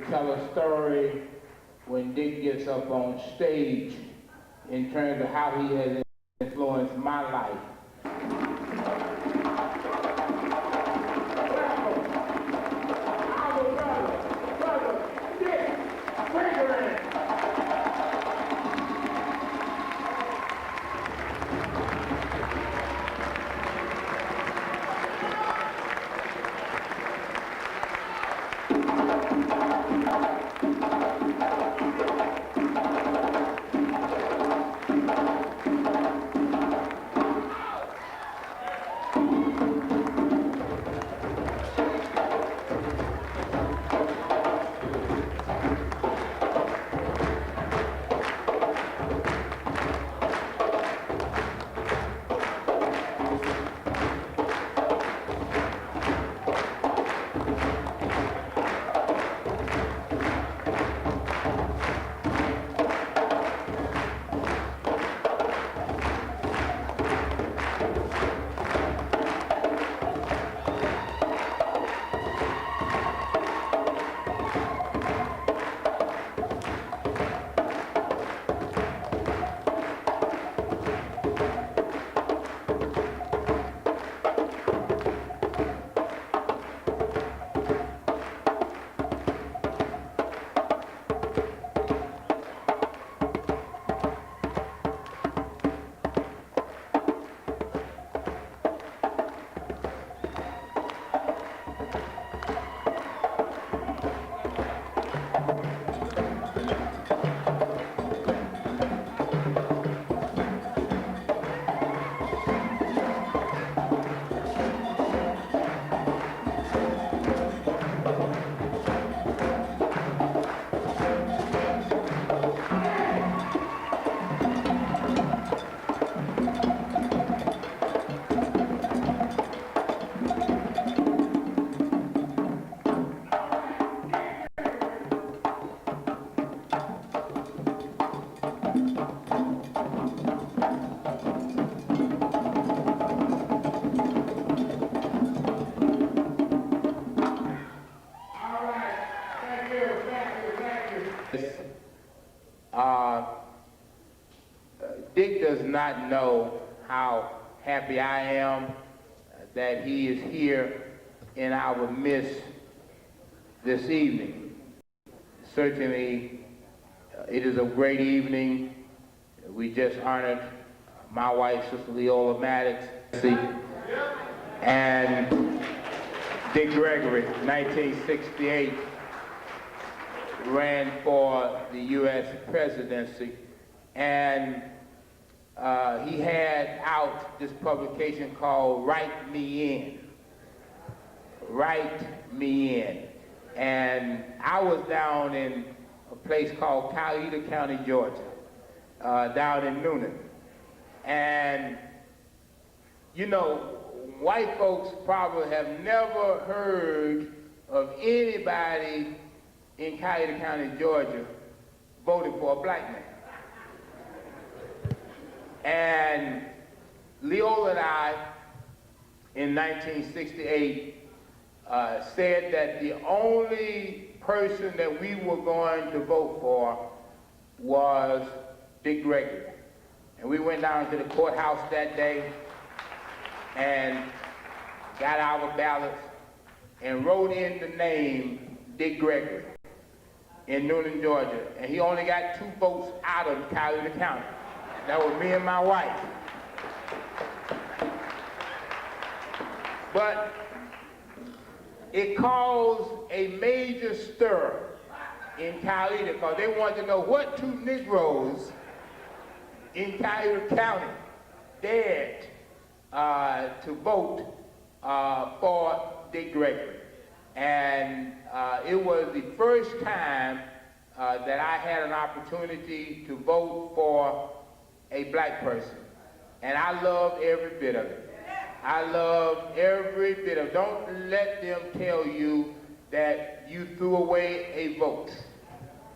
tell a story when Dick gets up on stage in terms of how he has influenced my life. Brother Dick Gregory. Dick does not know how happy I am that he is here in our midst this evening. Certainly, it is a great evening. We just honored my wife, Sister Leola Maddox, and Dick Gregory, 1968, ran for the U.S. presidency, and he had out this publication called Write Me In. Write Me In. And I was down in a place called Coweta County, Georgia, down in Noonan. And, you know, white folks probably have never heard of anybody in Coweta County, Georgia, voting for a black man. And Leola and I, in 1968, said that the only person that we were going to vote for was Dick Gregory. And we went down to the courthouse that day and got our ballots and wrote in the name Dick Gregory in Noonan, Georgia. And he only got 2 votes out of Coweta County. That was me and my wife. But it caused a major stir in Coweta because they wanted to know what 2 Negroes in Coweta County dared to vote for Dick Gregory. And it was the first time that I had an opportunity to vote for a black person. And I loved every bit of it. I loved every bit of it. Don't let them tell you that you threw away a vote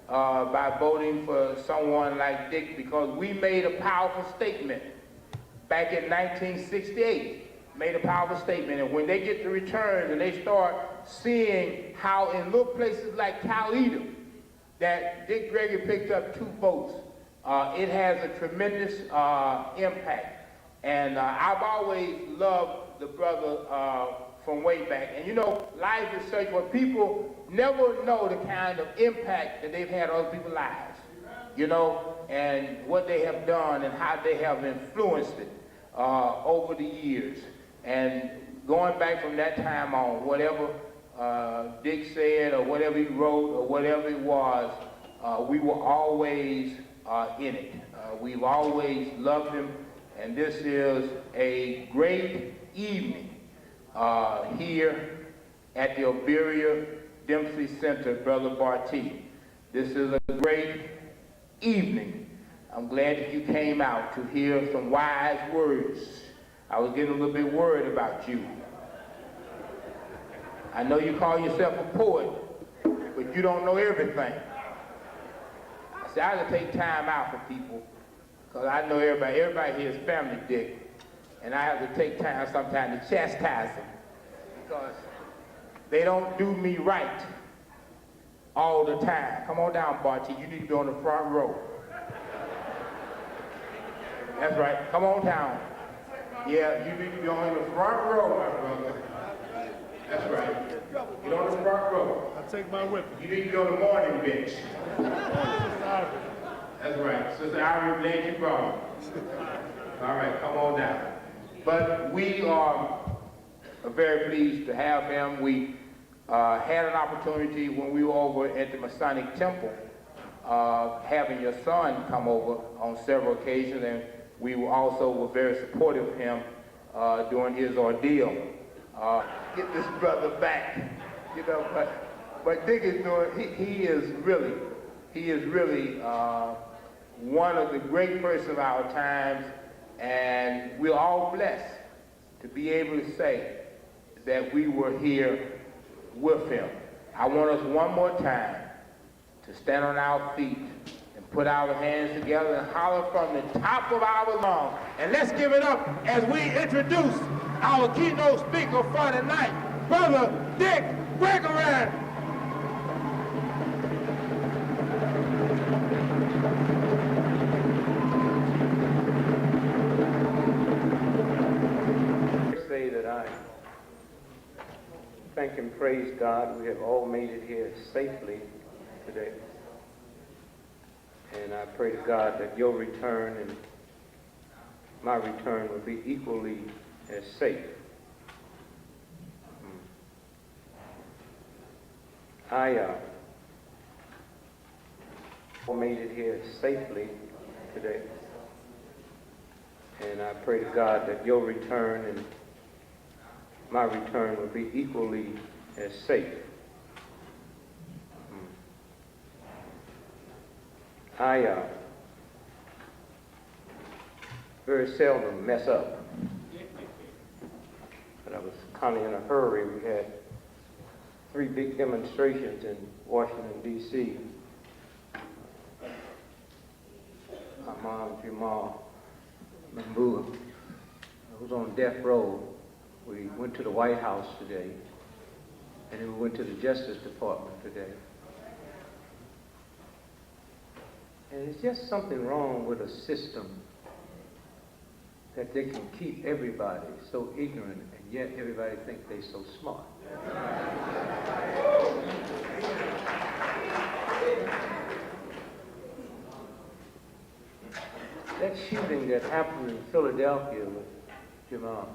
by voting for someone like Dick, because we made a powerful statement back in 1968 made a powerful statement. And when they get the returns and they start seeing how in little places like Coweta, that Dick Gregory picked up 2 votes, it has a tremendous impact. And I've always loved the brother from way back. And you know, life is such where people never know the kind of impact that they've had on other people's lives, you know, and what they have done and how they have influenced it over the years. And going back from that time on, whatever Dick said or whatever he wrote or whatever it was, we were always in it. We've always loved him, and this is a great evening here at the Oberia Dempsey Center, Brother Barty. This is a great evening. I'm glad that you came out to hear some wise words. I was getting a little bit worried about you. I know you call yourself a poet, but you don't know everything. I said I have to take time out for people, because I know everybody here is family, Dick, and I have to take time sometimes to chastise them, because they don't do me right all the time. Come on down, Barty. You need to be on the front row. That's right. Come on down. Yeah, you need to be on the front row, my brother. That's right. Get on the front row. I take my whip. You need to be on the morning bench. That's right. Sister Irie, glad you brought him. All right, come on down. But we are very pleased to have him. We had an opportunity when we were over at the Masonic Temple, having your son come over on several occasions, and we also were very supportive of him during his ordeal. Get this brother back, you know. But Dick is doing. He is really one of the great persons of our times, and we're all blessed to be able to say that we were here with him. I want us one more time to stand on our feet and put our hands together and holler from the top of our lungs. And let's give it up as we introduce our keynote speaker for tonight, Brother Dick Gregory. Say that I thank and praise God we have all made it here safely today. And I pray to God that your return and my return will be equally as safe. I all made it here safely today. And I pray to God that your return and my return will be equally as safe. I very seldom mess up, but I was kind of in a hurry. We had 3 big demonstrations in Washington, D.C. My mom, Jamal, Mambu, I was on death row. We went to the White House today, and then we went to the Justice Department today. And it's just something wrong with a system that they can keep everybody so ignorant, and yet everybody thinks they're so smart. That shooting that happened in Philadelphia with Jamal.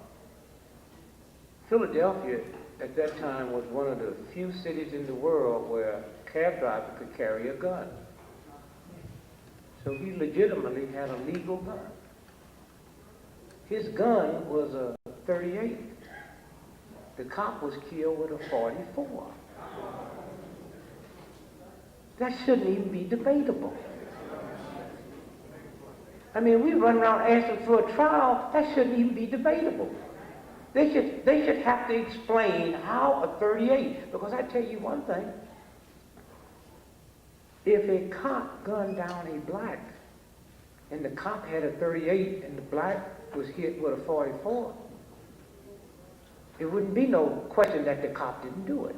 Philadelphia at that time was one of the few cities in the world where a cab driver could carry a gun. So he legitimately had a legal gun. His gun was a .38. The cop was killed with a .44. That shouldn't even be debatable. I mean, we run around asking for a trial, that shouldn't even be debatable. They should have to explain how a .38, because I tell you one thing, if a cop gunned down a black, and the cop had a .38 and the black was hit with a .44, it wouldn't be no question that the cop didn't do it.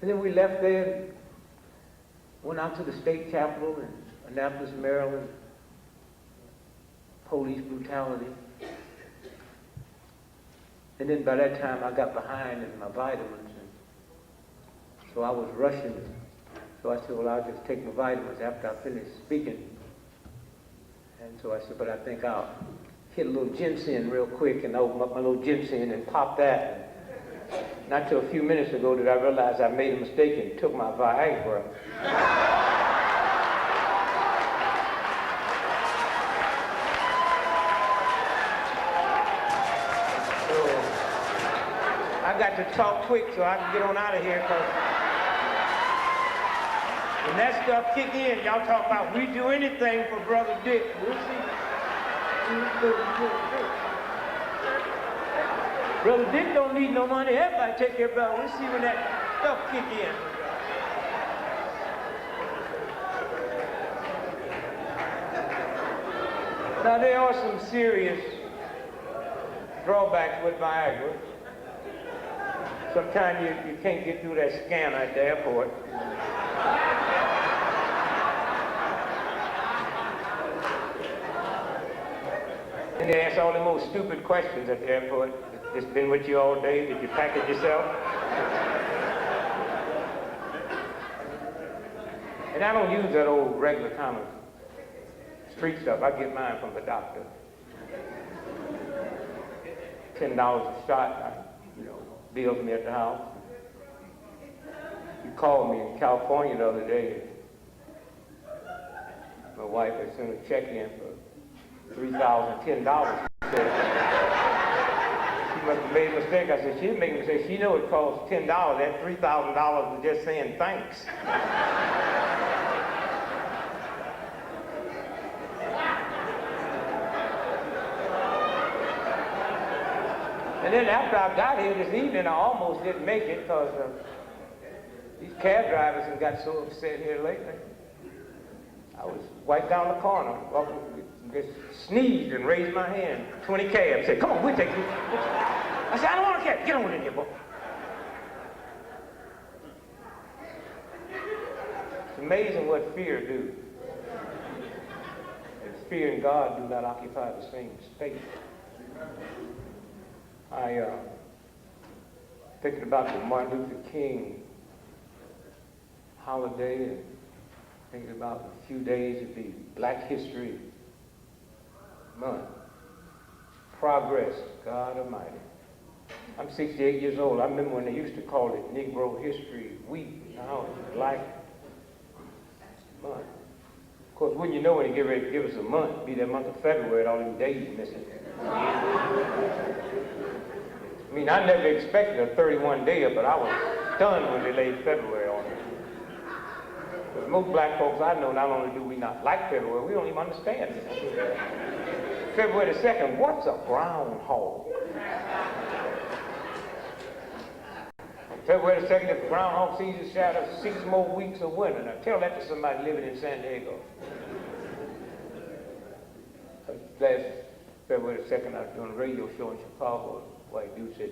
And then we left there, went out to the state capitol in Annapolis, Maryland. Police brutality. And then by that time I got behind in my vitamins, and so I was rushing. So I said, well, I'll just take my vitamins after I finish speaking. And so I said, but I think I'll hit a little ginseng real quick and open up my little ginseng and pop that. Not till a few minutes ago did I realize I made a mistake and took my Viagra. I got to talk quick so I can get on out of here, because when that stuff kick in, y'all talk about we do anything for Brother Dick. We'll see. Brother Dick don't need no money. Everybody take care of Brother. We'll see when that stuff kick in. Now there are some serious drawbacks with Viagra. Sometimes you can't get through that scanner at the airport. And they ask all the most stupid questions at the airport. It's been with you all day. Did you pack it yourself? And I don't use that old regular kind of street stuff. I get mine from the doctor. $10 a shot. Bills me at the house. He called me in California the other day. My wife had sent a check in for $3,010. She said, she must have made a mistake. I said, she didn't make a mistake. She knew it cost $10. That $3,000 was just saying thanks. And then after I got here this evening, I almost didn't make it because these cab drivers have got so upset here lately. I was right down the corner, walking, just sneezed and raised my hand. 20 cabs said, come on, we'll take you. I said, I don't want a cab. Get on in here, boy. It's amazing what fear do. And fear and God do not occupy the same space. Thinking about the Martin Luther King holiday, and thinking about a few days of the Black History Month. Progress, God Almighty. I'm 68 years old. I remember when they used to call it Negro History Week. Now it's Black Month. Of course, wouldn't you know when they get ready to give us a month, it'd be that month of February, all them days missing. I mean, I never expected a 31-dayer, but I was stunned when they laid February on it. Because most black folks I know, not only do we not like February, we don't even understand it. February the 2nd, what's a groundhog? February the 2nd, if the groundhog sees his shadow, 6 more weeks of winter. Now tell that to somebody living in San Diego. Last February the 2nd, I was doing a radio show in Chicago. White dude said,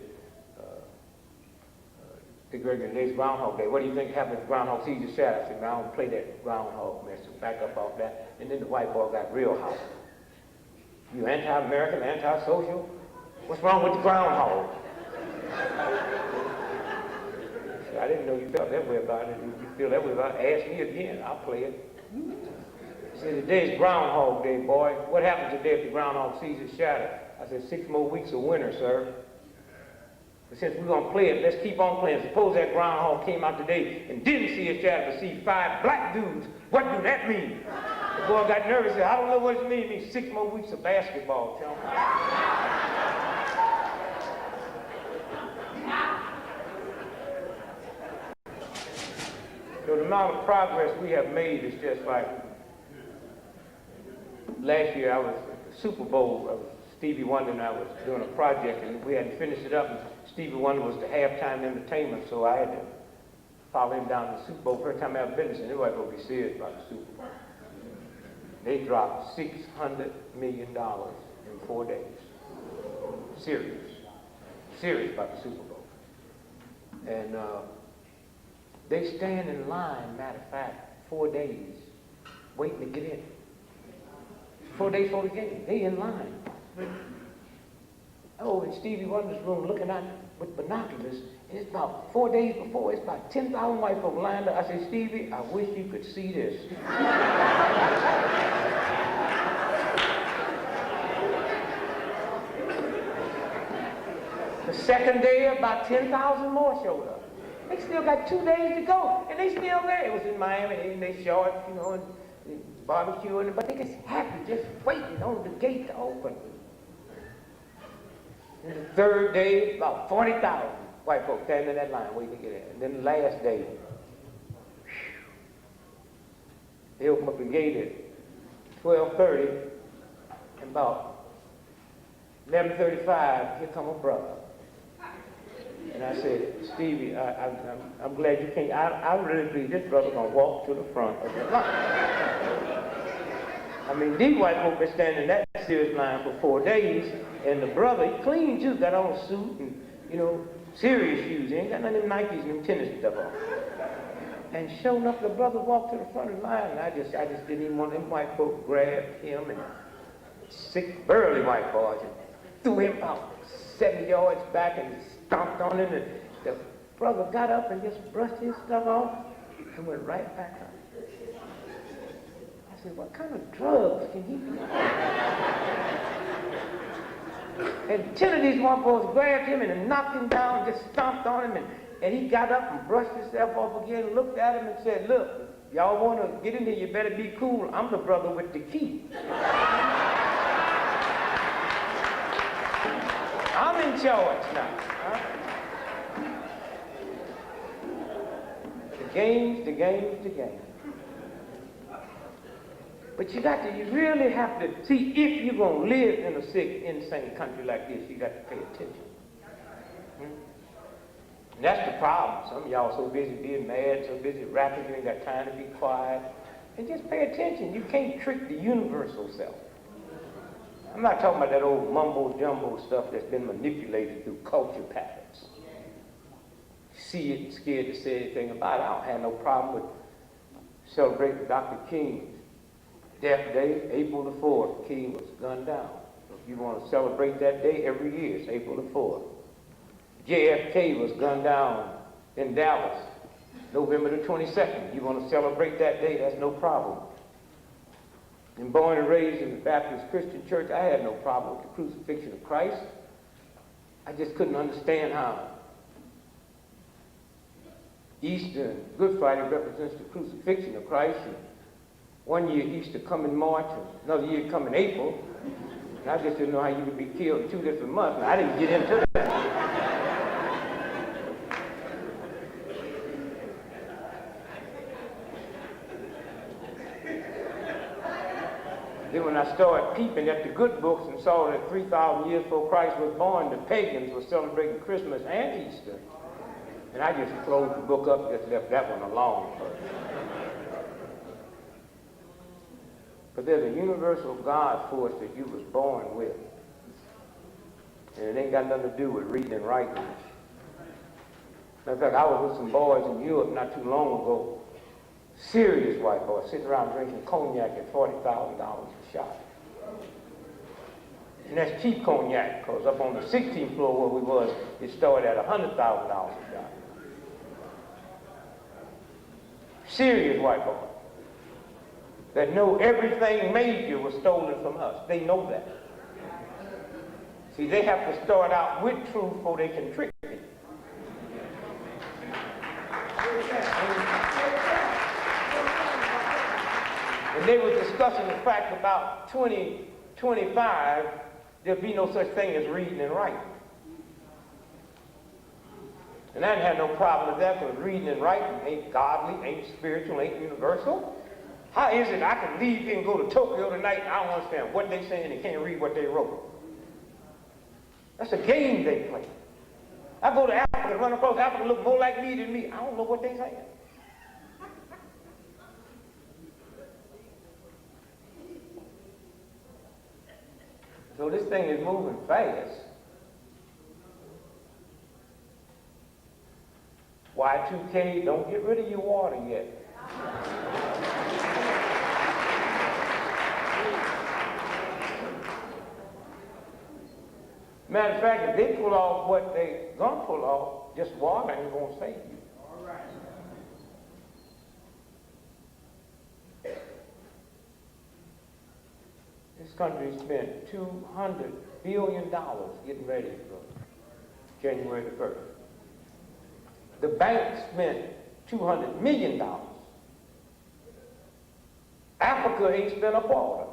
Gregory, today's Groundhog Day. What do you think happens if Groundhog sees his shadow? I said, I don't play that groundhog mess. So back up off that. And then the white boy got real hot. You anti-American, anti-social? What's wrong with the groundhog? I didn't know you felt that way about it. If you feel that way about it, ask me again. I'll play it. He said, today's Groundhog Day, boy. What happens today if the groundhog sees his shadow? I said, 6 more weeks of winter, sir. But since we're going to play it, let's keep on playing. Suppose that groundhog came out today and didn't see his shadow, but see 5 black dudes. What do that mean? The boy got nervous and said, I don't know what it means. It means 6 more weeks of basketball, chum. So the amount of progress we have made is just like, last year I was at the Super Bowl. Stevie Wonder and I was doing a project, and we hadn't finished it up, and Stevie Wonder was the halftime entertainment, so I had to follow him down to the Super Bowl. First time I ever been, and everybody will be serious about the Super Bowl. They dropped $600 million in 4 days. Serious. Serious about the Super Bowl. And they stand in line, matter of fact, 4 days, waiting to get in. 4 days before the game, they in line. Oh, and Stevie Wonder's room looking out with binoculars, and it's about 4 days before, it's about 10,000 white folk lined up. I said, Stevie, I wish you could see this. The second day, about 10,000 more showed up. They still got 2 days to go, and they still there. It was in Miami, and they shorts, you know, and barbecuing, but they just happy, just waiting on the gate to open. And the third day, about 40,000 white folks standing in that line waiting to get in. And then the last day, they opened up the gate at 12:30, and about 11:35, here come a brother. And I said, Stevie, I'm glad you came. I really believe this brother's gonna walk to the front of the line. I mean, these white folk been standing in that serious line for 4 days, and the brother, he clean too, got on a suit and, you know, serious shoes. He ain't got none of them Nikes and them tennis stuff on. And sure enough, the brother walked to the front of the line, and I just didn't even want them white folk grab him, and sick, burly white boys, and threw him about 70 yards back and stomped on him, and the brother got up and just brushed his stuff off and went right back up. I said, what kind of drugs can he be on? And 10 of these white boys grabbed him and knocked him down, just stomped on him, and he got up and brushed himself off again, looked at him and said, look, y'all want to get in here, you better be cool. I'm the brother with the key. I'm in charge now. Huh? The game. But you really have to see, if you're going to live in a sick, insane country like this, you got to pay attention. And that's the problem. Some of y'all so busy being mad, so busy rapping, you ain't got time to be quiet. And just pay attention. You can't trick the universal self. I'm not talking about that old mumbo-jumbo stuff that's been manipulated through culture patterns. See it and scared to say anything about it. I don't have no problem with celebrating Dr. King's death day, April the 4th. King was gunned down. If you want to celebrate that day, every year it's April the 4th. JFK was gunned down in Dallas, November the 22nd. You want to celebrate that day, that's no problem. And born and raised in the Baptist Christian Church, I had no problem with the crucifixion of Christ. I just couldn't understand how Easter and Good Friday represents the crucifixion of Christ. And one year Easter come in March, and another year come in April. And I just didn't know how you would be killed in 2 different months. And I didn't get into that. Then when I started peeping at the good books and saw that 3,000 years before Christ was born, the pagans were celebrating Christmas and Easter. And I just closed the book up and just left that one alone. But there's a universal God force that you was born with. And it ain't got nothing to do with reading and writing. Matter of fact, I was with some boys in Europe not too long ago. Serious white boys sitting around drinking cognac at $40,000 a shot. And that's cheap cognac, because up on the 16th floor where we was, it started at $100,000 a shot. Serious white boys that know everything major was stolen from us. They know that. See, they have to start out with truth before they can trick me. And they were discussing the fact about 2025, there'll be no such thing as reading and writing. And I didn't have no problem with that, because reading and writing ain't godly, ain't spiritual, ain't universal. How is it I can leave here and go to Tokyo tonight and I don't understand what they saying and can't read what they wrote? That's a game they play. I go to Africa and run across Africa look more like me than me. I don't know what they saying. So this thing is moving fast. Y2K, don't get rid of your water yet. Matter of fact, if they pull off what they gonna pull off, just water ain't gonna save you. All right. This country spent $200 billion getting ready for January the 1st. The bank spent $200 million. Africa ain't spent a quarter.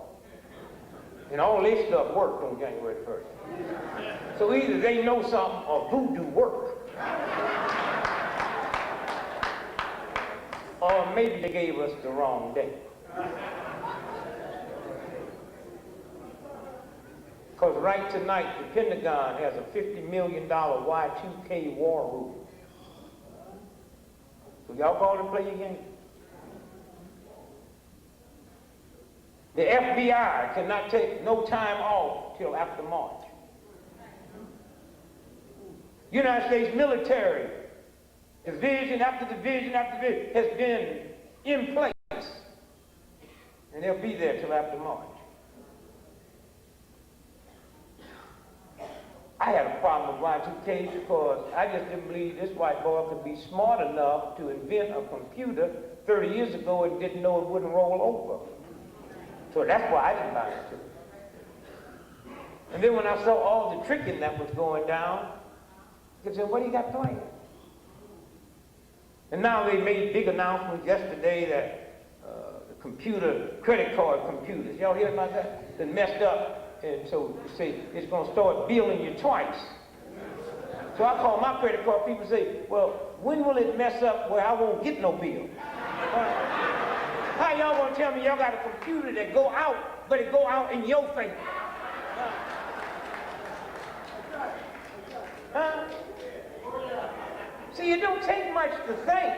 And all this stuff worked on January the 1st. So either they know something or voodoo worked. Or maybe they gave us the wrong day. Because right tonight, the Pentagon has a $50 million Y2K war room. So y'all go and play your game. The FBI cannot take no time off till after March. United States military, division after division after division, has been in place. And they'll be there till after March. I had a problem with Y2K because I just didn't believe this white boy could be smart enough to invent a computer 30 years ago and didn't know it wouldn't roll over. So that's why I didn't buy it. And then when I saw all the tricking that was going down, I said, what do you got planned? And now they made big announcements yesterday that the computer, credit card computers, y'all hear about that? That messed up. And so you say it's going to start billing you twice. So I call my credit card people and say, well, when will it mess up where I won't get no bill? How y'all going to tell me y'all got a computer that go out, but it go out in your face? See, it don't take much to think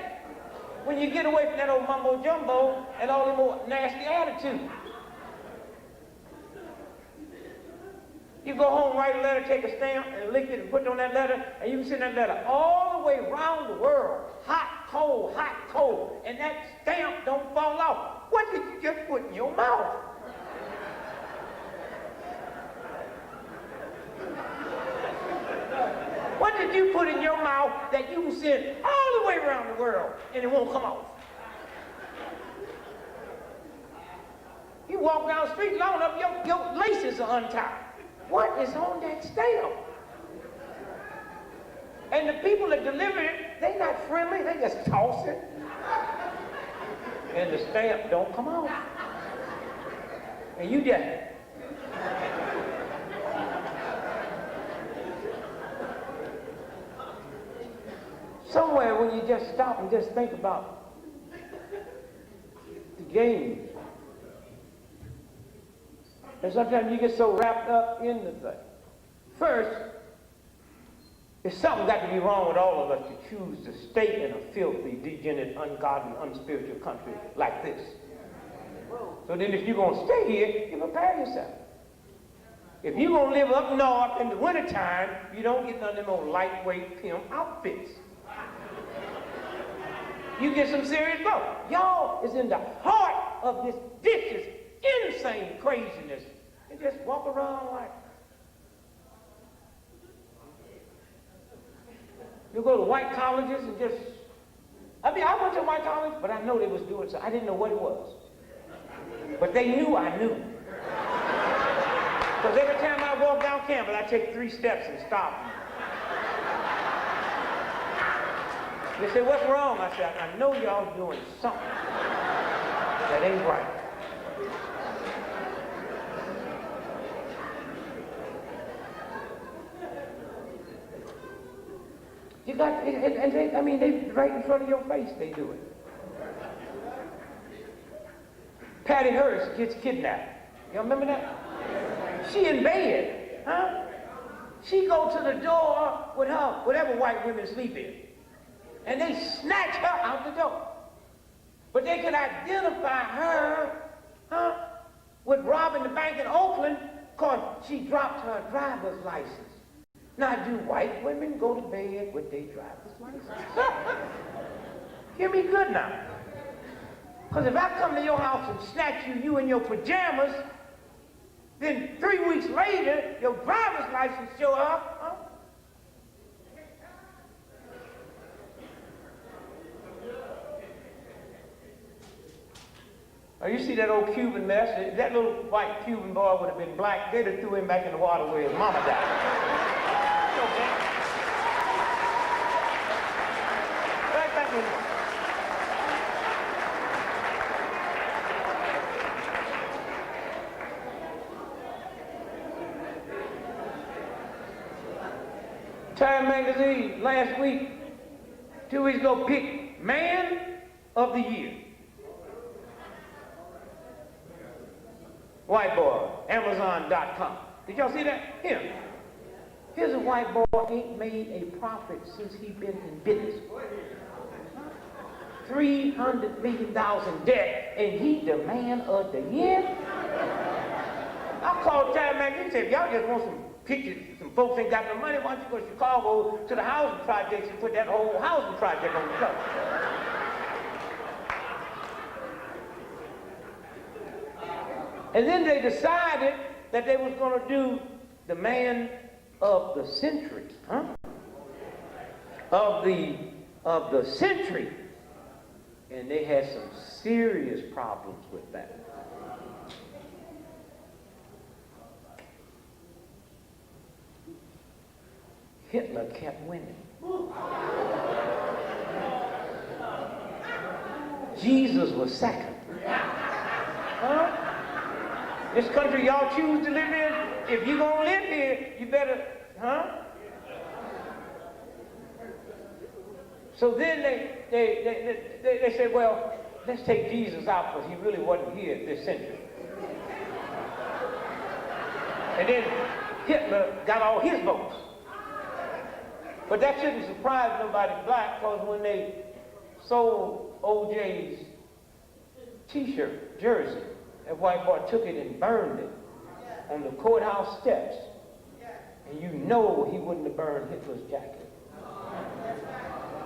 when you get away from that old mumbo jumbo and all the more nasty attitude. You go home, write a letter, take a stamp, and lick it and put it on that letter, and you can send that letter all the way around the world. Hot, cold, and that stamp don't fall off. What did you just put in your mouth? What did you put in your mouth that you can send all the way around the world, and it won't come off? You walk down the street long enough, your laces are untied. What is on that stamp? And the people that deliver it, they not friendly, they just toss it. And the stamp don't come off. And you just... Somewhere when you just stop and just think about the game. And sometimes you get so wrapped up in the thing. First, there's something got to be wrong with all of us to choose to stay in a filthy, degenerate, ungodly, unspiritual country like this. So then if you're going to stay here, you prepare yourself. If you're going to live up north in the wintertime, you don't get none of them old lightweight pimp outfits. You get some serious clothes. Y'all is in the heart of this vicious, insane craziness. And just walk around like... You go to white colleges and just... I mean, I went to white college, but I know they was doing so. I didn't know what it was. But they knew I knew. Because every time I walk down campus, I take 3 steps and stop. They said, what's wrong? I said, I know y'all doing something that ain't right. You got, and they, I mean, they right in front of your face, they do it. Patty Hearst gets kidnapped. Y'all remember that? She in bed, huh? She go to the door with her, whatever white women sleep in. And they snatch her out the door. But they could identify her, huh, with robbing the bank in Oakland, because she dropped her driver's license. Now, do white women go to bed with their driver's license? Hear me good now. Because if I come to your house and snatch you in your pajamas, then 3 weeks later, your driver's license show up, huh? Oh, you see that old Cuban mess? If that little white Cuban boy would have been black, they'd have threw him back in the water where his mama died. Okay. Right back in the water. Time magazine last week, 2 weeks ago, picked Man of the Year. White boy, Amazon.com. Did y'all see that? Here. Here's a white boy ain't made a profit since he been in business. $300 million in debt, and he the man of the year? I called Time magazine and said, y'all just want some pictures, some folks ain't got no money, why don't you go to Chicago to the housing projects and put that whole housing project on the cover? And then they decided that they was going to do the man of the century, huh? Of the century. And they had some serious problems with that. Hitler kept winning. Jesus was second. Huh? This country y'all choose to live in, if you're going to live here, you better, huh? So then they said, well, let's take Jesus out because he really wasn't here this century. And then Hitler got all his votes. But that shouldn't surprise nobody black, because when they sold OJ's t-shirt, jersey, that white boy took it and burned it on the courthouse steps. And you know he wouldn't have burned Hitler's jacket.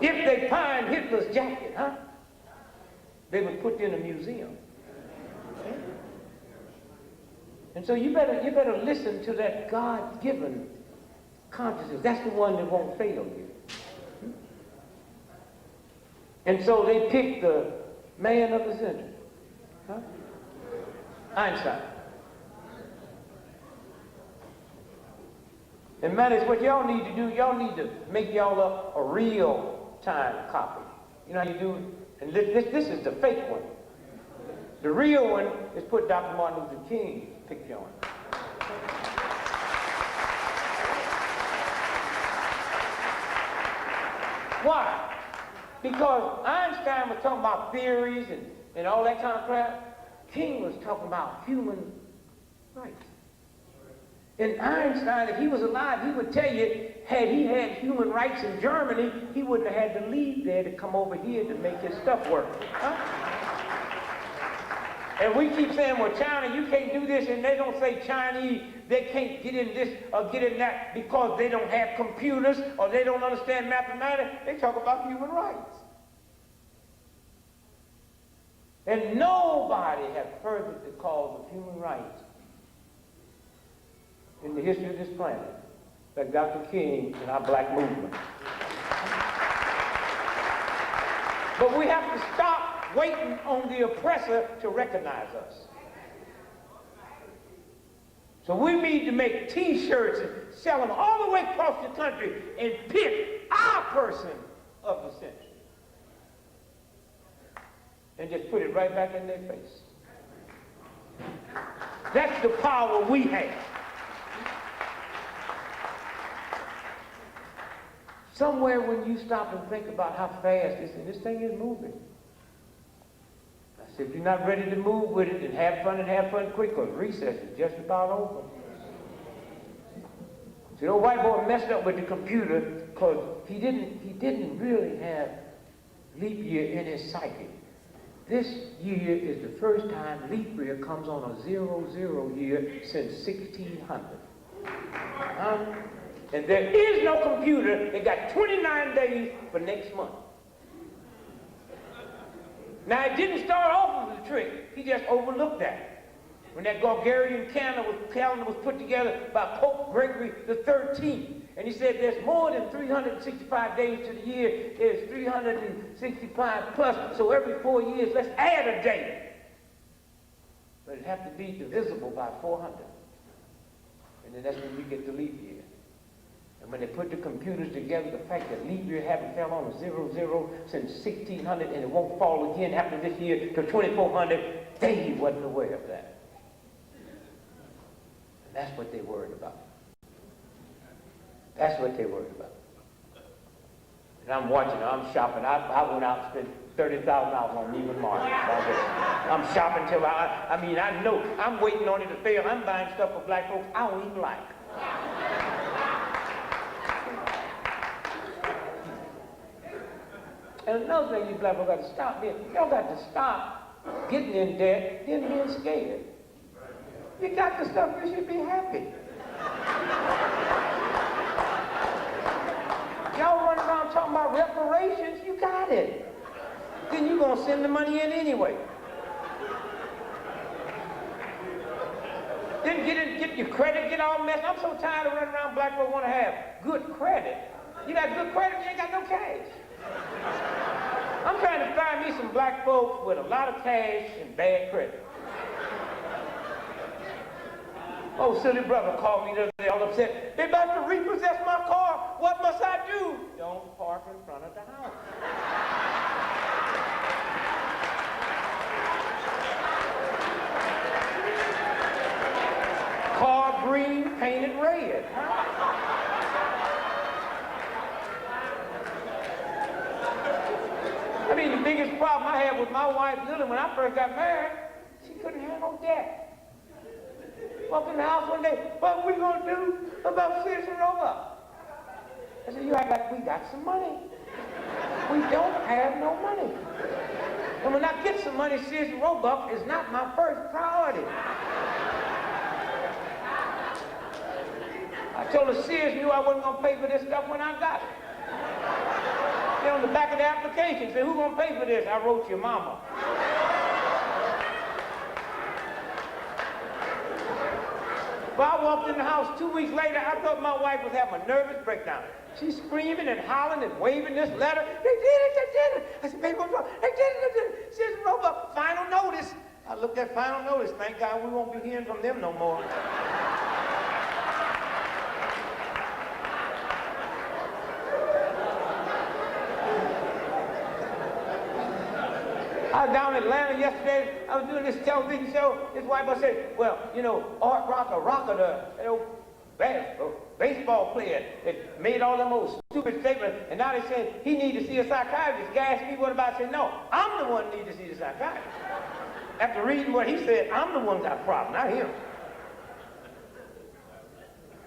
If they find Hitler's jacket, huh? They would put it in a museum. And so you better listen to that God-given consciousness. That's the one that won't fail you. And so they picked the man of the century. Huh? Einstein. And man, it's what y'all need to do. Y'all need to make y'all up a real-time copy. You know how you do it? And this is the fake one. The real one is put Dr. Martin Luther King's picture on. Why? Because Einstein was talking about theories and all that kind of crap. King was talking about human rights. And Einstein, if he was alive, he would tell you, had he had human rights in Germany, he wouldn't have had to leave there to come over here to make his stuff work. Huh? And we keep saying, well, China, you can't do this, and they don't say Chinese, they can't get in this or get in that because they don't have computers or they don't understand mathematics. They talk about human rights. And nobody has furthered the cause of human rights in the history of this planet like Dr. King and our black movement. But we have to stop waiting on the oppressor to recognize us. So we need to make t-shirts and sell them all the way across the country and pick our person of the century. And just put it right back in their face. That's the power we have. Somewhere when you stop and think about how fast this thing is moving. I said, if you're not ready to move with it, then have fun quick, because recess is just about over. See, the old white boy messed up with the computer because he didn't really have leap year in his psyche. This year is the first time leap year comes on a 00 year since 1600. And there is no computer. They got 29 days for next month. Now, it didn't start off with a trick. He just overlooked that. When that Gregorian calendar was put together by Pope Gregory the 13th, and he said there's more than 365 days to the year. There's 365 plus, so every 4 years, let's add a day. But it'd have to be divisible by 400. And then that's when you get the leap year. And when they put the computers together, the fact that leap year haven't fell on a 00 since 1600 and it won't fall again after this year to 2400, they wasn't aware of that. And that's what they worried about. That's what they worried about. And I'm watching, I'm shopping. I went out and spent $30,000 on Neiman Marcus. I'm shopping till I know I'm waiting on it to fail. I'm buying stuff for black folks I don't even like. And another thing you black folks got to stop being, y'all got to stop getting in debt and being scared. You got the stuff, you should be happy. Y'all run around talking about reparations, you got it. Then you're going to send the money in anyway. Then get your credit, get all messed. I'm so tired of running around black folks want to have good credit. You got good credit, you ain't got no cash. I'm trying to find me some black folks with a lot of cash and bad credit. Oh, silly brother called me the other day all upset. They about to repossess my car. What must I do? Don't park in front of the house. Car green, painted red. I mean, the biggest problem I had with my wife, Lily, when I first got married, she couldn't handle no debt. Walked in the house one day, what we gonna do about Sears and Roebuck? I said, you act like we got some money. We don't have no money. And when I get some money, Sears and Roebuck is not my first priority. I told her Sears knew I wasn't gonna pay for this stuff when I got it. They're on the back of the application, say, who gonna pay for this? I wrote your mama. But I walked in the house 2 weeks later, I thought my wife was having a nervous breakdown. She's screaming and hollering and waving this letter. They did it. I said, baby, what's wrong? They did it. She says, Roebuck, final notice. I looked at final notice. Thank God we won't be hearing from them no more. I was down in Atlanta yesterday. I was doing this television show. His wife said, well, you know, Art Rocker, the baseball player that made all them old stupid statements, and now they said he needs to see a psychiatrist. Guy asked me what about it. I said, no, I'm the one who needs to see the psychiatrist. After reading what he said, I'm the one got a problem, not him.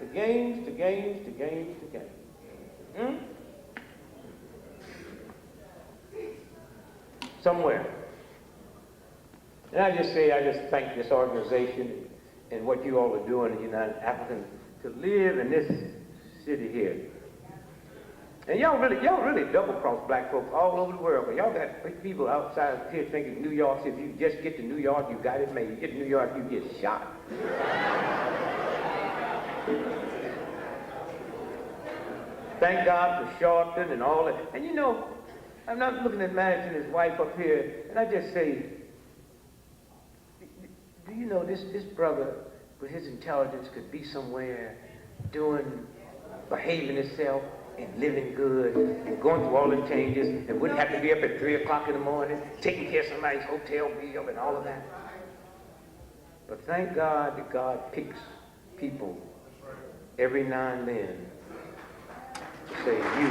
The games. Somewhere. And I just thank this organization and what you all are doing in the United African to live in this city here. And y'all really double-cross black folks all over the world. But y'all got people outside here thinking New York, if you just get to New York, you got it made. You get to New York, you get shot. Thank God for Sharpton and all that. And you know, I'm not looking at Madison and his wife up here, and I just say, do you know this brother, with his intelligence, could be somewhere behaving himself and living good and going through all the changes and wouldn't have to be up at 3 o'clock in the morning, taking care of somebody's hotel bill and all of that. But thank God that God picks people every now and then to say, you.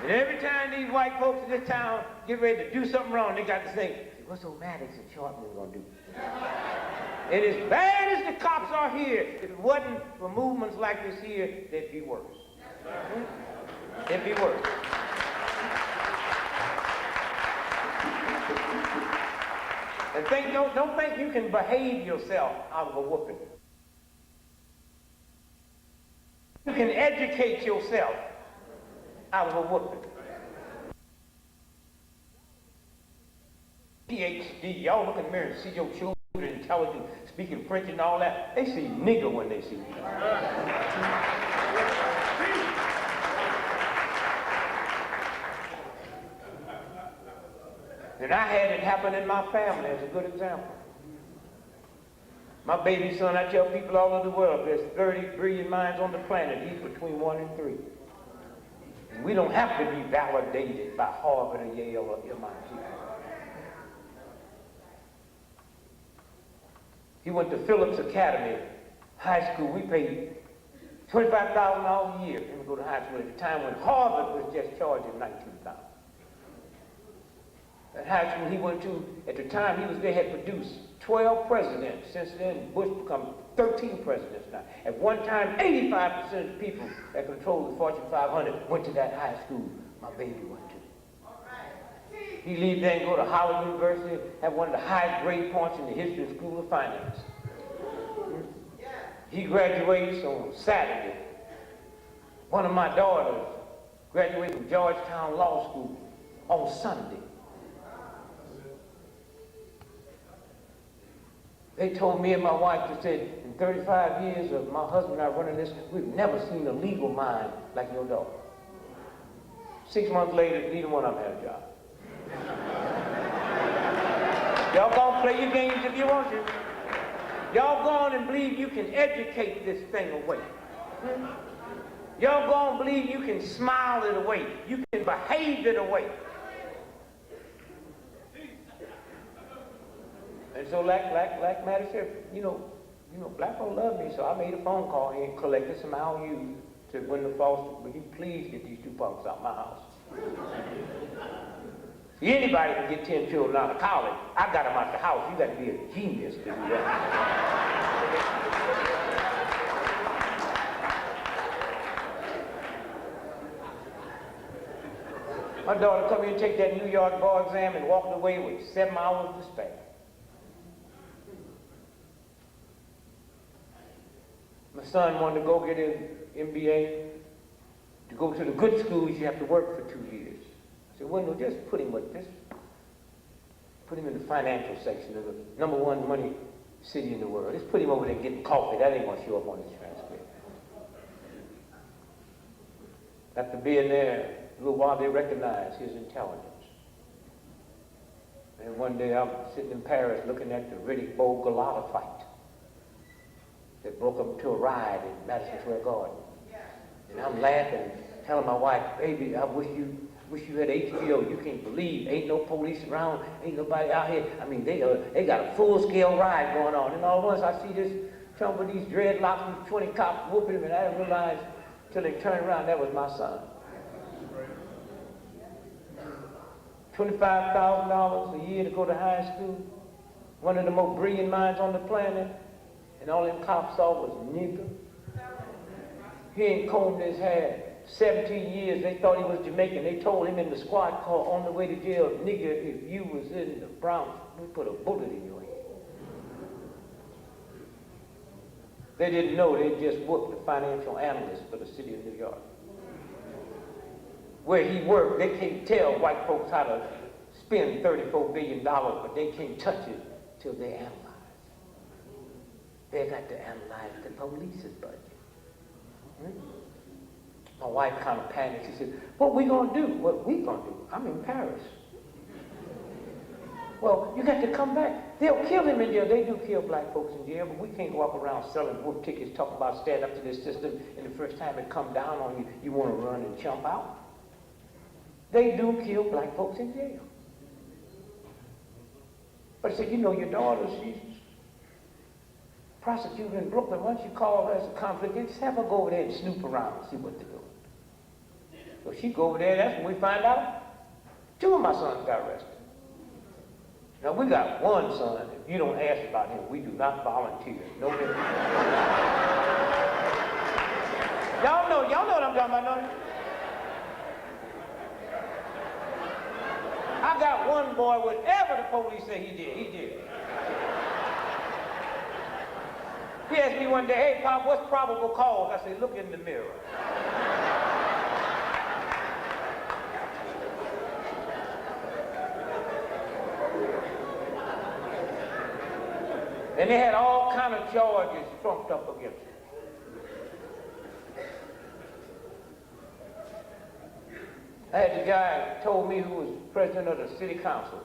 And every time these white folks in this town get ready to do something wrong, they got to think, what's old Maddox and Sharpton going to do? And as bad as the cops are here, if it wasn't for movements like this here, they'd be worse. They'd be worse. And don't think you can behave yourself out of a whooping. You can educate yourself out of a whooping. PhD, y'all look in the mirror and see your children intelligent, speaking French and all that. They see nigger when they see you. And I had it happen in my family as a good example. My baby son, I tell people all over the world, there's 30 brilliant minds on the planet. He's between 1 and 3. And we don't have to be validated by Harvard or Yale or MIT. He went to Phillips Academy High School. We paid $25,000 a year for him to go to high school at the time when Harvard was just charging $19,000. That high school he went to, at the time he was there, had produced 12 presidents. Since then, Bush become 13 presidents now. At one time, 85% of the people that controlled the Fortune 500 went to that high school my baby went to. He leave there and go to Howard University, have one of the highest grade points in the history of School of Finance. He graduates on Saturday. One of my daughters graduated from Georgetown Law School on Sunday. They told me and my wife, they said, in 35 years of my husband and I running this, we've never seen a legal mind like your daughter. 6 months later, neither one of them had a job. Y'all gonna play your games if you want to. Y'all go on and believe you can educate this thing away. Y'all go on and believe you can smile it away. You can behave it away. And so like Maddie said, you know, black folk love me, so I made a phone call here and collected some IOUs to win the Foster. Will you please get these 2 punks out of my house? Anybody can get 10 children out of college. I got them out the house. You got to be a genius to do that. My daughter come here and take that New York bar exam and walked away with 7 hours to spare. My son wanted to go get his MBA. To go to the good schools, you have to work for 2 years. I said, well, no, just put him with this. Put him in the financial section of the #1 money city in the world. Just put him over there getting coffee. That ain't going to show up on his transcript. After being there a little while, they recognized his intelligence. And one day I'm sitting in Paris looking at the Riddick Bowe Galata fight that broke up into a riot in Madison Square Garden. And I'm laughing, telling my wife, baby, I wish you had HBO. You can't believe, ain't no police around, ain't nobody out here. I mean, they got a full-scale riot going on. And all at once I see this Trump with these dreadlocks with 20 cops whooping him, and I didn't realize till they turned around that was my son. $25,000 a year to go to high school, one of the most brilliant minds on the planet, and all them cops saw was nigger. He ain't combed his hair. 17 years, they thought he was Jamaican. They told him in the squad car on the way to jail, nigger, if you was in the Bronx, we put a bullet in your head. They didn't know they just whooped the financial analyst for the city of New York. Where he worked, they can't tell white folks how to spend $34 billion, but they can't touch it till they analyze. They got to analyze the police's budget. My wife kind of panicked. She said, what we gonna do? What we gonna do? I'm in Paris. Well, you got to come back. They'll kill him in jail. They do kill black folks in jail, but we can't go up around selling wolf tickets, talking about stand up to this system, and the first time it come down on you, you want to run and jump out. They do kill black folks in jail. But I said, your daughter, she's prosecutor in Brooklyn. Once you call her as a conflict, just have her go over there and snoop around and see what they're doing. So she go over there, that's when we find out 2 of my sons got arrested. Now we got 1 son. If you don't ask about him, we do not volunteer. No. Y'all know what I'm talking about, don't you? I got one boy, whatever the police say he did, he did. He asked me one day, hey, Pop, what's probable cause? I said, look in the mirror. And they had all kind of charges trumped up against him. I had the guy told me who was president of the city council,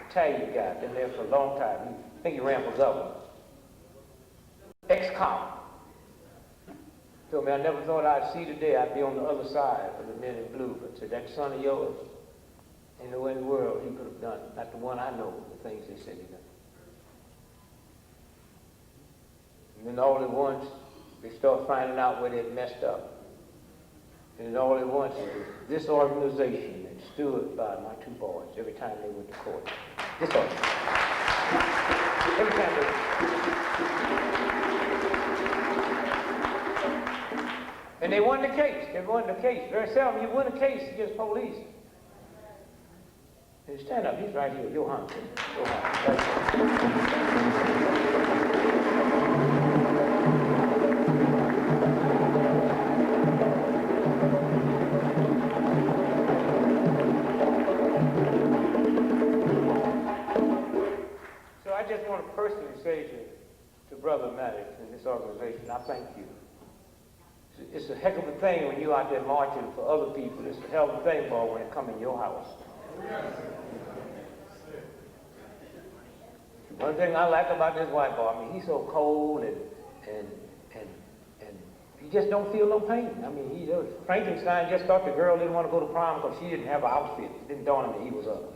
Italian guy, been there for a long time. I think he ran for governor. Ex-cop. Told me I never thought I'd see the day I'd be on the other side of the men in blue. But said, that son of yours, ain't no way in the world he could have done. Not the one I know, the things they said he done. And then all at once, they start finding out where they'd messed up. And then all at once, it was this organization that stood by my two boys every time they went to court. This organization. Every time they And they won the case. They won the case. Very seldom you win a case against police. Hey, stand up. He's right here. Johan. Johan. Right So I just want to personally say to Brother Maddox and this organization, I thank you. It's a heck of a thing when you're out there marching for other people. It's a hell of a thing, boy, when it comes in your house. One thing I like about this white boy, I mean, he's so cold and he just don't feel no pain. I mean, Frankenstein just thought the girl didn't want to go to prom because she didn't have an outfit. It didn't dawn on him that he was ugly.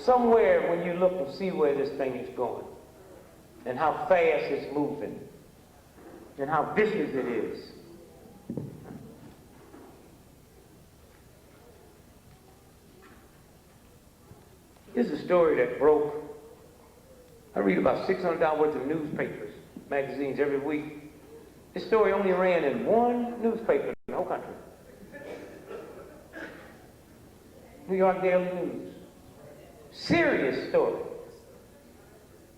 Somewhere when you look and see where this thing is going and how fast it's moving and how vicious it is. Here's a story that broke. I read about $600 worth of newspapers, magazines every week. This story only ran in one newspaper in the whole country. New York Daily News. Serious story.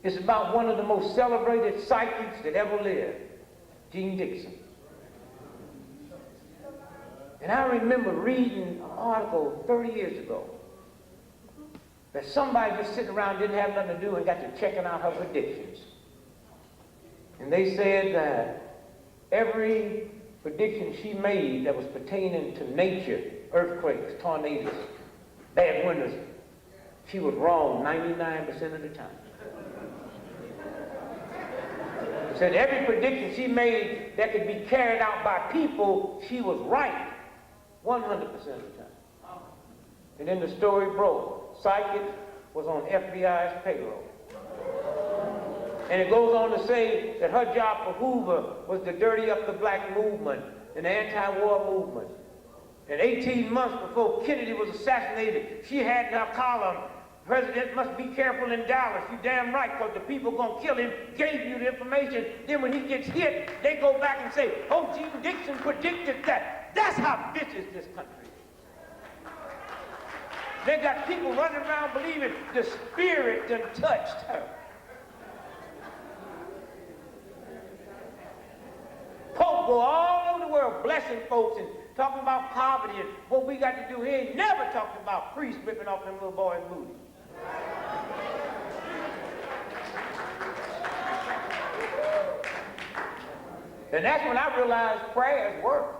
It's about one of the most celebrated psychics that ever lived, Gene Dixon. And I remember reading an article 30 years ago that somebody just sitting around didn't have nothing to do and got to checking out her predictions. And they said that every prediction she made that was pertaining to nature, earthquakes, tornadoes, bad winters, she was wrong 99% of the time. Said every prediction she made that could be carried out by people, she was right 100% of the time. And then the story broke. Psychic was on FBI's payroll. And it goes on to say that her job for Hoover was to dirty up the black movement and the anti-war movement. And 18 months before Kennedy was assassinated, she had in her column, President must be careful in Dallas. You damn right, because the people going to kill him gave you the information. Then when he gets hit, they go back and say, oh, Gene Dixon predicted that. That's how vicious this country is. They got people running around believing the spirit done touched her. Pope go all over the world blessing folks and talking about poverty and what we got to do. He ain't never talking about priests ripping off them little boys' booty. And that's when I realized prayers work.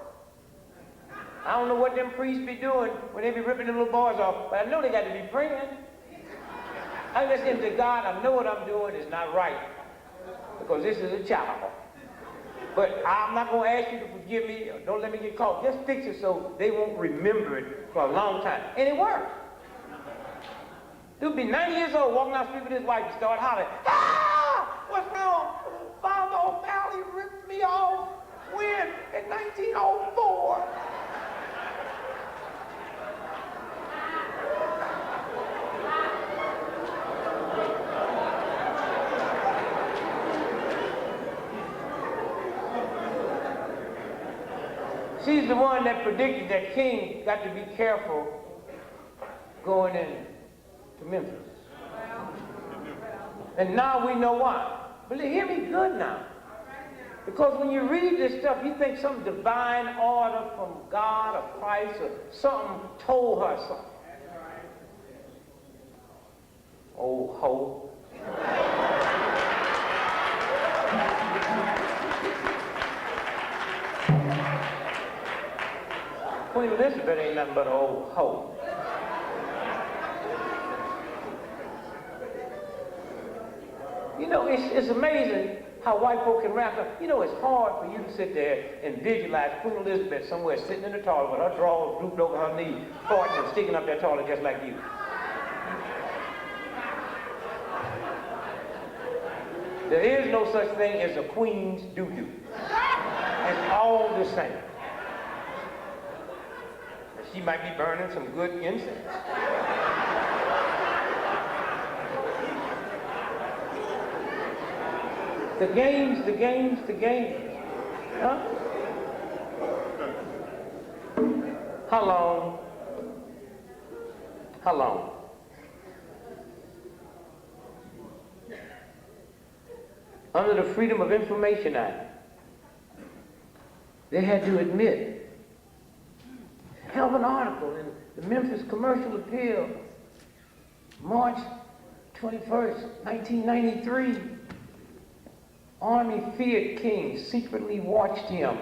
I don't know what them priests be doing when they be ripping them little boys off, but I know they got to be praying. I listen to God, I know what I'm doing is not right, because this is a child. But I'm not going to ask you to forgive me, or don't let me get caught. Just fix it so they won't remember it for a long time. And it worked. Dude be 90 years old, walking down the street with his wife and start hollering, ah! What's wrong? Father O'Malley ripped me off when? In 1904. She's the one that predicted that King got to be careful going in to Memphis. And now we know why. But hear me good now. Because when you read this stuff, you think some divine order from God or Christ or something told her something. Old hoe. Queen Elizabeth ain't nothing but an old hoe. You know, it's amazing how white folk can wrap up. You know, it's hard for you to sit there and visualize Queen Elizabeth somewhere sitting in the toilet with her drawers drooped over her knee, farting and sticking up that toilet just like you. There is no such thing as a queen's doo-doo. It's all the same. She might be burning some good incense. The games. Huh? How long? Under the Freedom of Information Act, they had to admit, have an article in the Memphis Commercial Appeal, March 21st, 1993. Army feared King, secretly watched him.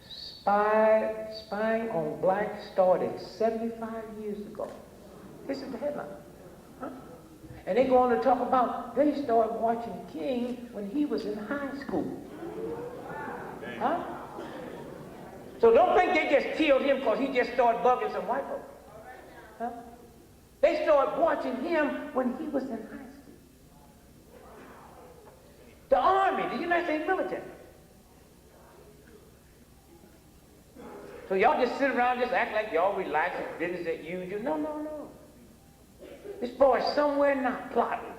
Spying on blacks started 75 years ago. This is the headline. Huh? And they go on to talk about they started watching King when he was in high school. Huh? So don't think they just killed him because he just started bugging some white folks. Huh? They started watching him when he was in high school. The Army, the United States military. So y'all just sit around, just act like y'all relax and business as usual. No. This boy's somewhere not plotting.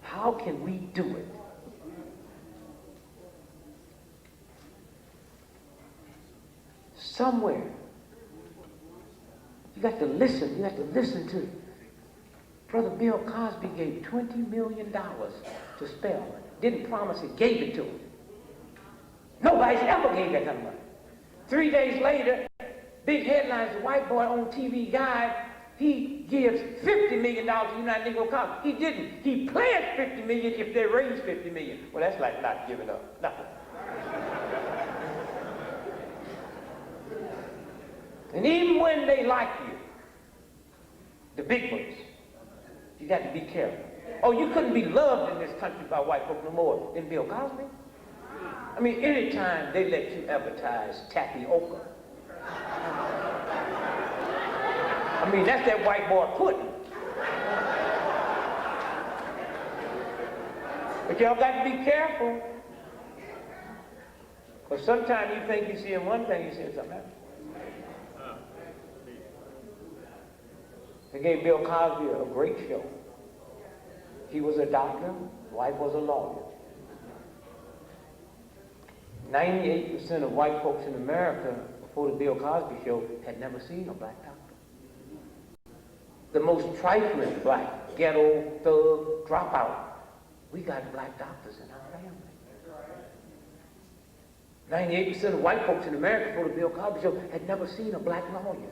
How can we do it? Somewhere. You got to listen. You have to listen to Brother Bill Cosby gave $20 million to Spelman. Didn't promise he gave it to him. Nobody's ever gave that kind of money. 3 days later, big headlines, the white boy on TV guide, he gives $50 million to United Negro Congress. He didn't. He pledged $50 million if they raise $50 million. Well, that's like not giving up. Nothing. And even when they like you, the big ones, you got to be careful. Oh, you couldn't be loved in this country by white folk no more than Bill Cosby. I mean, anytime they let you advertise tapioca. I mean, that's that white boy pudding. But y'all got to be careful. Because sometimes you think you're seeing one thing, you're seeing something else. They gave Bill Cosby a great show. He was a doctor, wife was a lawyer. 98% of white folks in America before the Bill Cosby show had never seen a black doctor. The most trifling black, ghetto, thug, dropout. We got black doctors in our family. 98% of white folks in America before the Bill Cosby show had never seen a black lawyer.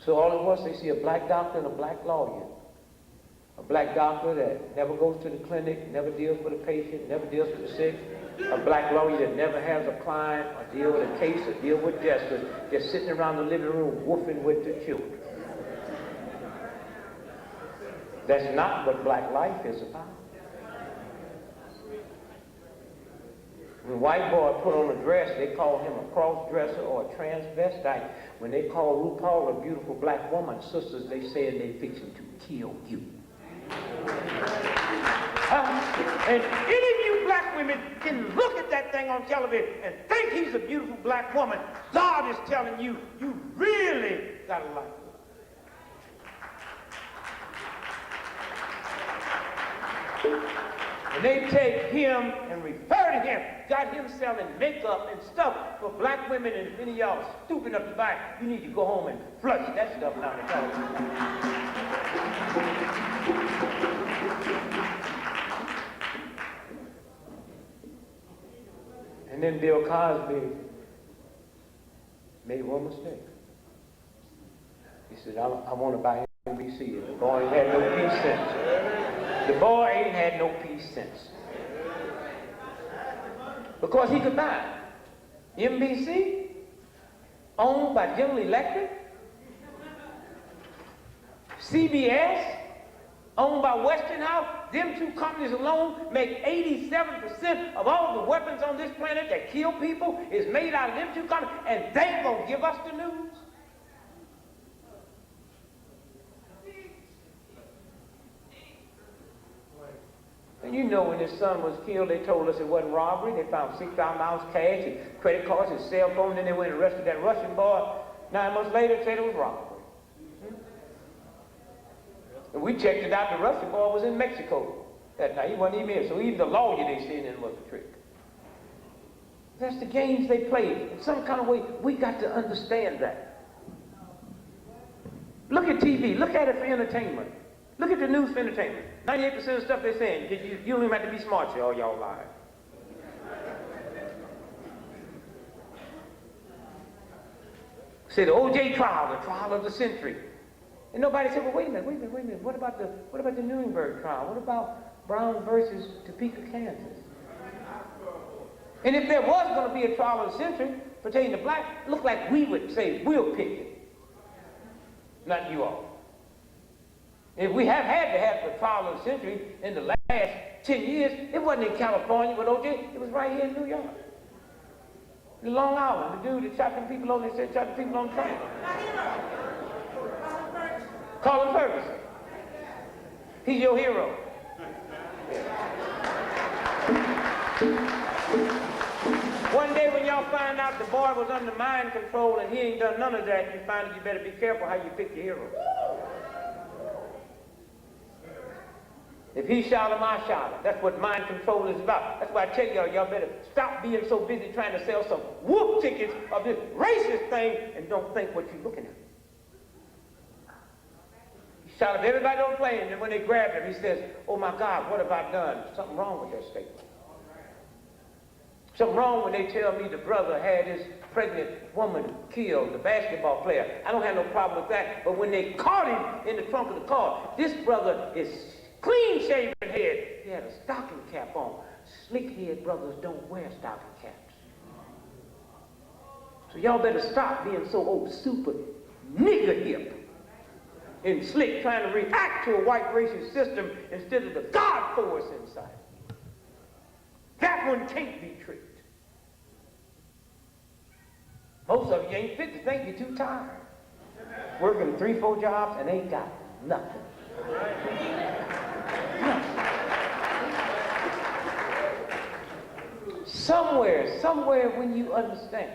So all it was, they see a black doctor and a black lawyer. A black doctor that never goes to the clinic, never deals with a patient, never deals with the sick. A black lawyer that never has a client or deal with a case or deal with justice, just sitting around the living room woofing with the children. That's not what black life is about. When white boy put on a dress, they call him a cross-dresser or a transvestite. When they call RuPaul a beautiful black woman, sisters, they say they fixing to kill you. And any of you black women can look at that thing on television and think he's a beautiful black woman. God is telling you, you really gotta like him. And they take him and refer hurt him, got him selling makeup and stuff for black women, and if any of y'all are stupid enough to buy it, you need to go home and flush that stuff down the toilet. And then Bill Cosby made one mistake. He said, I want to buy NBC. And the boy ain't had no peace sense. The boy ain't had no peace sense. Because he could buy it. NBC, owned by General Electric. CBS, owned by Westinghouse. Them two companies alone make 87% of all the weapons on this planet that kill people is made out of them two companies, and they gonna give us the news? And you know when his son was killed, they told us it wasn't robbery. They found $6,000 cash, his credit cards, his cell phone, then they went and arrested that Russian boy. 9 months later, said it was robbery. And we checked it out, the Russian boy was in Mexico that night. He wasn't even here, so even the lawyer they sent in was a trick. That's the games they play. In some kind of way, we got to understand that. Look at TV, look at it for entertainment. Look at the news for entertainment. 98% of the stuff they're saying, you don't even have to be smart, y'all lie. Say the O.J. trial, the trial of the century. And nobody said, well, wait a minute. What about the Nuremberg trial? What about Brown versus Topeka, Kansas? And if there was going to be a trial of the century pertaining to black, it looked like we would say, we'll pick it. Not you all. If we have had to have the trial of the century in the last 10 years, it wasn't in California with O.J., it was right here in New York. In Long Island, the dude that shot them people on, they said shot the people on the train. Colin Ferguson. He's your hero. One day when y'all find out the boy was under mind control and he ain't done none of that, you find that you better be careful how you pick your hero. If he shot him, I shot him. That's what mind control is about. That's why I tell y'all better stop being so busy trying to sell some whoop tickets of this racist thing and don't think what you're looking at. Shot up everybody on the plane, and then when they grabbed him, he says, oh my God, what have I done? Something wrong with that statement. Something wrong when they tell me the brother had his pregnant woman killed, the basketball player. I don't have no problem with that, but when they caught him in the trunk of the car, this brother is clean-shaven head. He had a stocking cap on. Slick-head brothers don't wear stocking caps. So y'all better stop being so old super nigger hip and slick trying to react to a white racist system instead of the God force inside. That one can't be tricked. Most of you ain't fit to think you're too tired. Working 3-4 jobs and ain't got nothing. Somewhere when you understand.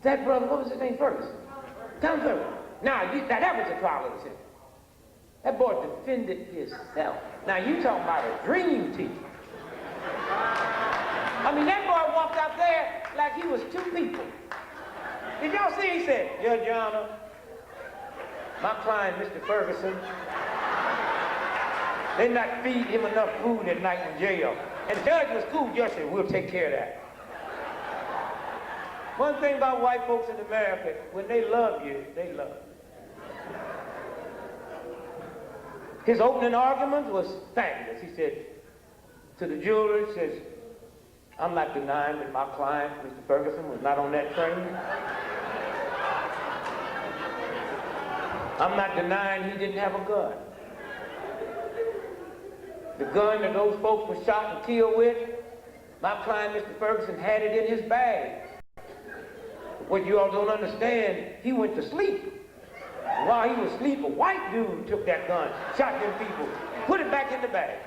That brother, what was his name first? Tom Ferguson. Now that was a trial of the century. That boy defended himself. Now you talking about a dream team. I mean, that boy walked out there like he was two people. Did y'all see? He said, Judge Your Honor, my client, Mr. Ferguson, they not feed him enough food at night in jail. And the judge was cool. Judge said, we'll take care of that. One thing about white folks in America, when they love you, they love you. His opening argument was fabulous. He said to the juror, he says, I'm not denying that my client, Mr. Ferguson, was not on that train. I'm not denying he didn't have a gun. The gun that those folks were shot and killed with, my client, Mr. Ferguson, had it in his bag. What you all don't understand, he went to sleep. While he was asleep, a white dude took that gun, shot them people, put it back in the bag.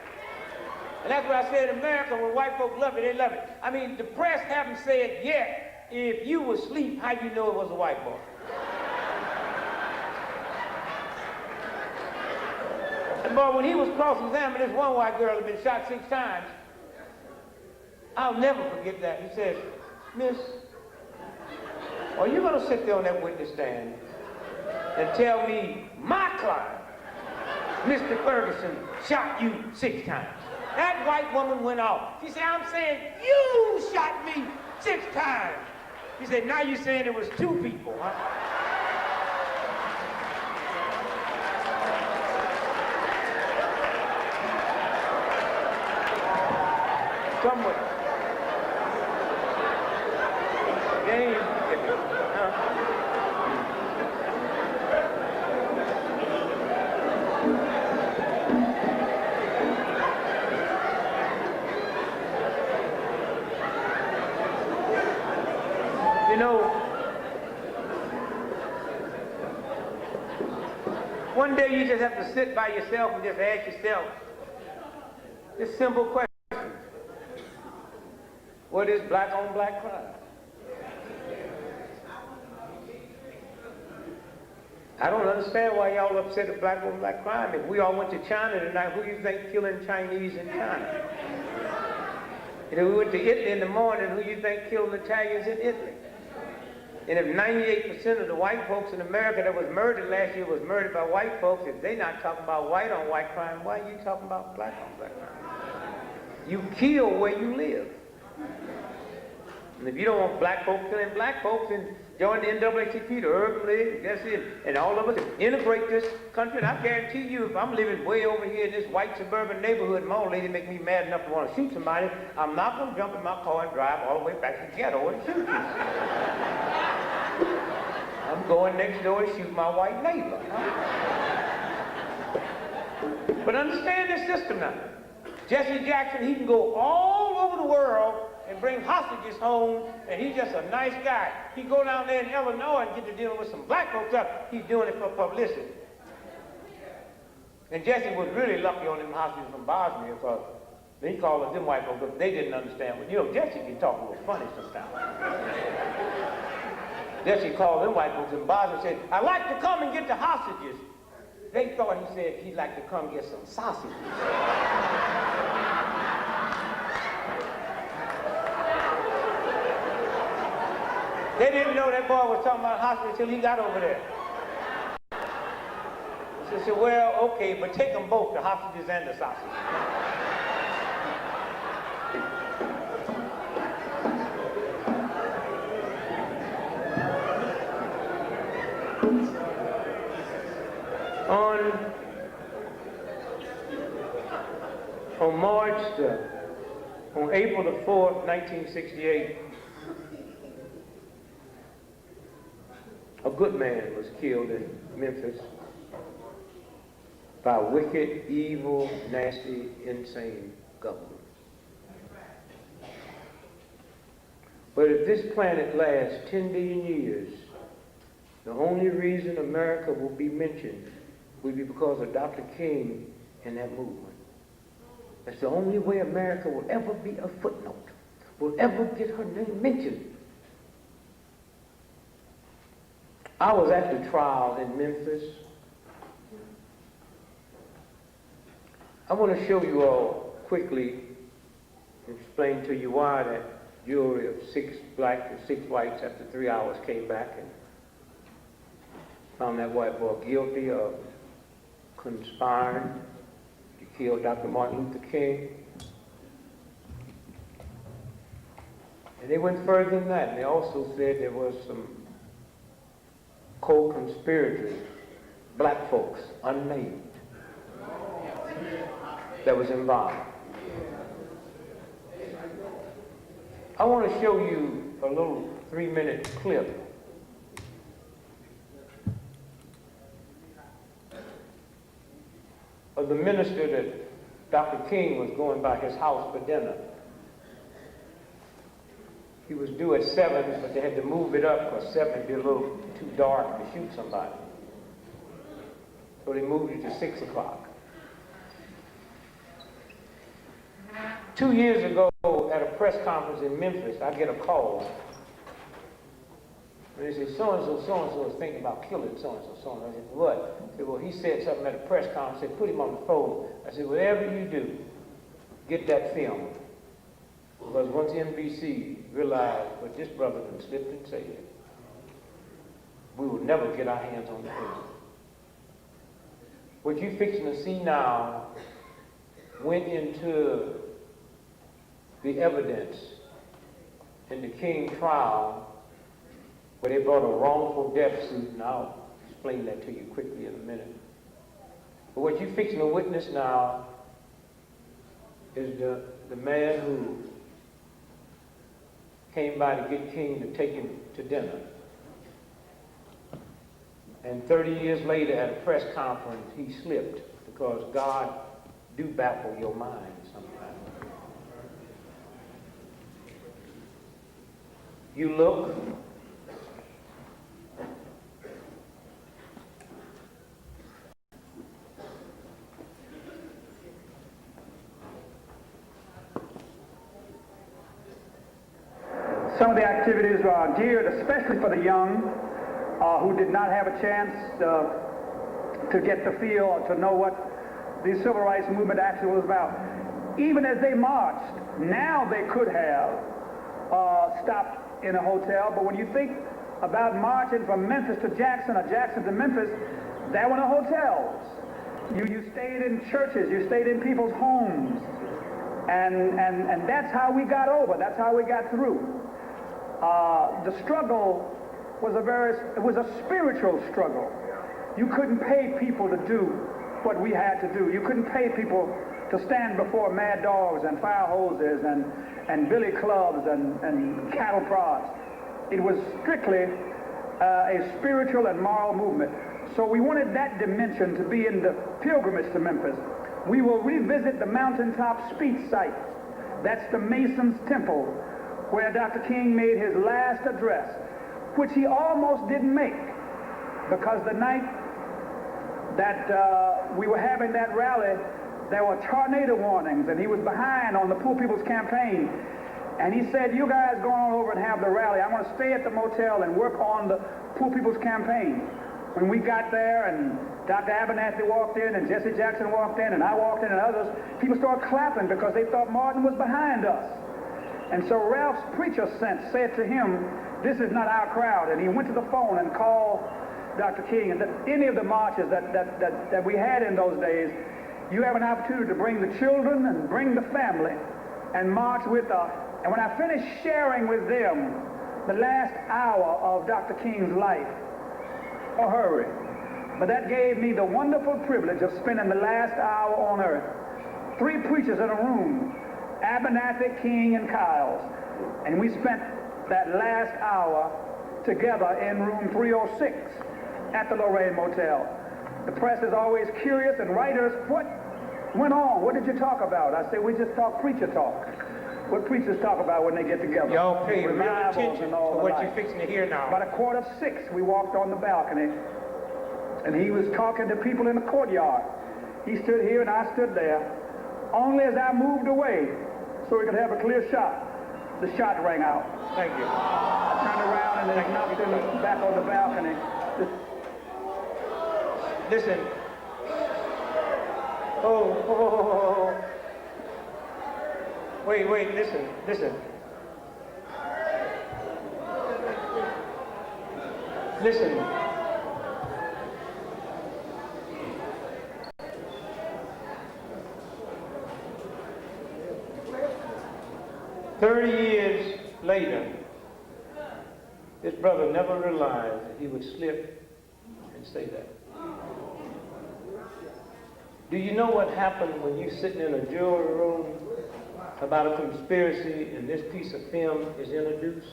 And that's what I said in America, when white folks love it, they love it. I mean, the press haven't said yet, if you were asleep, how do you know it was a white boy? And boy, when he was cross-examining, this one white girl had been shot 6 times. I'll never forget that. He says, Miss, are you going to sit there on that witness stand and tell me my client, Mr. Ferguson, shot you 6 times? That white woman went off. She said, I'm saying you shot me 6 times. He said, now you're saying it was 2 people, huh? Somewhere. You know, one day you just have to sit by yourself and just ask yourself this simple question. What is black on black crime? I don't understand why y'all upset at black on black crime. If we all went to China tonight, who do you think killing Chinese in China? And if we went to Italy in the morning, who do you think killing Italians in Italy? And if 98% of the white folks in America that was murdered last year was murdered by white folks, if they're not talking about white on white crime, why are you talking about black on black crime? You kill where you live. And if you don't want black folks killing black folks, then join the NAACP, the Urban League, that's it. And all of us integrate this country. And I guarantee you, if I'm living way over here in this white suburban neighborhood, my old lady make me mad enough to want to shoot somebody, I'm not going to jump in my car and drive all the way back to the ghetto and shoot you. I'm going next door and shoot my white neighbor. But understand this system now. Jesse Jackson, he can go all over the world and bring hostages home, and he's just a nice guy. He go down there in Illinois and get to dealing with some black folks up. He's doing it for publicity. And Jesse was really lucky on them hostages from Bosnia, because he called them white folks, but they didn't understand. Well, you know, Jesse can talk a little funny sometimes. Jesse called them white folks in Bosnia and said, I'd like to come and get the hostages. They thought he said he'd like to come get some sausages. They didn't know that boy was talking about hostages until he got over there. So they said, well, okay, but take them both, the hostages and the sausages. On April the 4th, 1968, a good man was killed in Memphis by a wicked, evil, nasty, insane government. But if this planet lasts 10 billion years, the only reason America will be mentioned will be because of Dr. King and that movement. That's the only way America will ever be a footnote, will ever get her name mentioned. I was at the trial in Memphis. I want to show you all quickly, explain to you why that jury of 6 blacks and 6 whites after 3 hours came back and found that white boy guilty of conspiring to kill Dr. Martin Luther King. And they went further than that. And they also said there was some co-conspirators, black folks, unnamed, that was involved. I want to show you a little 3-minute clip of the minister that Dr. King was going by his house for dinner. He was due at 7, but they had to move it up because 7 would be a little too dark to shoot somebody. So they moved it to 6 o'clock. 2 years ago, at a press conference in Memphis, I get a call. And they said, so-and-so is thinking about killing so-and-so, so-and-so. I said, what? I said, well, he said something at a press conference. I said, put him on the phone. I said, whatever you do, get that film. Because once NBC realized what this brother had slipped and said, we will never get our hands on the film. What you're fixing to see now went into the evidence in the King trial where they brought a wrongful death suit, and I'll explain that to you quickly in a minute. But what you're fixing to witness now is the man who came by to get King to take him to dinner. And 30 years later at a press conference, he slipped because God do baffle your mind sometimes. You look, some of the activities are geared especially for the young who did not have a chance to get the feel or to know what the civil rights movement actually was about. Even as they marched, now they could have stopped in a hotel, but when you think about marching from Memphis to Jackson or Jackson to Memphis, there were no hotels. You stayed in churches, you stayed in people's homes, and that's how we got over, that's how we got through. The struggle was a spiritual struggle. You couldn't pay people to do what we had to do. You couldn't pay people to stand before mad dogs and fire hoses and billy clubs and cattle prods. It was strictly a spiritual and moral movement. So we wanted that dimension to be in the pilgrimage to Memphis. We will revisit the mountaintop speech site. That's the Mason's Temple, where Dr. King made his last address, which he almost didn't make, because the night that we were having that rally, there were tornado warnings, and he was behind on the Poor People's Campaign. And he said, you guys go on over and have the rally. I want to stay at the motel and work on the Poor People's Campaign. When we got there and Dr. Abernathy walked in and Jesse Jackson walked in and I walked in and others, people started clapping because they thought Martin was behind us. And so Ralph's preacher sense said to him, this is not our crowd. And he went to the phone and called Dr. King. And any of the marches that we had in those days, you have an opportunity to bring the children and bring the family and march with us. And when I finished sharing with them the last hour of Dr. King's life, a hurry. But that gave me the wonderful privilege of spending the last hour on earth. 3 preachers in a room, Abernathy, King, and Kiles. And we spent that last hour together in room 306 at the Lorraine Motel. The press is always curious, and writers, what went on? What did you talk about? I say, we just talk preacher talk. What preachers talk about when they get together. y'all pay real Revivals attention and to all the what like. you're fixing to hear now. About 5:45, we walked on the balcony, and he was talking to people in the courtyard. He stood here and I stood there. Only as I moved away, so we could have a clear shot, the shot rang out. Thank you. I turned around and they knocked him back on the balcony. Listen. Oh. Wait, listen. Listen. 30 years later, this brother never realized that he would slip and say that. Do you know what happened when you're sitting in a jury room about a conspiracy and this piece of film is introduced?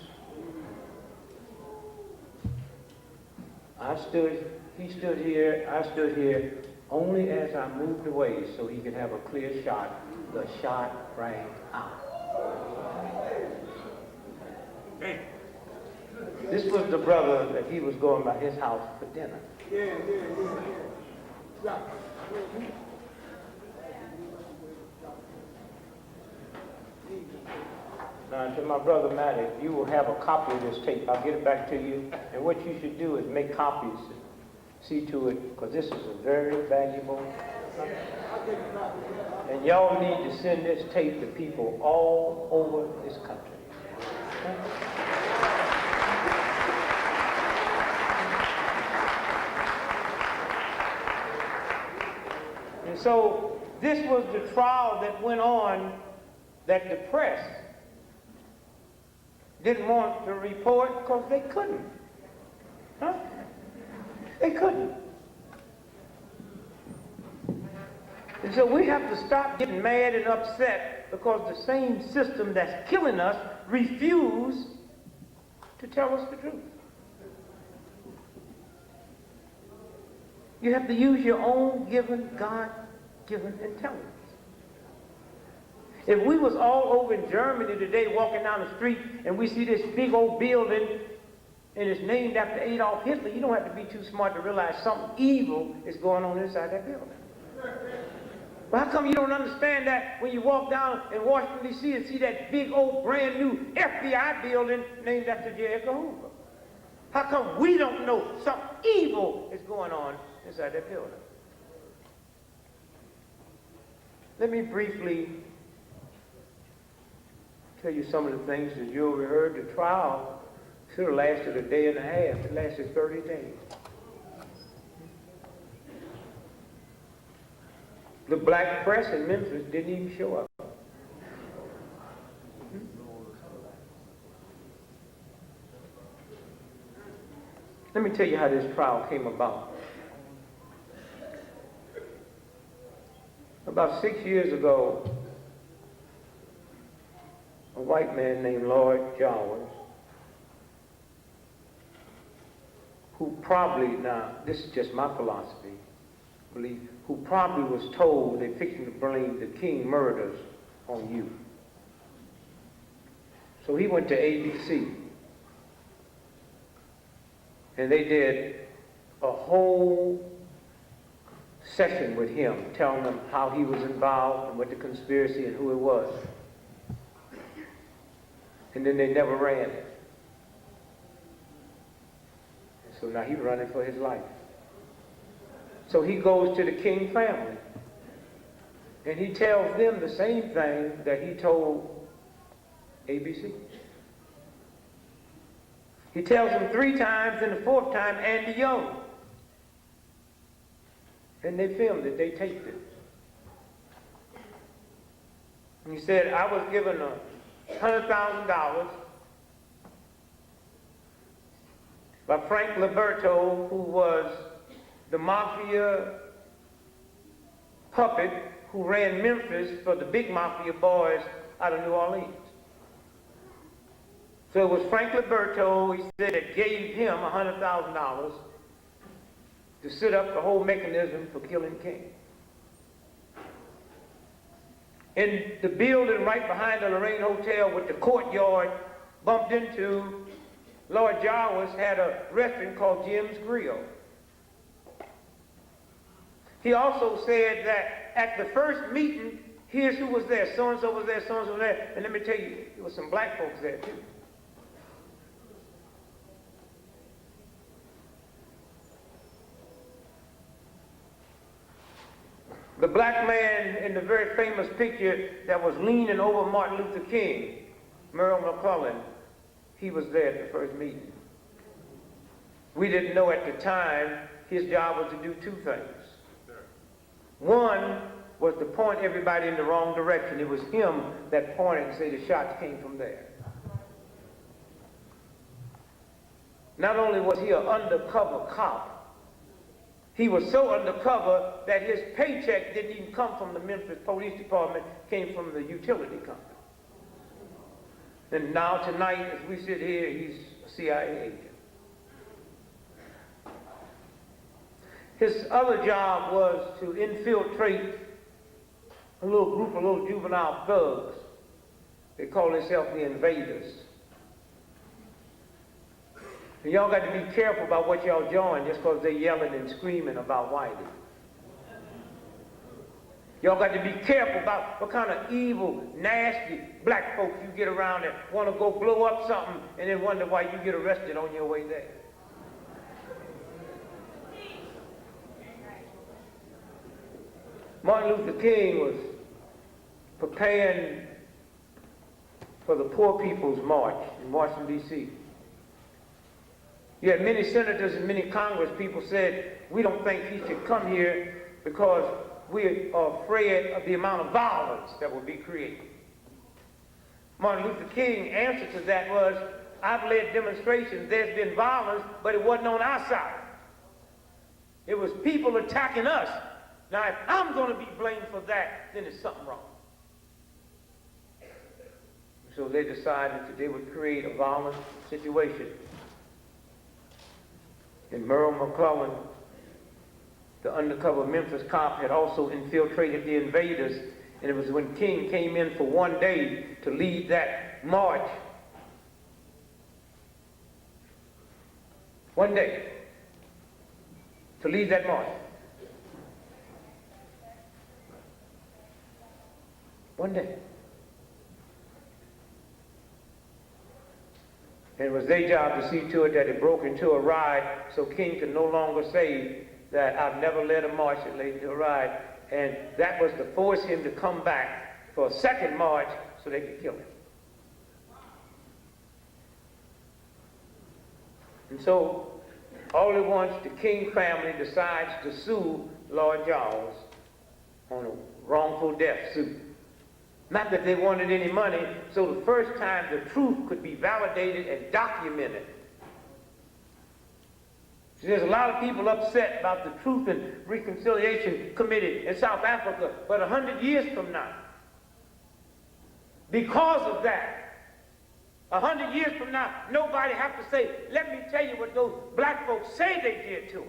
He stood here, I stood here, only as I moved away so he could have a clear shot. The shot rang out. This was the brother that he was going by his house for dinner. Now, to my brother Matty, you will have a copy of this tape. I'll get it back to you. And what you should do is make copies. See to it, because this is a very valuable. And And y'all need to send this tape to people all over this country. And so this was the trial that went on that the press didn't want to report because they couldn't. Huh? They couldn't. And so we have to stop getting mad and upset because the same system that's killing us refuse to tell us the truth. You have to use your own given, God-given intelligence. If we was all over in Germany today walking down the street and we see this big old building and it's named after Adolf Hitler, you don't have to be too smart to realize something evil is going on inside that building. But how come you don't understand that when you walk down in Washington, D.C. and see that big old brand new FBI building named after J. Edgar Hoover? How come we don't know something evil is going on inside that building? Let me briefly tell you some of the things that you overheard. The trial should have lasted a day and a half. It lasted 30 days. The black press in Memphis didn't even show up. Let me tell you how this trial came about. About 6 years ago, a white man named Lloyd Jowers, who probably, now this is just my philosophy, who probably was told they're fixing to blame the King murders on you. So he went to ABC, and they did a whole session with him, telling them how he was involved and what the conspiracy and who it was. And then they never ran it. And so now he's running for his life. So he goes to the King family, and he tells them the same thing that he told ABC. He tells them 3 times, and the 4th time, Andy Young. And they filmed it, they taped it. And he said, I was given $100,000 by Frank Liberto, who was the mafia puppet who ran Memphis for the big mafia boys out of New Orleans. So it was Frank Liberto, he said, that gave him $100,000 to set up the whole mechanism for killing King. In the building right behind the Lorraine Hotel with the courtyard bumped into, Lord Jowers had a restaurant called Jim's Grill. He also said that at the first meeting, here's who was there. So-and-so was there, so-and-so was there. And let me tell you, there was some black folks there too. The black man in the very famous picture that was leaning over Martin Luther King, Merle McClellan, he was there at the first meeting. We didn't know at the time his job was to do 2 things. One was to point everybody in the wrong direction. It was him that pointed and said the shots came from there. Not only was he an undercover cop, he was so undercover that his paycheck didn't even come from the Memphis Police Department, came from the utility company. And now tonight, as we sit here, he's a CIA agent. His other job was to infiltrate a little group of little juvenile thugs. They call themselves the Invaders. And y'all got to be careful about what y'all join just because they're yelling and screaming about Whitey. Y'all got to be careful about what kind of evil, nasty black folks you get around that want to go blow up something and then wonder why you get arrested on your way there. Martin Luther King was preparing for the Poor People's March in Washington, D.C. You had many senators and many Congress people said, we don't think he should come here because we are afraid of the amount of violence that will be created. Martin Luther King's answer to that was, I've led demonstrations, there's been violence, but it wasn't on our side. It was people attacking us. Now, if I'm going to be blamed for that, then there's something wrong. So they decided that they would create a violent situation. And Merle McClellan, the undercover Memphis cop, had also infiltrated the invaders. And it was when King came in for one day to lead that march. One day. To lead that march. One day. And it was their job to see to it that it broke into a ride so King could no longer say that I've never led a march that led to a ride. And that was to force him to come back for a second march so they could kill him. And so, all at once, the King family decides to sue Lord Charles on a wrongful death suit. Not that they wanted any money, so the first time the truth could be validated and documented. See, there's a lot of people upset about the Truth and Reconciliation Committee in South Africa, but 100 years from now, because of that, 100 years from now, nobody have to say, let me tell you what those black folks say they did to them.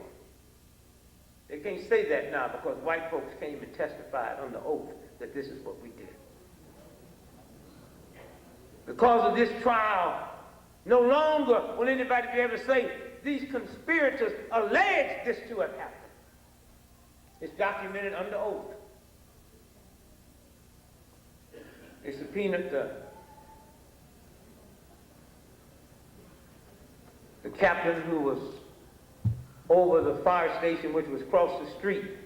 They can't say that now because white folks came and testified under oath that this is what we did. Because of this trial, no longer will anybody be able to say, these conspirators allege this to have happened. It's documented under oath. They subpoenaed the captain who was over the fire station, which was across the street,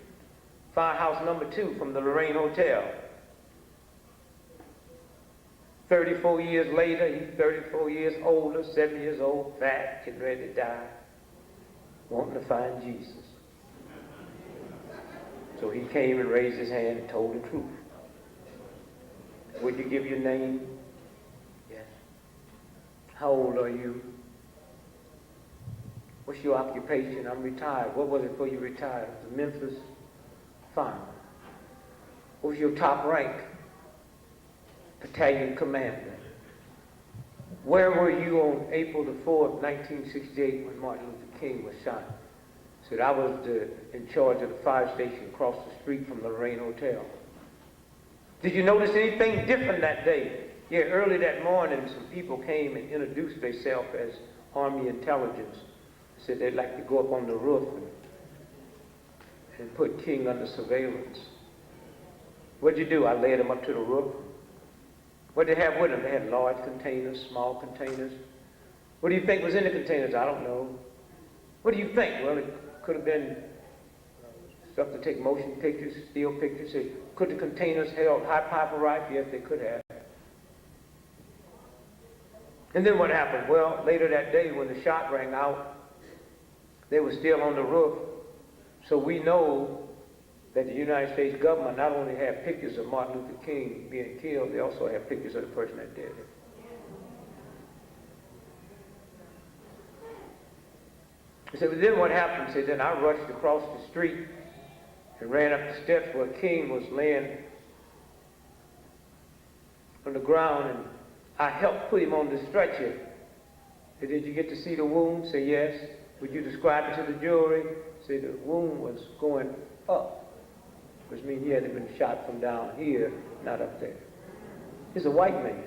firehouse number 2 from the Lorraine Hotel. 34 years later, he's 34 years older, 7 years old, fat, getting ready to die, wanting to find Jesus. So he came and raised his hand and told the truth. Would you give your name? Yes. How old are you? What's your occupation? I'm retired. What was it before you retired? It was a Memphis farmer. What was your top rank? Battalion commander. Where were you on April the 4th, 1968 when Martin Luther King was shot? Said, I was in charge of the fire station across the street from the Lorraine Hotel. Did you notice anything different that day? Yeah, early that morning, some people came and introduced themselves as Army intelligence. Said they'd like to go up on the roof and put King under surveillance. What'd you do? I led him up to the roof. What did they have with them? They had large containers, small containers. What do you think was in the containers? I don't know. What do you think? Well, it could have been stuff to take motion pictures, still pictures. Could the containers held high piper rifle? Yes, they could have. And then what happened? Well, later that day when the shot rang out, they were still on the roof. So we know that the United States government not only had pictures of Martin Luther King being killed, they also had pictures of the person that did it. He said, but then what happened? He said, then I rushed across the street and ran up the steps where King was laying on the ground, and I helped put him on the stretcher. He said, did you get to see the wound? Say, yes. Would you describe it to the jury? Say, the wound was going up, which means he had been shot from down here, not up there. He's a white man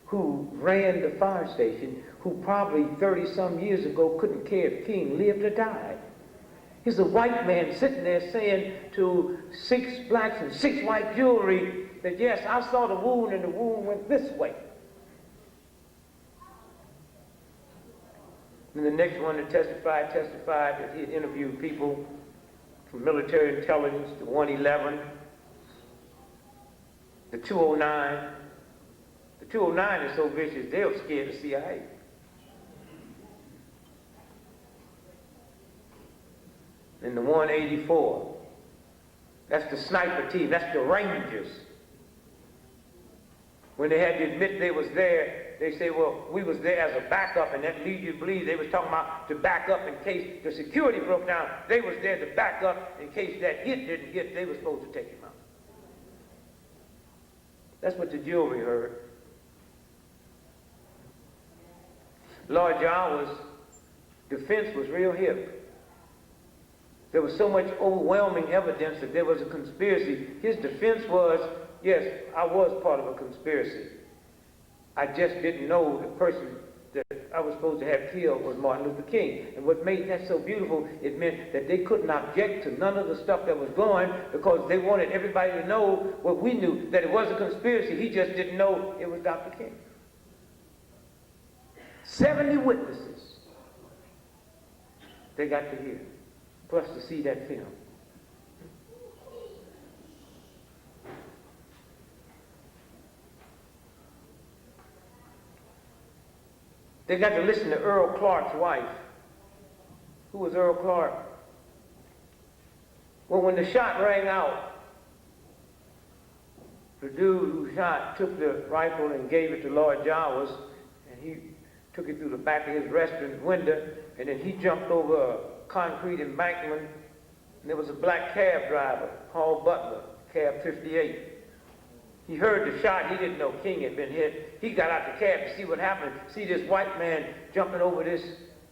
who ran the fire station, who probably 30-some years ago couldn't care if King lived or died. He's a white man sitting there saying to 6 blacks and 6 white jury that, yes, I saw the wound and the wound went this way. And the next one that testified that he had interviewed people from military intelligence to 111. The 209. The 209 is so vicious, they're scared of CIA. And the 184, that's the sniper team, that's the Rangers. When they had to admit they was there, they say, well, we was there as a backup, and that leads you to believe they was talking about to back up in case the security broke down. They was there to back up in case that hit didn't hit, they was supposed to take him out. That's what the jury heard. Lord Jawa's defense was real hip. There was so much overwhelming evidence that there was a conspiracy. His defense was, yes, I was part of a conspiracy. I just didn't know the person that I was supposed to have killed was Martin Luther King. And what made that so beautiful, it meant that they couldn't object to none of the stuff that was going because they wanted everybody to know what we knew, that it was a conspiracy. He just didn't know it was Dr. King. 70 witnesses they got to hear, plus to see that film. They got to listen to Earl Clark's wife. Who was Earl Clark? Well, when the shot rang out, the dude who shot took the rifle and gave it to Lord Jawas, and he took it through the back of his restaurant window, and then he jumped over a concrete embankment, and there was a black cab driver, Paul Butler, cab 58. He heard the shot. He didn't know King had been hit. He got out the cab to see what happened, see this white man jumping over this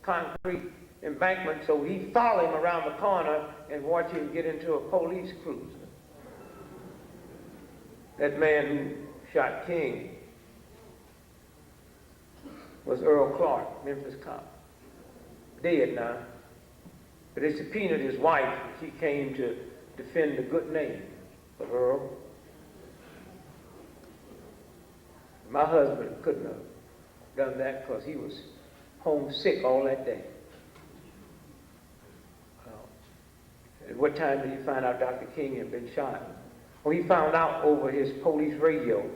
concrete embankment, so he followed him around the corner and watched him get into a police cruiser. That man who shot King was Earl Clark, Memphis cop. Dead now. But they subpoenaed his wife, and she came to defend the good name of Earl. My husband couldn't have done that because he was homesick all that day. At what time did he find out Dr. King had been shot? Well, he found out over his police radio.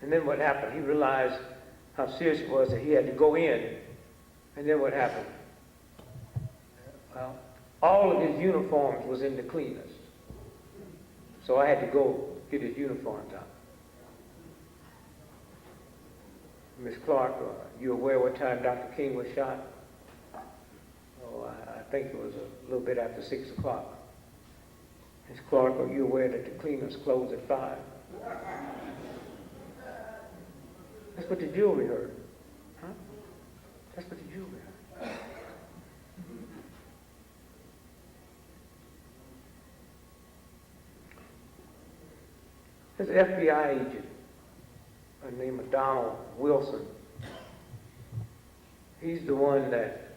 And then what happened? He realized how serious it was that he had to go in. And then what happened? Well, all of his uniforms was in the cleaners. So I had to go get his uniforms out. Miss Clark, are you aware what time Dr. King was shot? Oh, I think it was a little bit after 6 o'clock. Miss Clark, are you aware that the cleaners closed at 5? That's what the jury heard. Huh? That's what the jury heard. There's an FBI agent by the name of Donald Wilson. He's the one that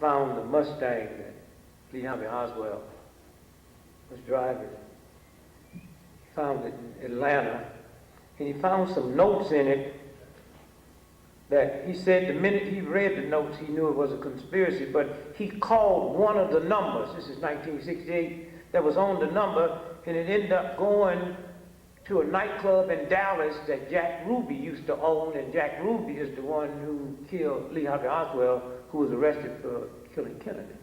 found the Mustang that Lee Harvey Oswald was driving. He found it in Atlanta, and he found some notes in it that he said the minute he read the notes, he knew it was a conspiracy, but he called one of the numbers, this is 1968, that was on the number, and it ended up going to a nightclub in Dallas that Jack Ruby used to own, and Jack Ruby is the one who killed Lee Harvey Oswald, who was arrested for killing Kennedy.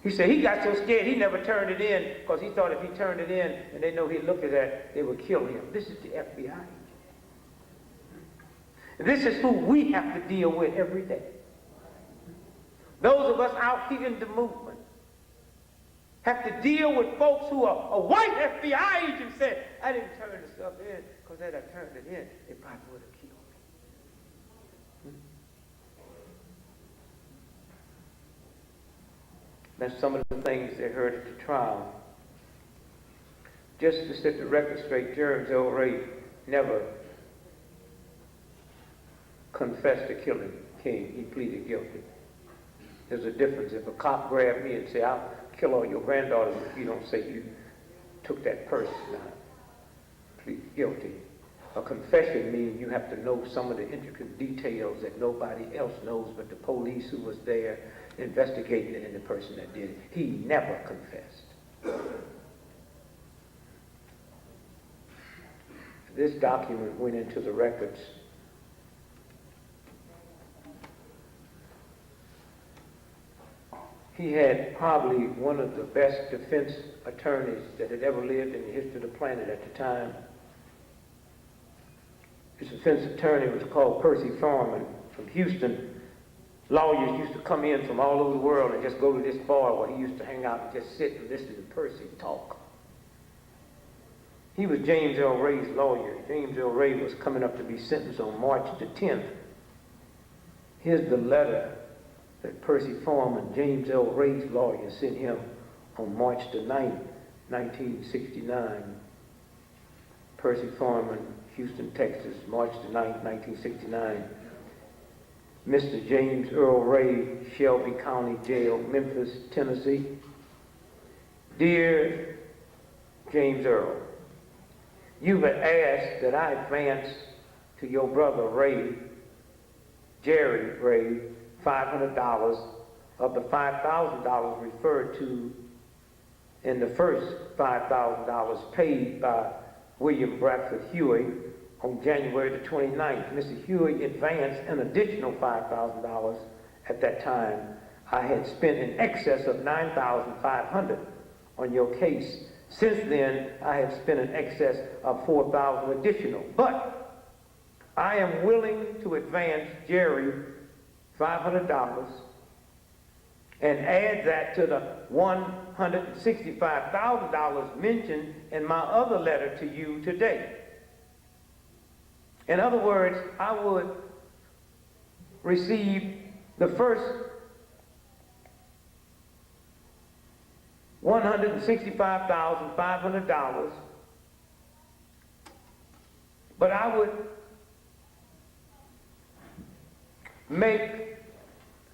He said he got so scared he never turned it in because he thought if he turned it in and they know he'd look at that, they would kill him. This is the FBI. And this is who we have to deal with every day. Those of us out here in the movement have to deal with folks who are a white FBI agent said, I didn't turn the stuff in because had I turned it in, they probably would have killed me. That's some of the things they heard at the trial. Just to set the record straight, James L. Ray never confessed to killing King. He pleaded guilty. There's a difference. If a cop grabbed me and said, I'll kill all your granddaughters if you don't say you took that purse, now plead guilty. A confession means you have to know some of the intricate details that nobody else knows but the police who was there investigating it and the person that did it. He never confessed. this document went into the records. He had probably one of the best defense attorneys that had ever lived in the history of the planet at the time. His defense attorney was called Percy Foreman from Houston. Lawyers used to come in from all over the world and just go to this bar where he used to hang out and just sit and listen to Percy talk. He was James L. Ray's lawyer. James L. Ray was coming up to be sentenced on March the 10th. Here's the letter that Percy Foreman, James L. Ray's lawyer, sent him on March the 9th, 1969. Percy Foreman, Houston, Texas, March the 9th, 1969. Mr. James Earl Ray, Shelby County Jail, Memphis, Tennessee. Dear James Earl, you've asked that I advance to your brother Ray, Jerry Ray, $500 of the $5,000 referred to in the first $5,000 paid by William Bradford Huey on January the 29th. Mr. Huey advanced an additional $5,000. At that time, I had spent in excess of $9,500 on your case. Since then, I have spent in excess of $4,000 additional. But I am willing to advance Jerry $500 and add that to the $165,000 mentioned in my other letter to you today. In other words, I would receive the first $165,500, but I would make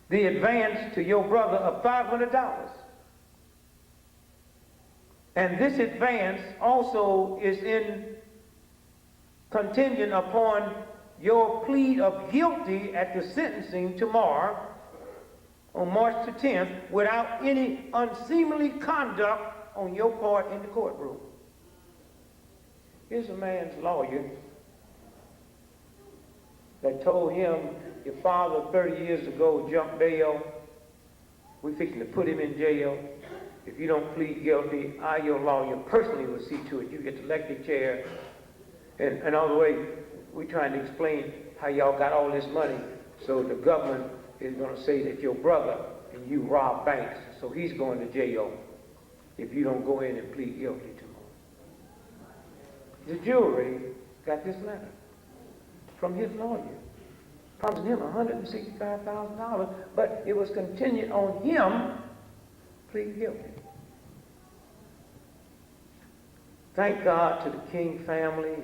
the advance to your brother of $500. And this advance also is contingent upon your plea of guilty at the sentencing tomorrow on March the 10th without any unseemly conduct on your part in the courtroom. Here's a man's lawyer that told him, your father 30 years ago jumped bail. We're fixing to put him in jail. If you don't plead guilty, I, your lawyer, personally will see to it you get the elected chair. And all the way, we're trying to explain how y'all got all this money. So the government is going to say that your brother and you robbed banks. So he's going to jail if you don't go in and plead guilty tomorrow. The jury got this letter from his lawyer, promising him $165,000, but it was contingent on him pleading guilty. Thank God to the King family.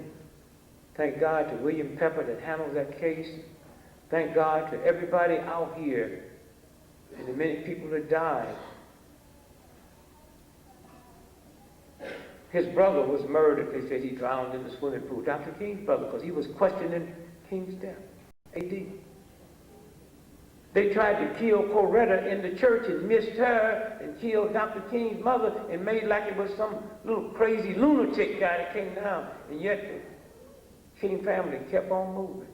Thank God to William Pepper that handles that case. Thank God to everybody out here and the many people that died. His brother was murdered. They said he drowned in the swimming pool. Dr. King's brother, because he was questioning King's death. AD. They tried to kill Coretta in the church and missed her and killed Dr. King's mother and made like it was some little crazy lunatic guy that came down. And yet the King family kept on moving.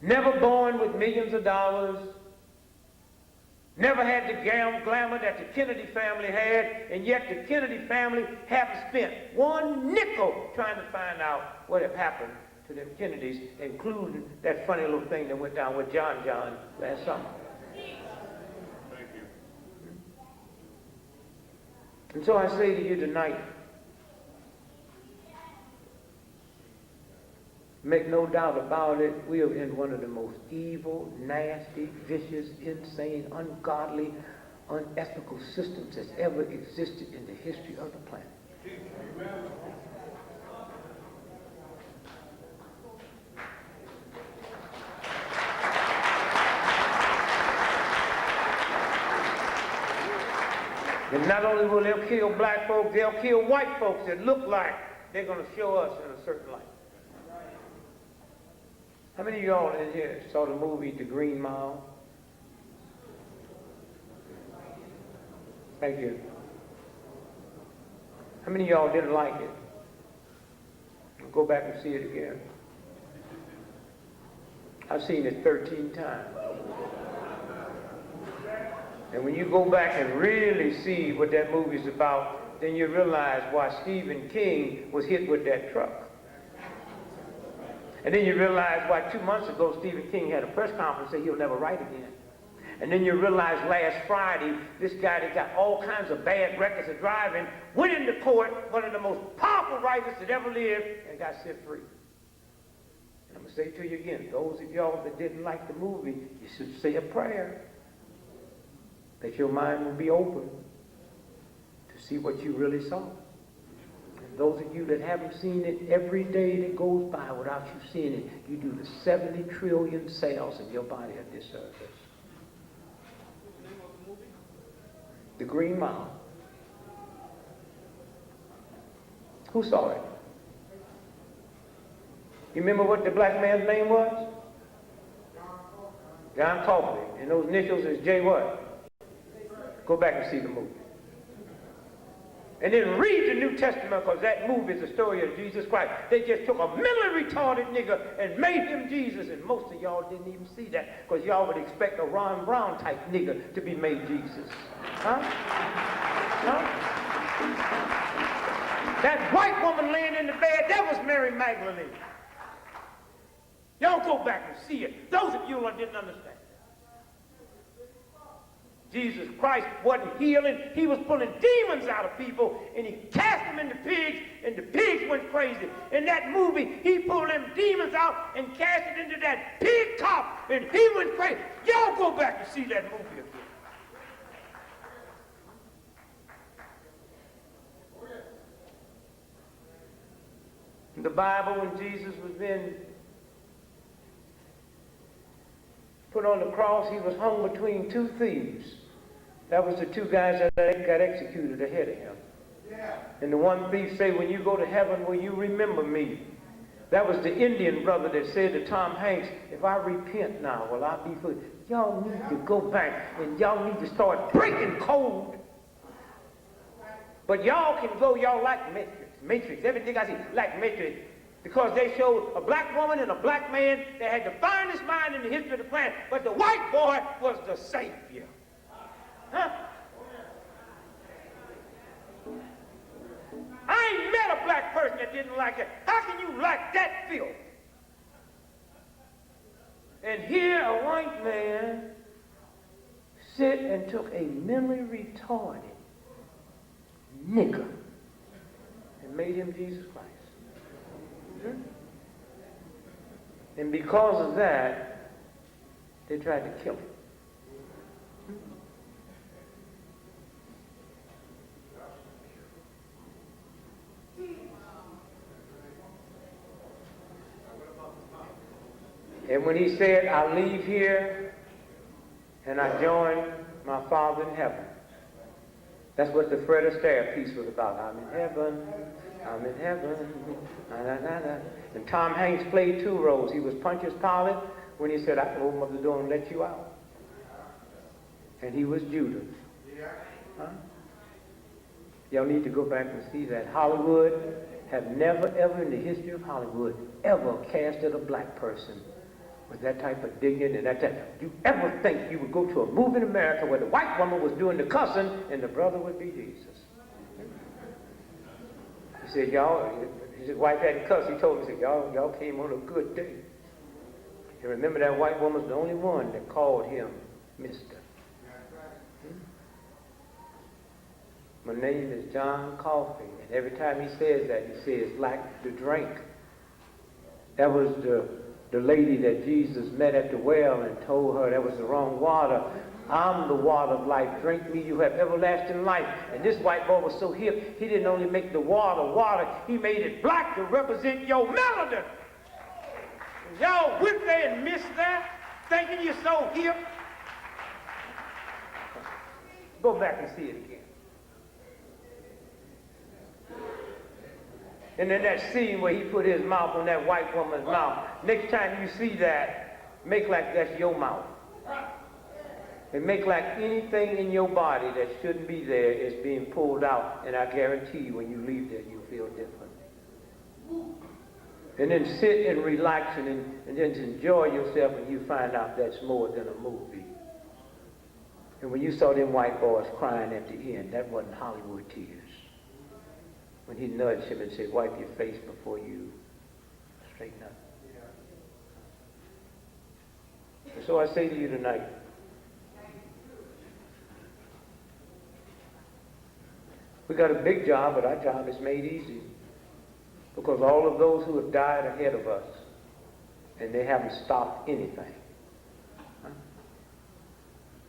Never born with millions of dollars. Never had the glamour that the Kennedy family had, and yet the Kennedy family haven't spent one nickel trying to find out what had happened to them Kennedys, including that funny little thing that went down with John last summer. Thank you. And so I say to you tonight, make no doubt about it, we are in one of the most evil, nasty, vicious, insane, ungodly, unethical systems that's ever existed in the history of the planet. And not only will they kill black folks, they'll kill white folks that look like they're going to show us in a certain light. How many of y'all in here saw the movie The Green Mile? Thank you. How many of y'all didn't like it? Go back and see it again. I've seen it 13 times. And when you go back and really see what that movie's about, then you realize why Stephen King was hit with that truck. And then you realize why 2 months ago Stephen King had a press conference and said he'll never write again. And then you realize last Friday, this guy that got all kinds of bad records of driving went into court, one of the most powerful writers that ever lived, and got set free. And I'm going to say to you again, those of y'all that didn't like the movie, you should say a prayer that your mind will be open to see what you really saw. And those of you that haven't seen it, every day that goes by without you seeing it, you do the 70 trillion cells in your body a disservice. The Green Mile. Who saw it? You remember what the black man's name was? John Coffey. And those initials is J what? Go back and see the movie. And then read the New Testament, because that movie is the story of Jesus Christ. They just took a mentally retarded nigga and made him Jesus, and most of y'all didn't even see that, because y'all would expect a Ron Brown type nigga to be made Jesus. Huh? Huh? That white woman laying in the bed, that was Mary Magdalene. Y'all go back and see it. Those of you who didn't understand. Jesus Christ wasn't healing. He was pulling demons out of people, and he cast them into pigs, and the pigs went crazy. In that movie, he pulled them demons out and cast it into that pig cop, and he went crazy. Y'all go back and see that movie again. In the Bible, when Jesus was being put on the cross, he was hung between two thieves. That was the two guys that got executed ahead of him. Yeah. And the one thief said, when you go to heaven, will you remember me? That was the Indian brother that said to Tom Hanks, if I repent now, will I be free? Y'all need to go back and y'all need to start breaking code. But y'all can go, y'all like Matrix, everything I see, like Matrix. Because they showed a black woman and a black man that had the finest mind in the history of the planet, but the white boy was the savior. Huh? I ain't met a black person that didn't like it. How can you like that filth? And here a white man sit and took a mentally retarded nigger and made him Jesus Christ. And because of that, they tried to kill him. And when he said, I leave here and I join my Father in heaven. That's what the Fred Astaire piece was about. I'm in heaven, I'm in heaven. Na, na, na, na. And Tom Hanks played two roles. He was Pontius Pilate when he said, I can open up the door and let you out. And he was Judas. Huh? Y'all need to go back and see that. Hollywood have never, ever in the history of Hollywood, ever casted a black person with that type of dignity and that type. Do you ever think you would go to a movie in America where the white woman was doing the cussing and the brother would be Jesus? He said, y'all, his wife hadn't cussed. He told me, he said, y'all came on a good day. And remember, that white woman's the only one that called him Mister. My name is John Coffey. And every time he says that, he says, like the drink. That was the lady that Jesus met at the well and told her that was the wrong water. I'm the water of life. Drink me, you have everlasting life. And this white boy was so hip, he didn't only make the water, he made it black to represent your melanin. And y'all went there and missed that, thinking you're so hip. Go back and see it again. And then that scene where he put his mouth on that white woman's mouth. Next time you see that, make like that's your mouth. and make like anything in your body that shouldn't be there is being pulled out, and I guarantee you when you leave there, you'll feel different. And then sit and relax and then enjoy yourself, and you find out that's more than a movie. And when you saw them white boys crying at the end, that wasn't Hollywood tears. When he nudged him and said, wipe your face before you straighten up. And so I say to you tonight, we got a big job, but our job is made easy. Because all of those who have died ahead of us, and they haven't stopped anything.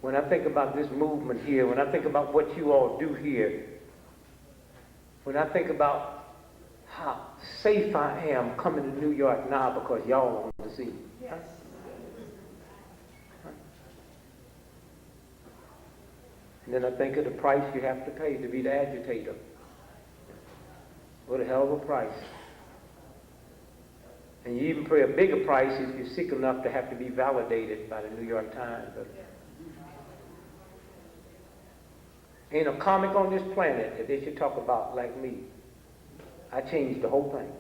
When I think about this movement here, when I think about what you all do here, when I think about how safe I am coming to New York now because y'all want to see me. Yes. And then I think of the price you have to pay to be the agitator. What a hell of a price. And you even pay a bigger price if you're sick enough to have to be validated by the New York Times. But ain't a comic on this planet that they should talk about like me. I changed the whole thing.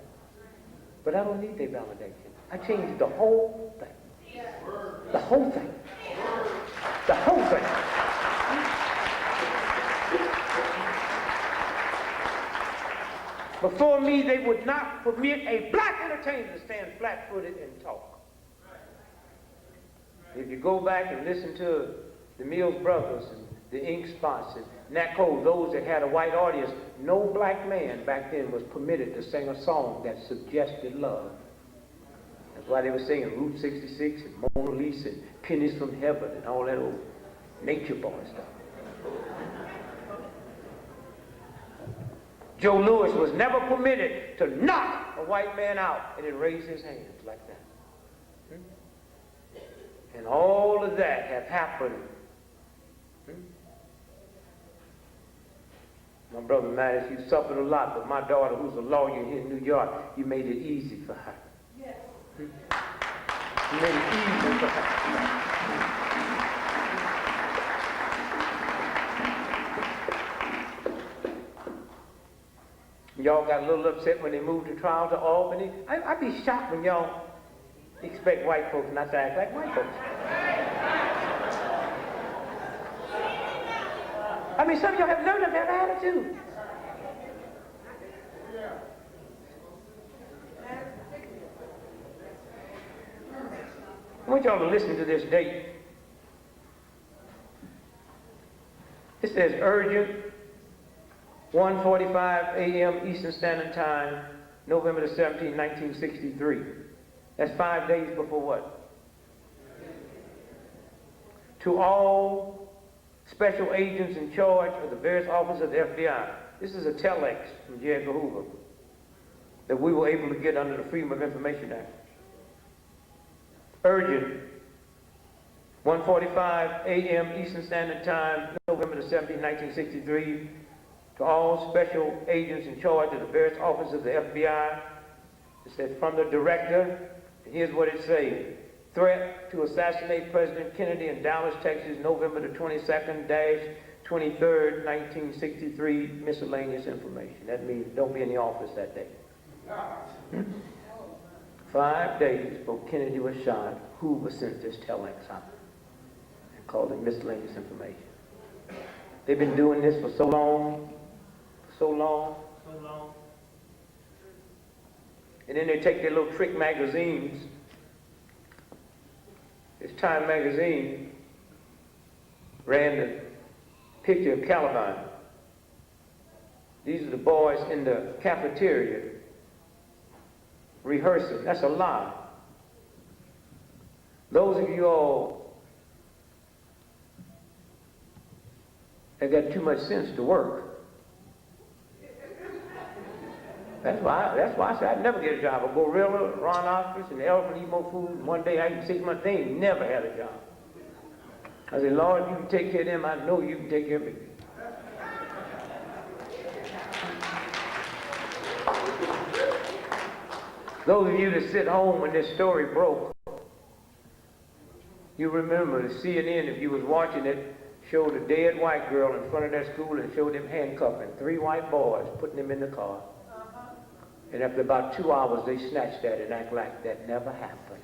But I don't need their validation. I changed the whole thing. The whole thing. The whole thing. Before me, they would not permit a black entertainer to stand flat-footed and talk. If you go back and listen to the Mills Brothers and the Ink Spots and Nat Cole, those that had a white audience, no black man back then was permitted to sing a song that suggested love. That's why they were singing Route 66 and Mona Lisa and Pennies from Heaven and all that old nature boy stuff. Joe Louis was never permitted to knock a white man out and then raise his hands like that. And all of that have happened. My brother Mattis, you suffered a lot, but my daughter, who's a lawyer here in New York, you made it easy for her. Yes. You made it easy for her. Y'all got a little upset when they moved the trial to Albany. I'd be shocked when y'all expect white folks not to act like white folks. I mean, some of y'all have learned of that attitude. I want y'all to listen to this date. It says urgent, 1:45 a.m. Eastern Standard Time, November the 17th, 1963. That's 5 days before what? To all special agents in charge of the various offices of the FBI. This is a telex from J. Edgar Hoover that we were able to get under the Freedom of Information Act. Urgent, 1:45 a.m. Eastern Standard Time, November the 17th, 1963. To all special agents in charge of the various offices of the FBI. It says from the director, and here's what it says. Threat to assassinate President Kennedy in Dallas, Texas, November the 22nd, 23rd, 1963, miscellaneous information. That means don't be in the office that day. 5 days before Kennedy was shot, Hoover sent this telex out and called it miscellaneous information. They've been doing this for so long. And then they take their little trick magazines. This Time magazine ran the picture of Caliban. These are the boys in the cafeteria rehearsing. That's a lie. Those of you all that got too much sense to work. That's why I said I'd never get a job. A gorilla, rhinoceros, and the elephant eat more food. And one day I eat 6 months. They ain't never had a job. I said, Lord, you can take care of them. I know you can take care of me. Those of you that sit home when this story broke, You remember the CNN, if you was watching it, showed a dead white girl in front of that school and showed them handcuffing 3 white boys, putting them in the car. And after about 2 hours, they snatched that and act like that never happened.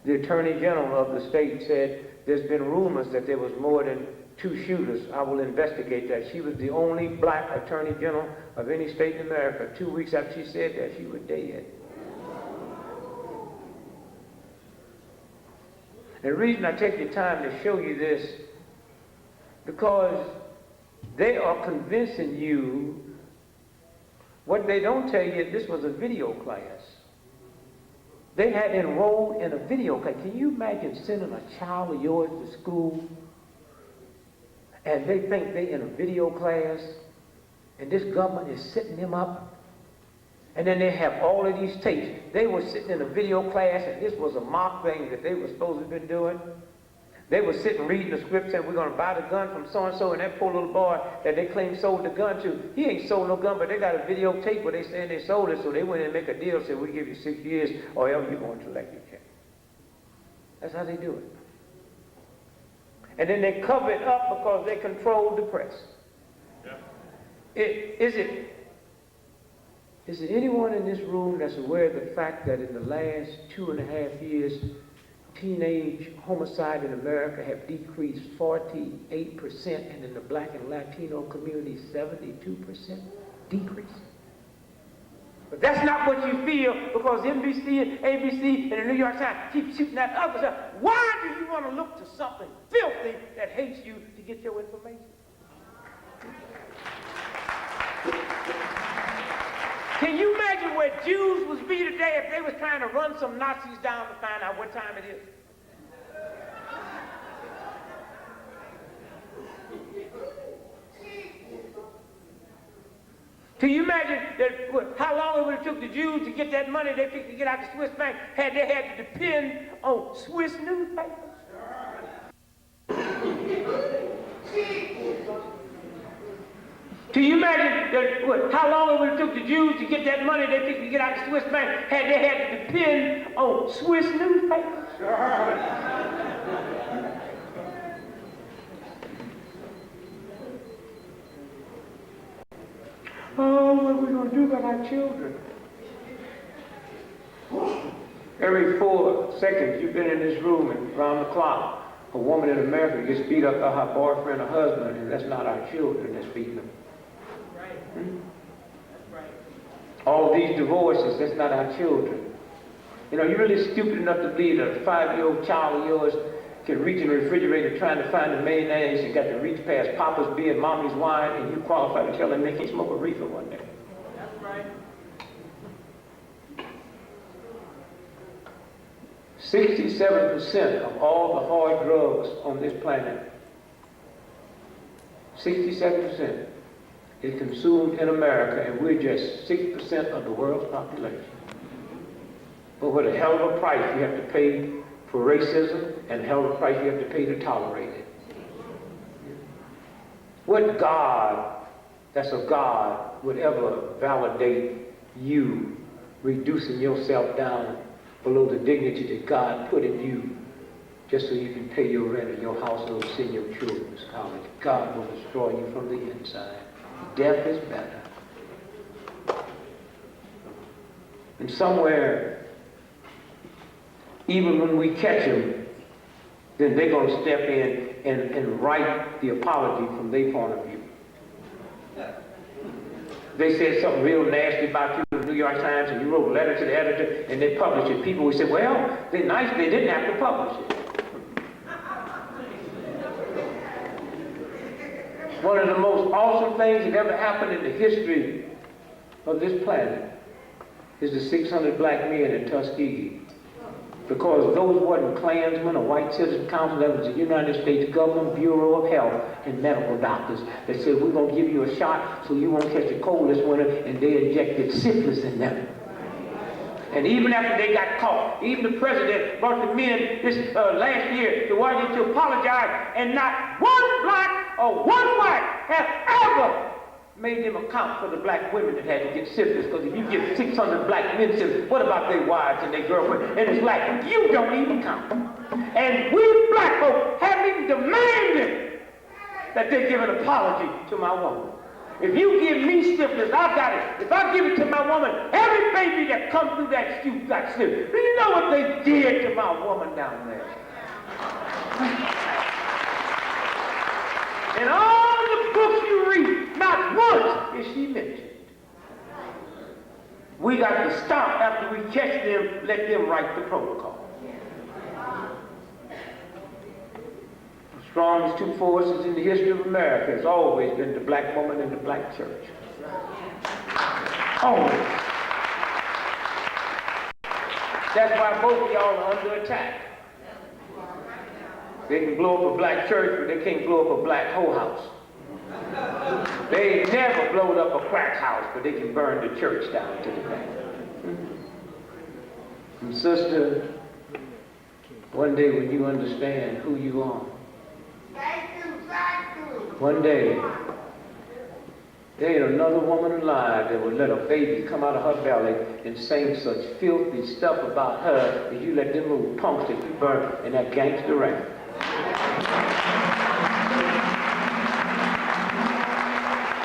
The Attorney General of the state said there's been rumors that there was more than 2 shooters. I will investigate that. She was the only black Attorney General of any state in America. 2 weeks after she said that, she was dead. The reason I take the time to show you this, because they are convincing you. What they don't tell you, this was a video class. They had enrolled in a video class. Can you imagine sending a child of yours to school and they think they're in a video class and this government is setting them up? And then they have all of these tapes. They were sitting in a video class and this was a mock thing that they were supposed to have been doing. They were sitting reading the script saying, we're going to buy the gun from so-and-so, and that poor little boy that they claim sold the gun to, he ain't sold no gun, but they got a videotape where they saying they sold it, so they went in and make a deal, said, we'll give you 6 years, or else you're going to collect your check. That's how they do it. And then they cover it up because they control the press. Yeah. Is there anyone in this room that's aware of the fact that in the last 2.5 years, teenage homicide in America have decreased 48%, and in the black and Latino community, 72% decrease? But that's not what you feel, because NBC and ABC and the New York Times keep shooting at other stuff. Why do you want to look to something filthy that hates you to get your information? Can you imagine where Jews would be today if they was trying to run some Nazis down to find out what time it is? Can you imagine that, how long it would have took the Jews to get that money they picked to get out the Swiss bank had they had to depend on Swiss newspapers? Can you imagine that, how long it would have took the Jews to get that money they picked to get out the Swiss bank had they had to depend on Swiss newspapers? Oh, what are we going to do about our children? Every 4 seconds you've been in this room and around the clock, a woman in America gets beat up by her boyfriend or husband, and that's not our children that's beating them. That's right. All these divorces, that's not our children. You know, you're really stupid enough to believe that a 5-year-old child of yours can reach in the refrigerator trying to find the mayonnaise and got to reach past Papa's beer and Mommy's wine, and you qualify to tell him they can't smoke a reefer one day. That's right. 67% of all the hard drugs on this planet, 67%, is consumed in America, and we're just 6% of the world's population. But with a hell of a price you have to pay for racism, and a hell of a price you have to pay to tolerate it. What God, that's a God, would ever validate you reducing yourself down below the dignity that God put in you just so you can pay your rent and your household, send your children to college? God will destroy you from the inside. Death is better. And somewhere, even when we catch them, then they're going to step in and write the apology from their point of view. They said something real nasty about you in the New York Times, and you wrote a letter to the editor, and they published it. People would say, well, they're nice, they didn't have to publish it. One of the most awesome things that ever happened in the history of this planet is the 600 black men in Tuskegee. Because those wasn't Klansmen or White Citizen Council, that was the United States Government Bureau of Health and medical doctors that said, we're going to give you a shot so you won't catch a cold this winter, and they injected syphilis in them. And even after they got caught, even the president brought the men this last year to Washington to apologize, and not one black or one white have ever made them account for the black women that had to get syphilis, because if you get 600 black men syphilis, what about their wives and their girlfriends? And it's like, you don't even count. And we black folks haven't even demanded that they give an apology to my woman. If you give me syphilis, I got it. If I give it to my woman, every baby that comes through that chute got syphilis. Do you know what they did to my woman down there? In all the books you read, not once is she mentioned. We got to stop after we catch them, let them write the protocol. The strongest two forces in the history of America has always been the black woman and the black church. Always. That's why both of y'all are under attack. They can blow up a black church, but they can't blow up a black hoe house. They never blowed up a crack house, but they can burn the church down to the ground. And sister, one day when you understand who you are, one day there ain't another woman alive that would let a baby come out of her belly and sing such filthy stuff about her as you let them little punks that you burn in that gangster rap.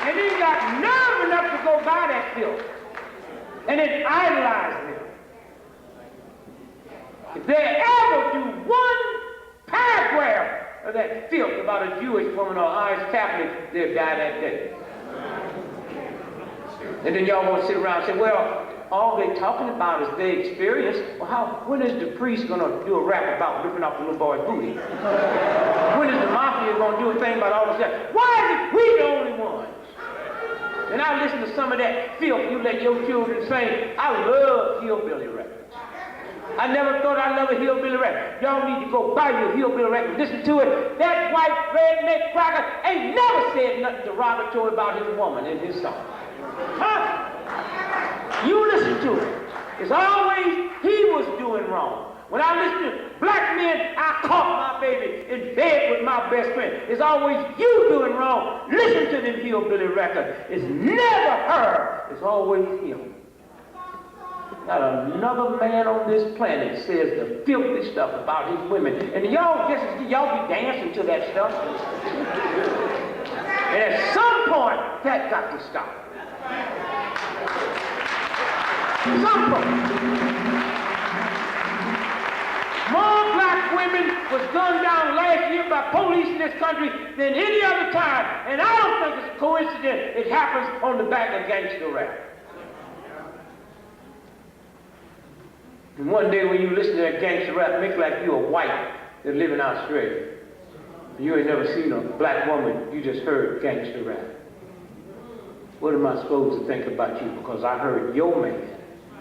And he got nerve enough to go by that filth and then idolize them. If they ever do one paragraph of that filth about a Jewish woman or Irish Catholic, they'll die that day. And then y'all want to sit around and say, well, all they're talking about is their experience. Well, when is the priest going to do a rap about ripping off the little boy's booty? When is the mafia going to do a thing about all this stuff? Why is it we the only ones? And I listen to some of that filth you let your children sing. I love hillbilly records. I never thought I'd love a hillbilly record. Y'all need to go buy your hillbilly record, listen to it. That white redneck cracker ain't never said nothing derogatory about his woman in his song. Huh? You listen to it. It's always he was doing wrong. When I listen to black men, I caught my baby in bed with my best friend. It's always you doing wrong. Listen to them hillbilly records. It's never her. It's always him. Not another man on this planet says the filthy stuff about his women. And y'all be dancing to that stuff. And at some point, that got to stop. Some point. More black women was gunned down last year by police in this country than any other time. And I don't think it's a coincidence it happens on the back of gangster rap. And one day when you listen to that gangster rap, make like you're a white that live in Australia. You ain't never seen a black woman, you just heard gangster rap. What am I supposed to think about you? Because I heard your man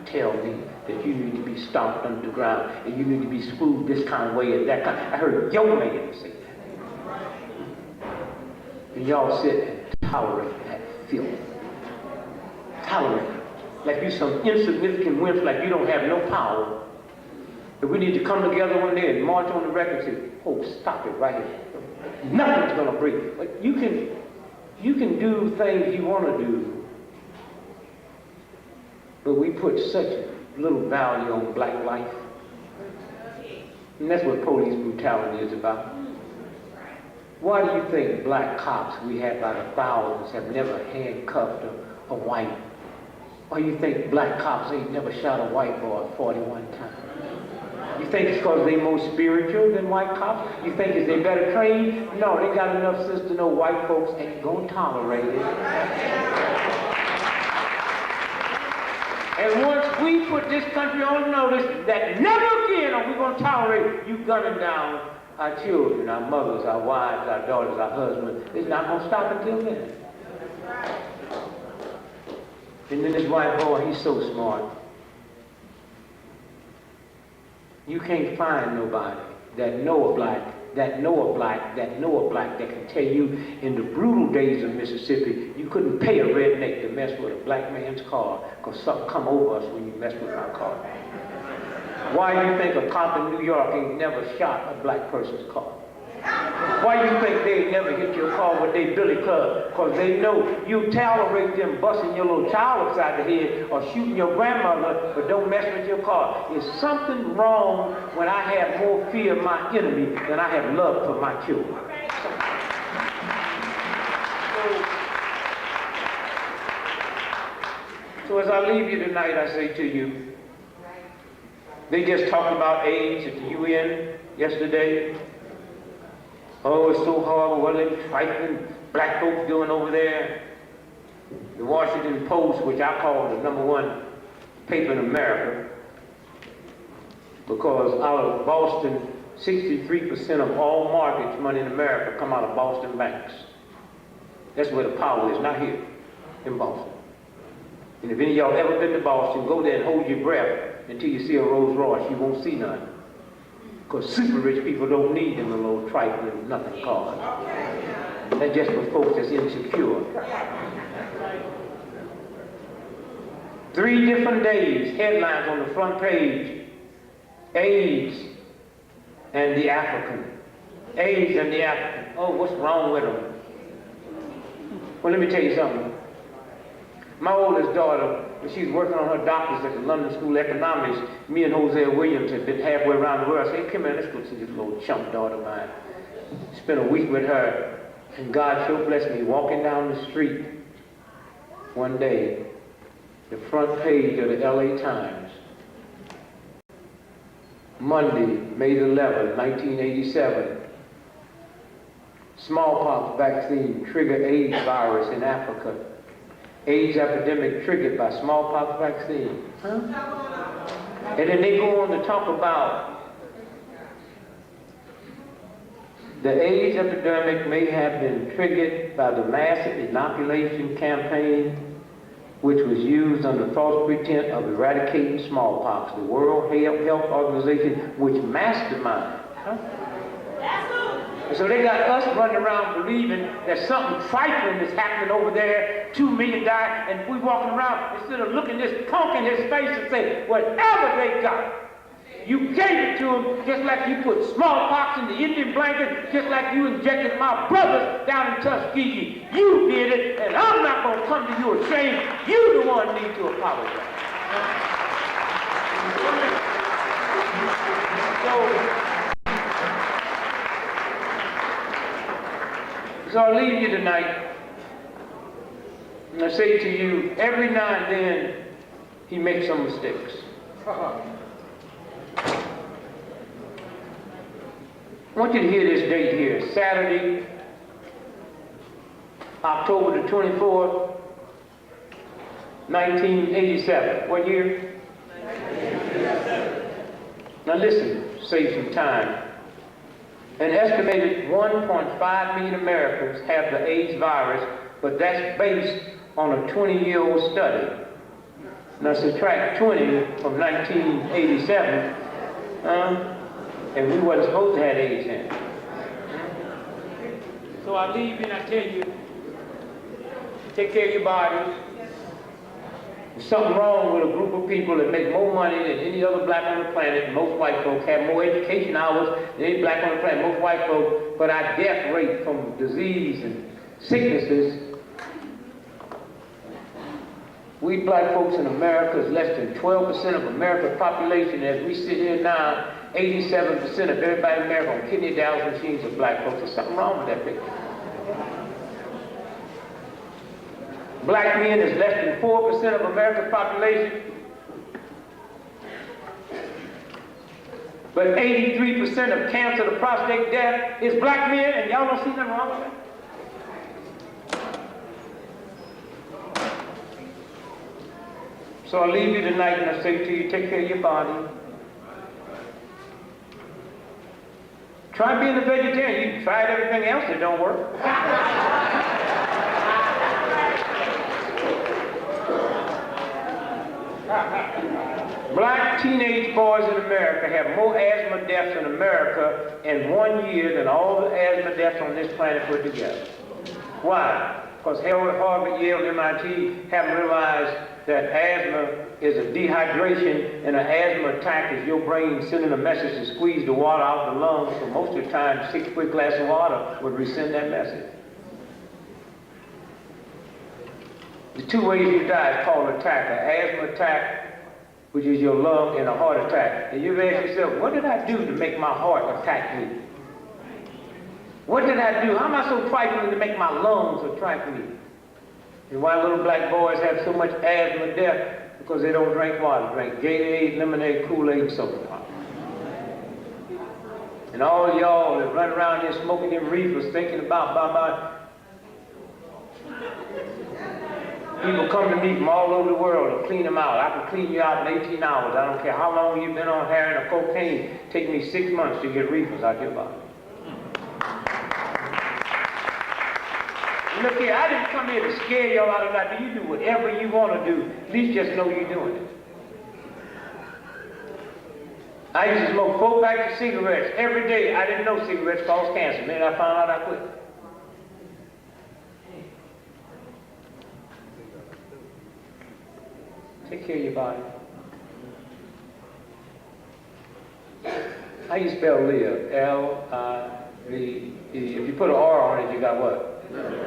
tell me that you need to be stomped underground and you need to be screwed this kind of way and that kind. I heard your man say that. And y'all sit and tolerate that filth. Tolerate it. Like you some insignificant wimps, like you don't have no power. But we need to come together one day and march on the record and say, oh, stop it right here. Nothing's gonna break. But you can do things you want to do, but we put such little value on black life. And that's what police brutality is about. Why do you think black cops we have by the thousands have never handcuffed a white? Why do you think black cops ain't never shot a white boy 41 times? You think it's because they more spiritual than white cops? You think is they better trained? No, they got enough sense to know white folks ain't gonna tolerate it. And once we put this country on notice that never again are we gonna tolerate you gunning down our children, our mothers, our wives, our daughters, our husbands, it's not gonna stop until then. And then this white boy, he's so smart. You can't find nobody that know a black, that can tell you in the brutal days of Mississippi, you couldn't pay a redneck to mess with a black man's car because something come over us when you mess with our car. Why do you think a cop in New York ain't never shot a black person's car? Why you think they never hit your car with their billy club? Because they know you tolerate them busting your little child upside the head or shooting your grandmother, but don't mess with your car. Is something wrong when I have more fear of my enemy than I have love for my children? So as I leave you tonight, I say to you, they just talked about AIDS at the UN yesterday. Oh, it's so horrible, what are they frightening black folks doing over there? The Washington Post, which I call the #1 paper in America, because out of Boston, 63% of all mortgage money in America come out of Boston banks. That's where the power is, not here in Boston. And if any of y'all ever been to Boston, go there and hold your breath until you see a Rolls Royce. You won't see none. Because super rich people don't need them little trifling nothing cars. That's just for folks that's insecure. 3 different days, headlines on the front page. AIDS and the African. AIDS and the African. Oh, what's wrong with them? Well, let me tell you something. My oldest daughter, when she was working on her doctorate at the London School of Economics, me and Hosea Williams had been halfway around the world. I said, hey, come here, let's go see this little chump daughter of mine. Spent a week with her, and God so blessed me, walking down the street one day, the front page of the LA Times, Monday, May the 11th, 1987, smallpox vaccine trigger AIDS virus in Africa. AIDS epidemic triggered by smallpox vaccine. Huh? And then they go on to talk about the AIDS epidemic may have been triggered by the massive inoculation campaign which was used under false pretense of eradicating smallpox. The World Health Organization, which masterminded. Huh? And so they got us running around believing that something trifling is happening over there, 2 million died, and we walking around instead of looking this punk in his face and say, whatever they got, you gave it to them just like you put smallpox in the Indian blanket, just like you injected my brothers down in Tuskegee. You did it, and I'm not going to come to you ashamed. You the one need to apologize. So I'll leave you tonight, and I say to you, every now and then, he makes some mistakes. I want you to hear this date here, Saturday, October the 24th, 1987. What year? 1987. Now listen, save some time. An estimated 1.5 million Americans have the AIDS virus, but that's based on a 20-year-old study. Now subtract 20 from 1987, and we wasn't supposed to have AIDS then. So I leave you and I tell you, take care of your bodies. There's something wrong with a group of people that make more money than any other black on the planet. Most white folks have more education hours than any black on the planet. Most white folks, but our death rate from disease and sicknesses, we black folks in America is less than 12% of America's population. As we sit here now, 87% of everybody in America on kidney dialysis machines are black folks. There's something wrong with that picture. Black men is less than 4% of America's population. But 83% of cancer to prostate death is black men, and y'all don't see nothing wrong with that? So I leave you tonight and I say to you, take care of your body. Try being a vegetarian. You tried everything else, it don't work. Black teenage boys in America have more asthma deaths in America in 1 year than all the asthma deaths on this planet put together. Why? Because Harvard, Yale, MIT haven't realized that asthma is a dehydration, and an asthma attack is your brain sending a message to squeeze the water out of the lungs. So most of the time, 6-foot glass of water would resend that message. The two ways you die is called attack: an asthma attack, which is your lung, and a heart attack. And you've asked yourself, what did I do to make my heart attack me? What did I do? How am I so trifling to make my lungs attack me? And why little black boys have so much asthma death? Because they don't drink water. Drink Gatorade, lemonade, Kool-Aid, and soda pop. And all y'all that run around here smoking them reefers thinking about people come to me from all over the world to clean them out. I can clean you out in 18 hours. I don't care how long you've been on heroin or cocaine. Take me 6 months to get reefers out your body. Look here, I didn't come here to scare y'all out of nothing. You do whatever you want to do. At least just know you're doing it. I used to smoke 4 packs of cigarettes every day. I didn't know cigarettes cause cancer. Then I found out I quit. Take care of your body. How you spell live? L-I-V-E. If you put an R on it, you got what?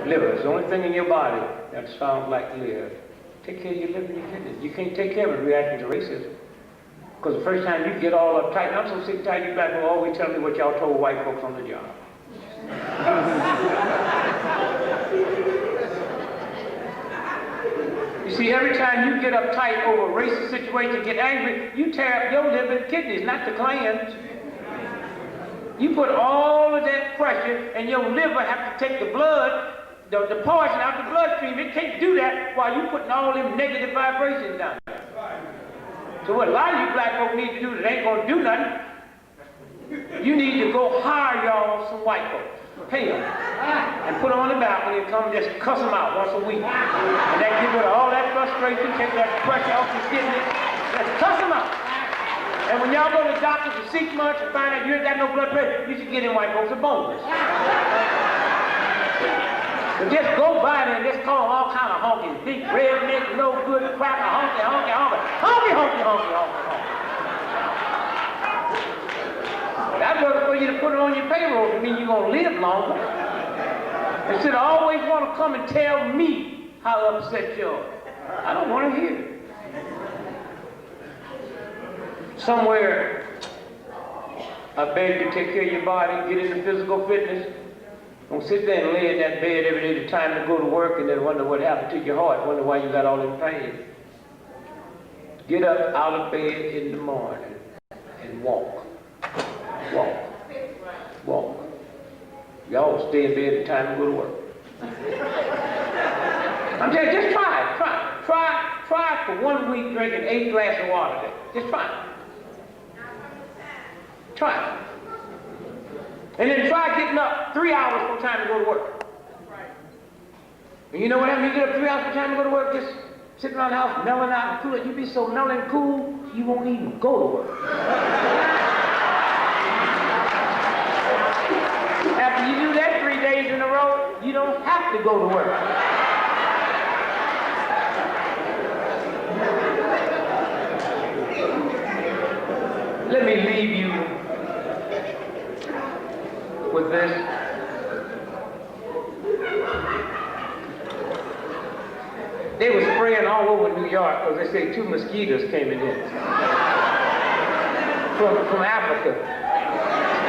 Liver. It's the only thing in your body that sounds like live. Take care of your liver and your kidneys. You can't take care of it reacting to racism. Because the first time you get all uptight, and I'm so sick and tired, you black people always tell me what y'all told white folks on the job. You see, every time you get uptight over a racist situation, get angry, you tear up your liver and kidneys, not the clans. You put all of that pressure, and your liver have to take the blood, the poison out of the bloodstream. It can't do that while you putting all them negative vibrations down there. So what a lot of you black folk need to do that ain't gonna do nothing, you need to go hire y'all some white folks. Pay them. And put them on the balcony and come and just cuss them out once a week. And that get rid of all that frustration, take that pressure off your kidneys. Let's cuss them out. And when y'all go to the doctor for 6 months and find out you ain't got no blood pressure, you should get in white folks a bonus. But just go by there and just call them all kind of honkies. Big redneck, no good, cracker, honky, honky, honky. Honky, honky, honky, honky, honky. I'd rather for you to put it on your payroll to mean you're going to live longer. Instead of always want to come and tell me how upset you are. I don't want to hear it. Somewhere, I beg you to take care of your body, get into physical fitness. Don't sit there and lay in that bed every day, the time to go to work, and then wonder what happened to your heart, wonder why you got all this pain. Get up out of bed in the morning and walk. Walk. Walk. Y'all stay in bed the time to go to work. I'm telling you, just try it. Try for 1 week drinking 8 glasses of water a day. Just try it. Try it. And then try getting up 3 hours from time to go to work. And you know what happens? You get up 3 hours from time to go to work, just sitting around the house, melting out and cool. You be so mellow and cool, you won't even go to work. After you do that 3 days in a row, you don't have to go to work. Let me leave you with this. They were spraying all over New York because they say 2 mosquitoes came in here from Africa.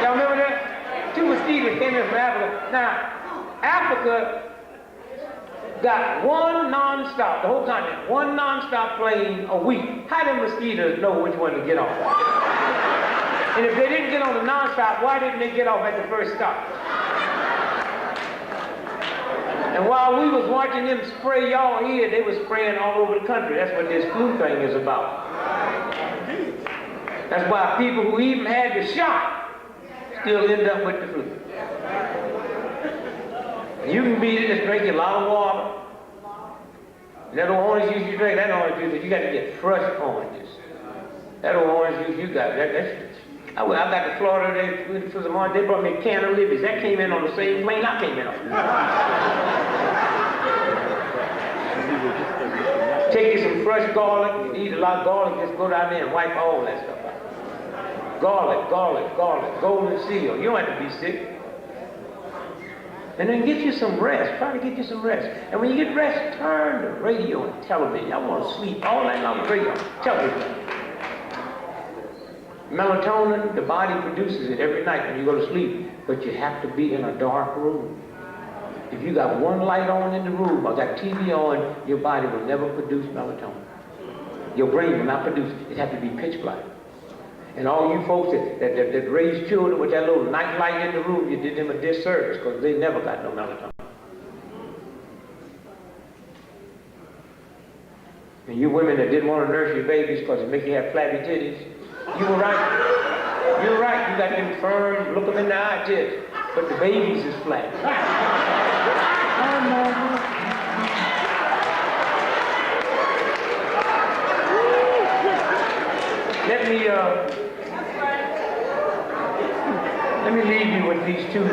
Y'all remember that? 2 mosquitoes came in from Africa. Now, Africa got one non-stop, the whole continent, one non-stop plane a week. How do mosquitoes know which one to get off? And if they didn't get on the non-stop, why didn't they get off at the first stop? And while we was watching them spray y'all here, they was spraying all over the country. That's what this flu thing is about. That's why people who even had the shot still end up with the flu. You can beat it, just drink a lot of water. That orange juice you drink, that orange juice, you got to get fresh oranges. That orange juice you got, I got to Florida for some orange. They brought me a can of Libby's. That came in on the same plane I came in on. crushed garlic, you eat a lot of garlic, just go down there and wipe all that stuff out. Garlic, garlic, garlic, golden seal. You don't have to be sick. And then get you some rest. Try to get you some rest. And when you get rest, turn the radio and television. I want to sleep all night long with radio, television. Melatonin, the body produces it every night when you go to sleep. But you have to be in a dark room. If you got one light on in the room or got TV on, your body will never produce melatonin. Your brain will not produce it. It has to be pitch black. And all you folks that raise children with that little night light in the room, you did them a disservice because they never got no melatonin. And you women that didn't want to nurse your babies because it make you have flabby titties, you were right. You were right. You got them firm, look them in the eye tits. But the babies is flat. Let me leave you with these two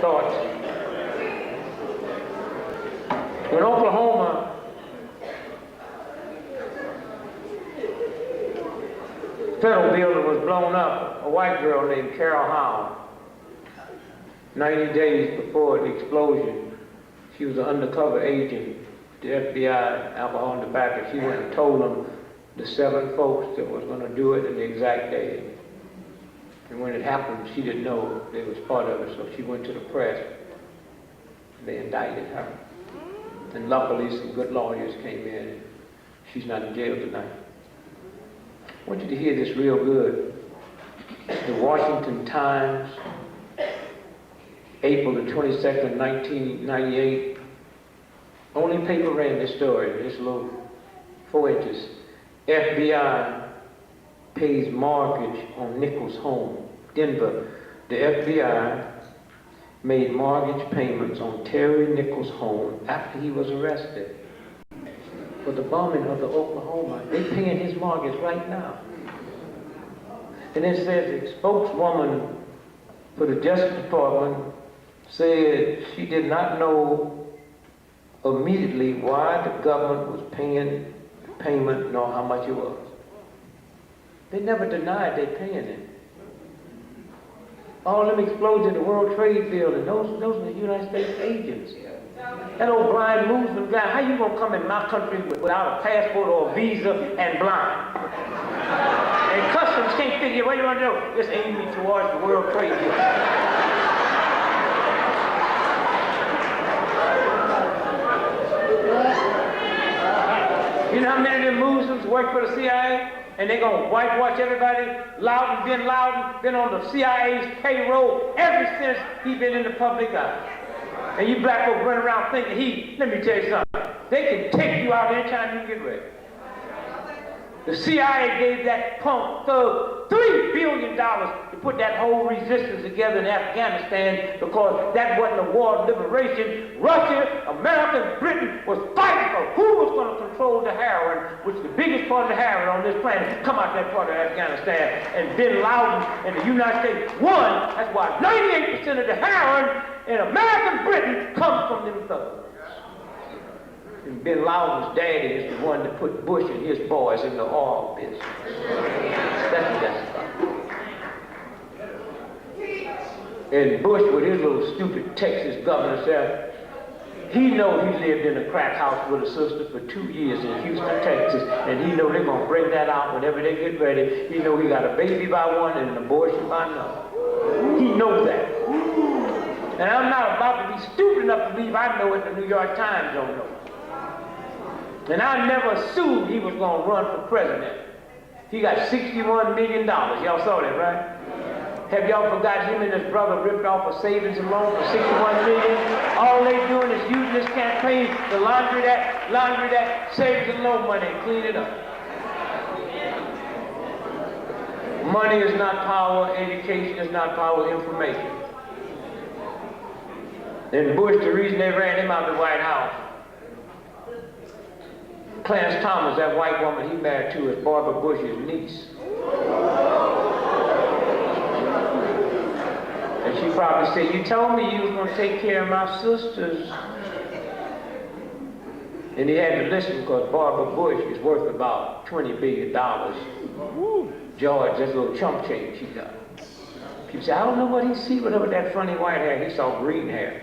thoughts. In Oklahoma, federal building was blown up. A white girl named Carol Howe. 90 days before the explosion, she was an undercover agent, the FBI, alcohol and tobacco. She went and told them the 7 folks that was going to do it in the exact day. And when it happened, she didn't know they was part of it, so she went to the press. They indicted her. And luckily, some good lawyers came in. She's not in jail tonight. I want you to hear this real good. The Washington Times, April the 22nd, 1998. Only paper ran this story, this little 4 inches. FBI pays mortgage on Nichols' home. Denver, the FBI made mortgage payments on Terry Nichols' home after he was arrested for the bombing of the Oklahoma. They're paying his mortgage right now. And it says the spokeswoman for the Justice Department said she did not know immediately why the government was paying the payment nor how much it was. They never denied they paying it. All them explosions in the World Trade Building, those are the United States agents. That old blind Muslim guy, how you gonna come in my country without a passport or a visa and blind? And customs can't figure what you want to do. Just aim me towards the World Trade Building. You know how many of them Muslims work for the CIA? And they're going to whitewash everybody. Loudon, bin Loudon, been on the CIA's payroll ever since he's been in the public eye. And you black folks run around thinking let me tell you something. They can take you out anytime you get ready. The CIA gave that punk thug $3 billion to put that whole resistance together in Afghanistan because that wasn't a war of liberation. Russia, America, and Britain was fighting for who was going to control the heroin, which is the biggest part of the heroin on this planet come out that part of Afghanistan. And bin Laden and the United States won. That's why 98% of the heroin in America and Britain comes from them thugs. And bin Laden's daddy is the one that put Bush and his boys in the oil business. That's what that's about. And Bush, with his little stupid Texas governor, said he know he lived in a crack house with a sister for 2 years in Houston, Texas, and he know they're gonna bring that out whenever they get ready. He know he got a baby by one and an abortion by another. He knows that. And I'm not about to be stupid enough to believe I know it. The New York Times don't know. And I never assumed he was going to run for president. He got $61 million. Y'all saw that, right? Have y'all forgot him and his brother ripped off a savings and loan for $61 million? All they doing is using this campaign to launder that savings and loan money and clean it up. Money is not power. Education is not power. Information. And Bush, the reason they ran him out of the White House, Clarence Thomas, that white woman he married to, is Barbara Bush's niece. And she probably said, you told me you was going to take care of my sisters. And he had to listen because Barbara Bush is worth about $20 billion. George, this little chump change he got. People say, I don't know what he see with that funny white hair. He saw green hair.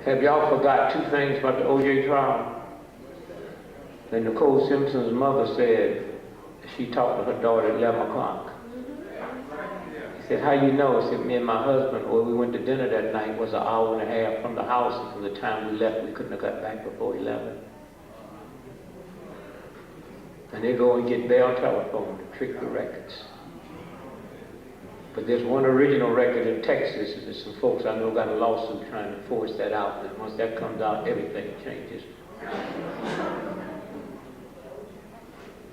Have y'all forgot two things about the O.J. trial? Then Nicole Simpson's mother said she talked to her daughter at 11 o'clock. He said, how you know? I said, me and my husband, when we went to dinner that night, was an hour and a half from the house, and from the time we left, we couldn't have got back before 11. And they go and get Bell Telephone to trick the records. But there's one original record in Texas, and there's some folks I know got a lawsuit trying to force that out, and once that comes out, everything changes.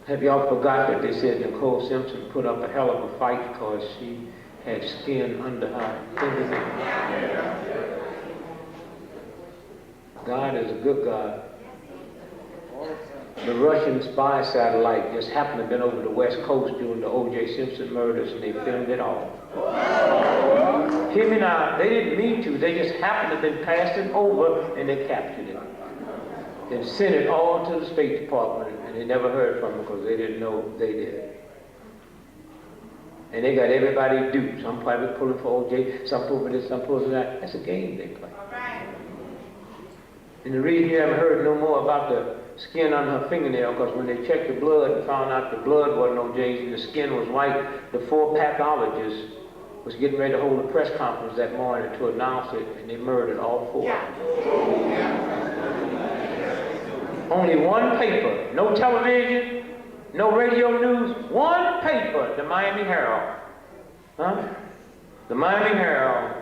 Have y'all forgot that they said Nicole Simpson put up a hell of a fight because she had skin under her fingernail? God is a good God. The Russian spy satellite just happened to have been over the West Coast during the O.J. Simpson murders, and they filmed it all. Hear me now, they didn't mean to, they just happened to have been passing over, and they captured it. And sent it all to the State Department, and they never heard from them because they didn't know they did. And they got everybody duped. Some probably pulling for O.J., some pulling for this, some pulling for that. That's a game they play. And the reason you haven't heard no more about the skin on her fingernail, because when they checked the blood and found out the blood wasn't O.J.'s and the skin was white, the 4 pathologists was getting ready to hold a press conference that morning to announce it, and they murdered all 4. Only one paper, no television, no radio news, one paper, the Miami Herald. The Miami Herald,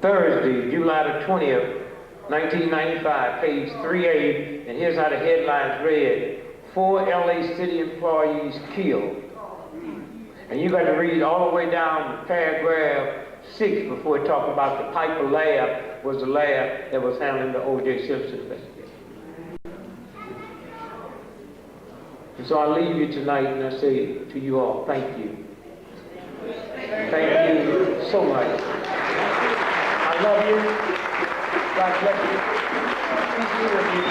Thursday, July the 20th, 1995, page 3A, and here's how the headlines read: 4 LA City employees killed. And you got to read all the way down to paragraph 6 before it talks about the Piper lab was the lab that was handling the O.J. Simpson investigation. And so I leave you tonight and I say to you all, thank you. Thank you so much. I love you. God bless you. Peace be with you.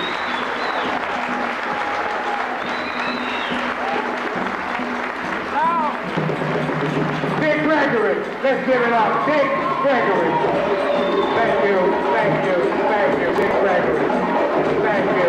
Now, Big Gregory. Let's give it up. Big Gregory. Thank you, thank you, thank you, Big Gregory. Thank you.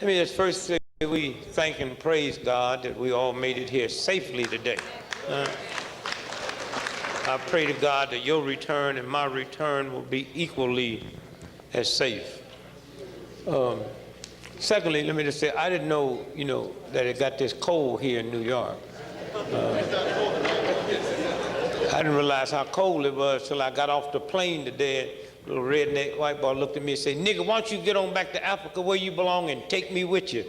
Let me just first say we thank and praise God that we all made it here safely today. I pray to God that your return and my return will be equally as safe. Secondly, let me just say, I didn't know, that it got this cold here in New York. I didn't realize how cold it was till I got off the plane today. Little redneck white boy looked at me and said, "Nigga, why don't you get on back to Africa where you belong and take me with you?"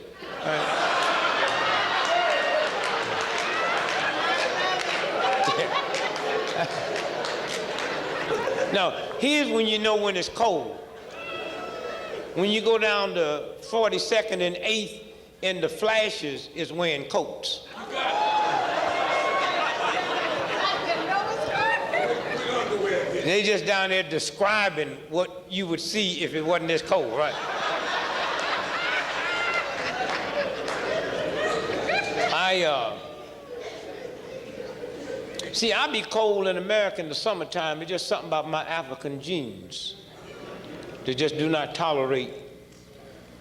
Now, here's when you know when it's cold. When you go down to 42nd and 8th and the flashes is wearing coats. They just down there describing what you would see if it wasn't this cold, right? See, I be cold in America in the summertime. It's just something about my African genes. They just do not tolerate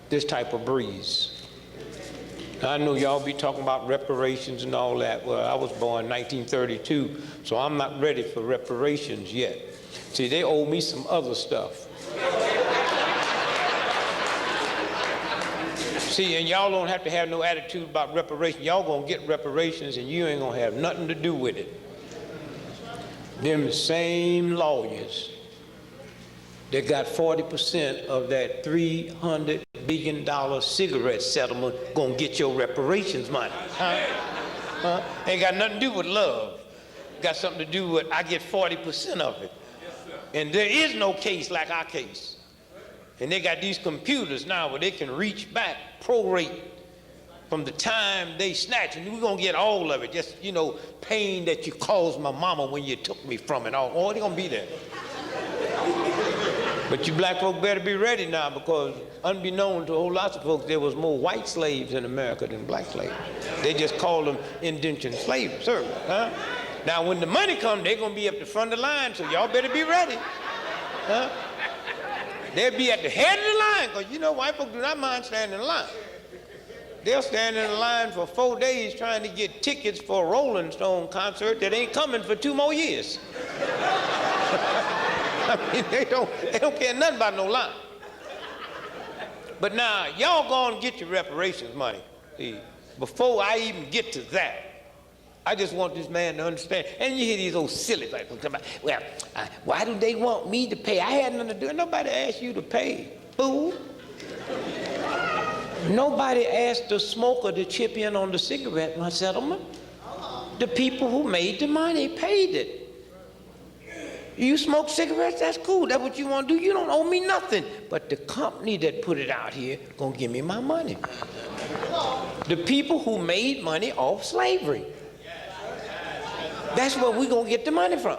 this type of breeze. I know y'all be talking about reparations and all that. Well, I was born in 1932, so I'm not ready for reparations yet. See, they owe me some other stuff. See, and y'all don't have to have no attitude about reparations. Y'all gonna get reparations and you ain't gonna have nothing to do with it. Them same lawyers that got 40% of that $300 billion cigarette settlement gonna get your reparations money. Ain't got nothing to do with love. Got something to do with I get 40% of it. And there is no case like our case. And they got these computers now where they can reach back, prorate from the time they snatch, and we're gonna get all of it. Just, pain that you caused my mama when you took me from it. Oh, they're gonna be there. But you black folk better be ready now, because unbeknown to a whole lot of folks, there was more white slaves in America than black slaves. They just called them indentured slave servants. Now, when the money comes, they're gonna be up the front of the line, so y'all better be ready. They'll be at the head of the line, because white folk do not mind standing in line. They'll stand in the line for 4 days trying to get tickets for a Rolling Stone concert that ain't coming for 2 more years. I mean, they don't care nothing about no line. But now, y'all go and get your reparations money. See, before I even get to that, I just want this man to understand. And you hear these old silly people talking about, well, why do they want me to pay? I had nothing to do. Nobody asked you to pay, fool. Nobody asked the smoker to chip in on the cigarette settlement. The people who made the money paid it. You smoke cigarettes, that's cool. That's what you want to do. You don't owe me nothing. But the company that put it out here gonna give me my money. The people who made money off slavery. That's where we gonna get the money from.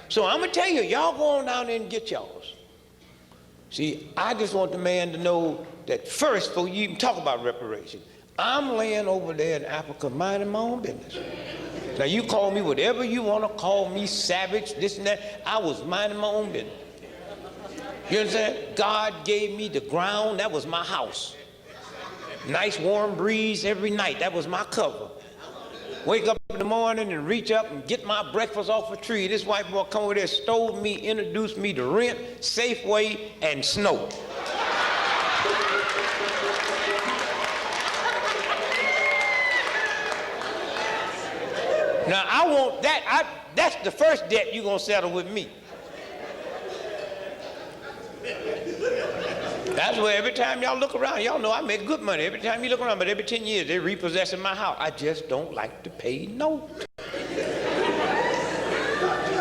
So I'm gonna tell you, y'all go on down there and get y'all's. See, I just want the man to know that first, before you even talk about reparation, I'm laying over there in Africa minding my own business. Now you call me whatever you want to call me, savage, this and that. I was minding my own business. You understand? God gave me the ground. That was my house. Nice warm breeze every night. That was my cover. Wake up in the morning and reach up and get my breakfast off a tree. This white boy come over there, stole me, introduced me to rent, Safeway, and snow. Now, I want that. That's the first debt you're going to settle with me. That's where every time y'all look around, y'all know I make good money. Every time you look around, but every 10 years, they're repossessing my house. I just don't like to pay note.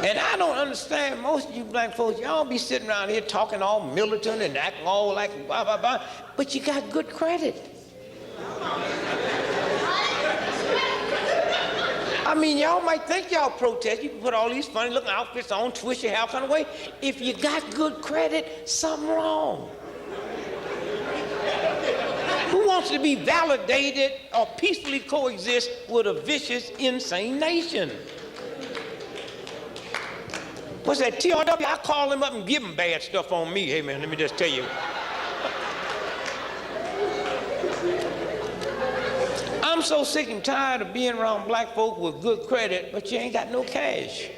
And I don't understand, most of you black folks, y'all be sitting around here talking all militant and acting all like blah, blah, blah, but you got good credit. I mean, y'all might think y'all protest. You can put all these funny looking outfits on, twist your hair all kind of way. If you got good credit, something wrong. Who wants to be validated or peacefully coexist with a vicious, insane nation? What's that, TRW? I call him up and give him bad stuff on me. Hey, man, let me just tell you. I'm so sick and tired of being around black folk with good credit, but you ain't got no cash.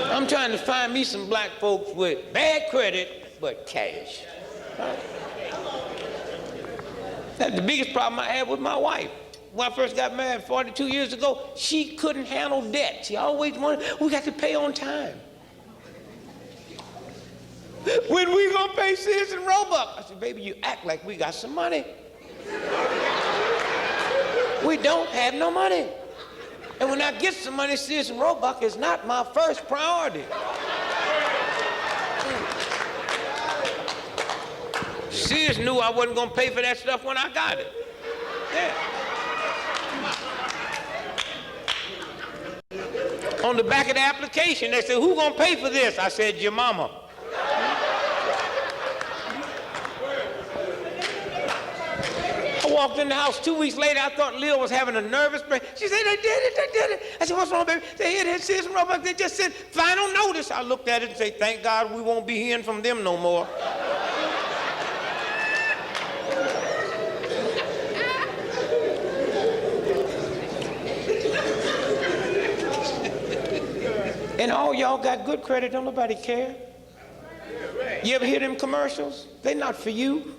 I'm trying to find me some black folks with bad credit, but cash. That's the biggest problem I had with my wife. When I first got married 42 years ago, she couldn't handle debt. She always wanted, we got to pay on time. When we gonna pay Sears and Roebuck? I said, baby, you act like we got some money. We don't have no money. And when I get some money, Sears and Roebuck is not my first priority. Sears knew I wasn't gonna pay for that stuff when I got it. Yeah. On the back of the application, they said, who gonna pay for this? I said, your mama. I walked in the house 2 weeks later. I thought Lil was having a nervous break. She said, they did it. I said, what's wrong, baby? They had Sears and Roebuck. They just said, final notice. I looked at it and said, thank God we won't be hearing from them no more. And all y'all got good credit, don't nobody care. You ever hear them commercials? They're not for you.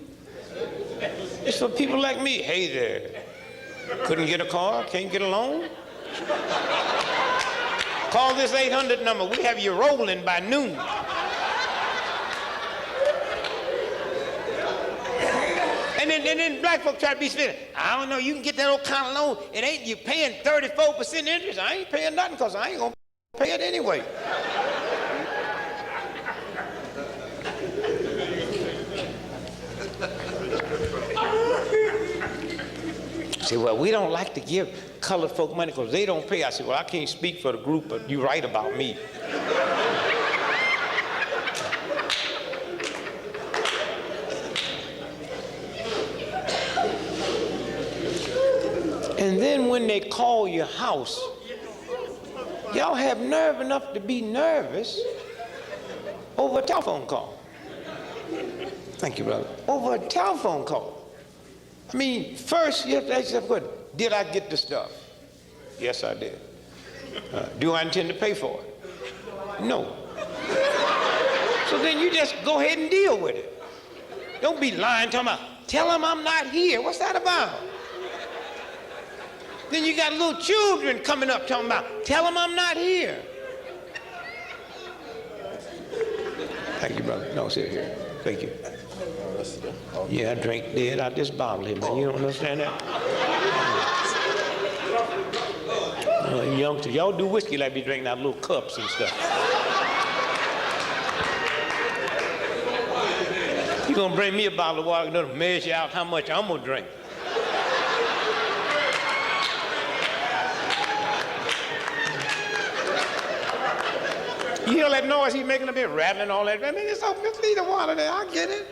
It's for people like me. Hey there, couldn't get a car, can't get a loan? Call this 800 number, we have you rolling by noon. And then black folk try to be spinning. I don't know, you can get that old kind of loan. It ain't you paying 34% interest. I ain't paying nothing because I ain't gonna pay it anyway. Say, well, we don't like to give colored folk money because they don't pay. I said, well, I can't speak for the group, but you right about me. And then when they call your house, y'all have nerve enough to be nervous over a telephone call. Thank you, brother. Over a telephone call. I mean, first you have to ask yourself, did I get the stuff? Yes, I did. Do I intend to pay for it? No. So then you just go ahead and deal with it. Don't be lying, talking about, tell them I'm not here. What's that about? Then you got little children coming up talking about, tell them I'm not here. Thank you, brother. No, sit here. Thank you. Yeah, I drank dead out this bottle here, man. You don't understand that? Youngsters, y'all do whiskey like be drinking out little cups and stuff. You gonna bring me a bottle of water to measure out how much I'm gonna drink. You hear that noise he's making a bit, rattling all that. I mean, it's open, just leave the water there, I get it.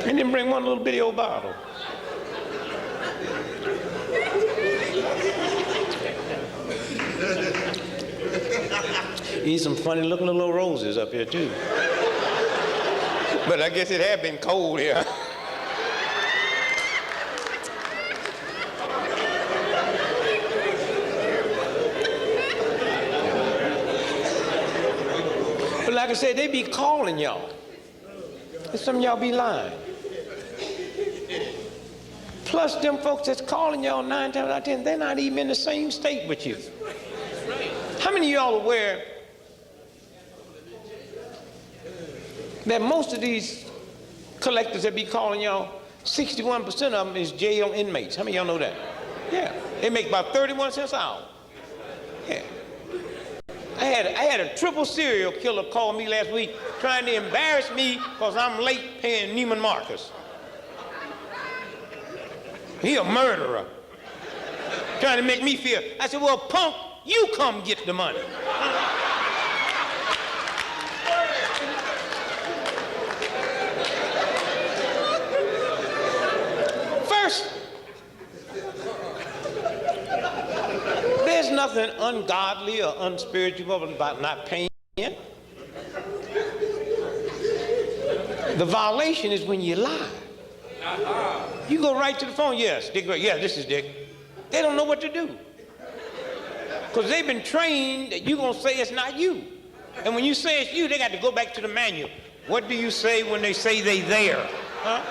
And then bring one little bitty old bottle. He's some funny looking little roses up here too. But I guess it had been cold here. But like I said, they be calling y'all. And some of y'all be lying. Plus, them folks that's calling y'all 9 times out of 10, they're not even in the same state with you. How many of y'all are aware that most of these collectors that be calling y'all, 61% of them is jail inmates? How many of y'all know that? Yeah. They make about 31 cents an hour. Yeah. I had a triple serial killer call me last week trying to embarrass me because I'm late paying Neiman Marcus. He a murderer. Trying to make me feel. I said, well, punk, you come get the money. First, there's nothing ungodly or unspiritual about not paying. The violation is when you lie. You go right to the phone. Yes, Dick. Yeah, this is Dick. They don't know what to do because they've been trained that you're gonna say it's not you. And when you say it's you, they got to go back to the manual. What do you say when they say they there? Huh?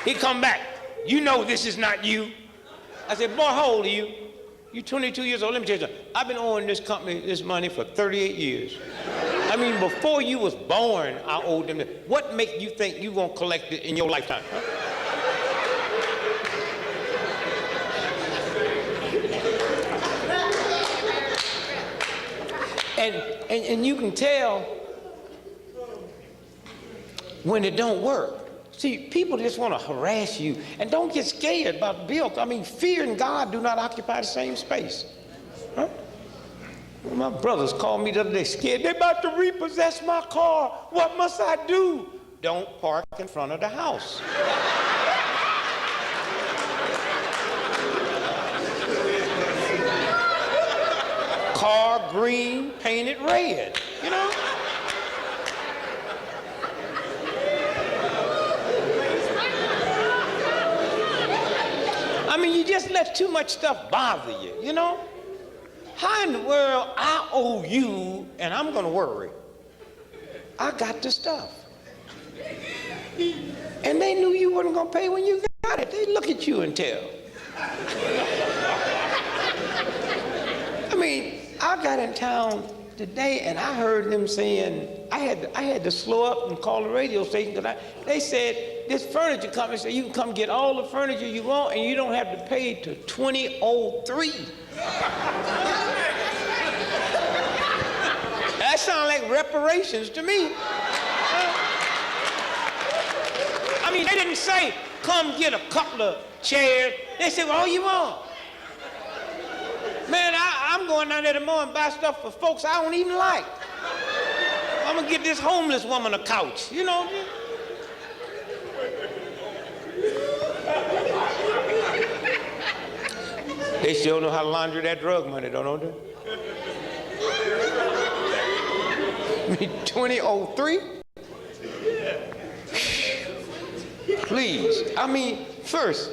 He come back. You know this is not you. I said, boy, how old are you? You 22 years old. Let me tell you something. I've been owing this company this money for 38 years. I mean, before you was born, I owed them. What make you think you gonna collect it in your lifetime? Huh? And you can tell when it don't work. See, people just want to harass you, and don't get scared about bill. I mean, fear and God do not occupy the same space. Huh? Well, my brothers called me the other day scared. They're about to repossess my car. What must I do? Don't park in front of the house. Car green, painted red, you know? I mean, you just let too much stuff bother you, you know? How in the world I owe you and I'm gonna worry? I got the stuff. And they knew you weren't gonna pay when you got it. They look at you and tell. I mean, I got in town today and I heard them saying, I had to slow up and call the radio station because they said, this furniture company said you can come get all the furniture you want and you don't have to pay till 2003. That sounds like reparations to me. I mean, they didn't say, come get a couple of chairs. They said, well, all you want. Man, I'm going down there tomorrow and buy stuff for folks I don't even like. I'm gonna get this homeless woman a couch, you know? They still know how to launder that drug money, don't they? I mean, 2003? Please, I mean, first,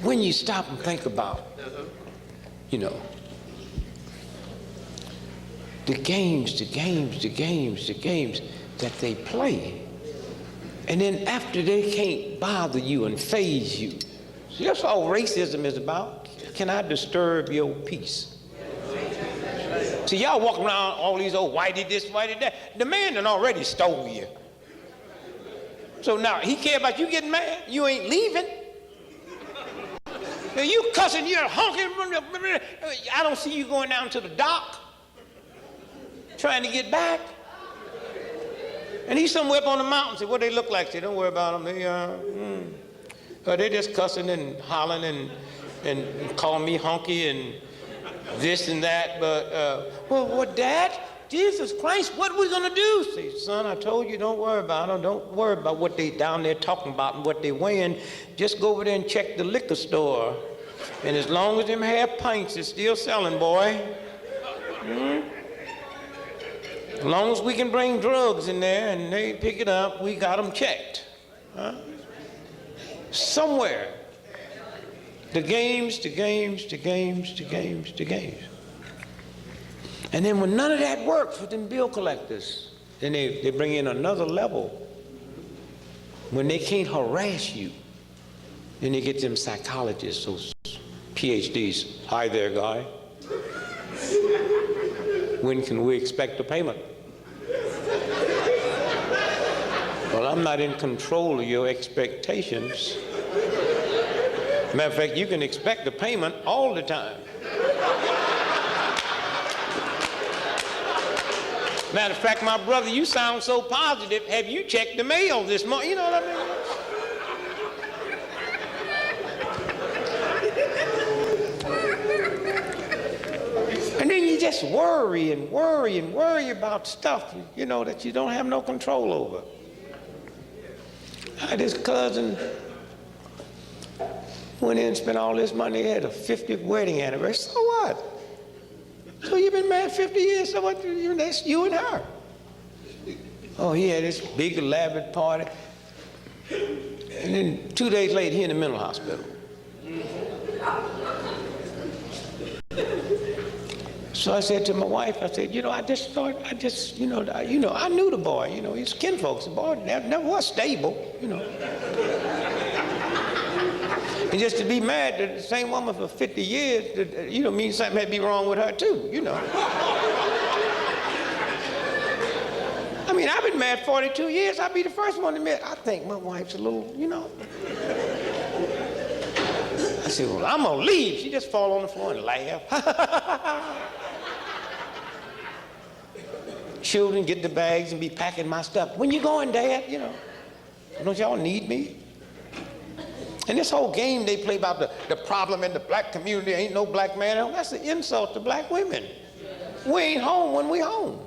when you stop and think about, you know, the games that they play, and then after they can't bother you and faze you. See, that's all racism is about. Can I disturb your peace? See, y'all walking around all these old whitey this, whitey that. The man done already stole you. So now he care about you getting mad? You ain't leaving. Now you cussing, you're honking. I don't see you going down to the dock trying to get back. And he's somewhere up on the mountain. Say, what they look like? Say, don't worry about them. They just cussing and hollering and calling me honky and this and that. But, well, what, Dad? Jesus Christ, what are we gonna do? Say, son, I told you, don't worry about them. Don't worry about what they down there talking about and what they weighing. Just go over there and check the liquor store. And as long as them half pints is still selling, boy. As long as we can bring drugs in there and they pick it up, we got them checked. Huh? Somewhere. The games. And then when none of that works with them bill collectors, then they bring in another level. When they can't harass you, then they get them psychologists, those PhDs. Hi there, guy. When can we expect a payment? Well, I'm not in control of your expectations. Matter of fact, you can expect a payment all the time. Matter of fact, my brother, you sound so positive. Have you checked the mail this month? You know what I mean? And then you just worry about stuff, you know, that you don't have no control over. I had this cousin went in and spent all this money, had a 50th wedding anniversary. So what? So you've been married 50 years, so what? That's you and her. Oh, he had this big elaborate party. And then 2 days later, he in the mental hospital. So I said to my wife, I said, you know, I knew the boy, you know, he's kinfolks. The boy never was stable, you know. And just to be married to the same woman for 50 years, you know, means something had to be wrong with her too, you know. I mean, I've been married 42 years. I'll be the first one to admit, I think my wife's a little, you know. I said, well, I'm gonna leave. She just fall on the floor and laugh. Children get the bags and be packing my stuff. When you going, Dad? You know, don't y'all need me? And this whole game they play about the problem in the black community, ain't no black man, that's an insult to black women. We ain't home when we home.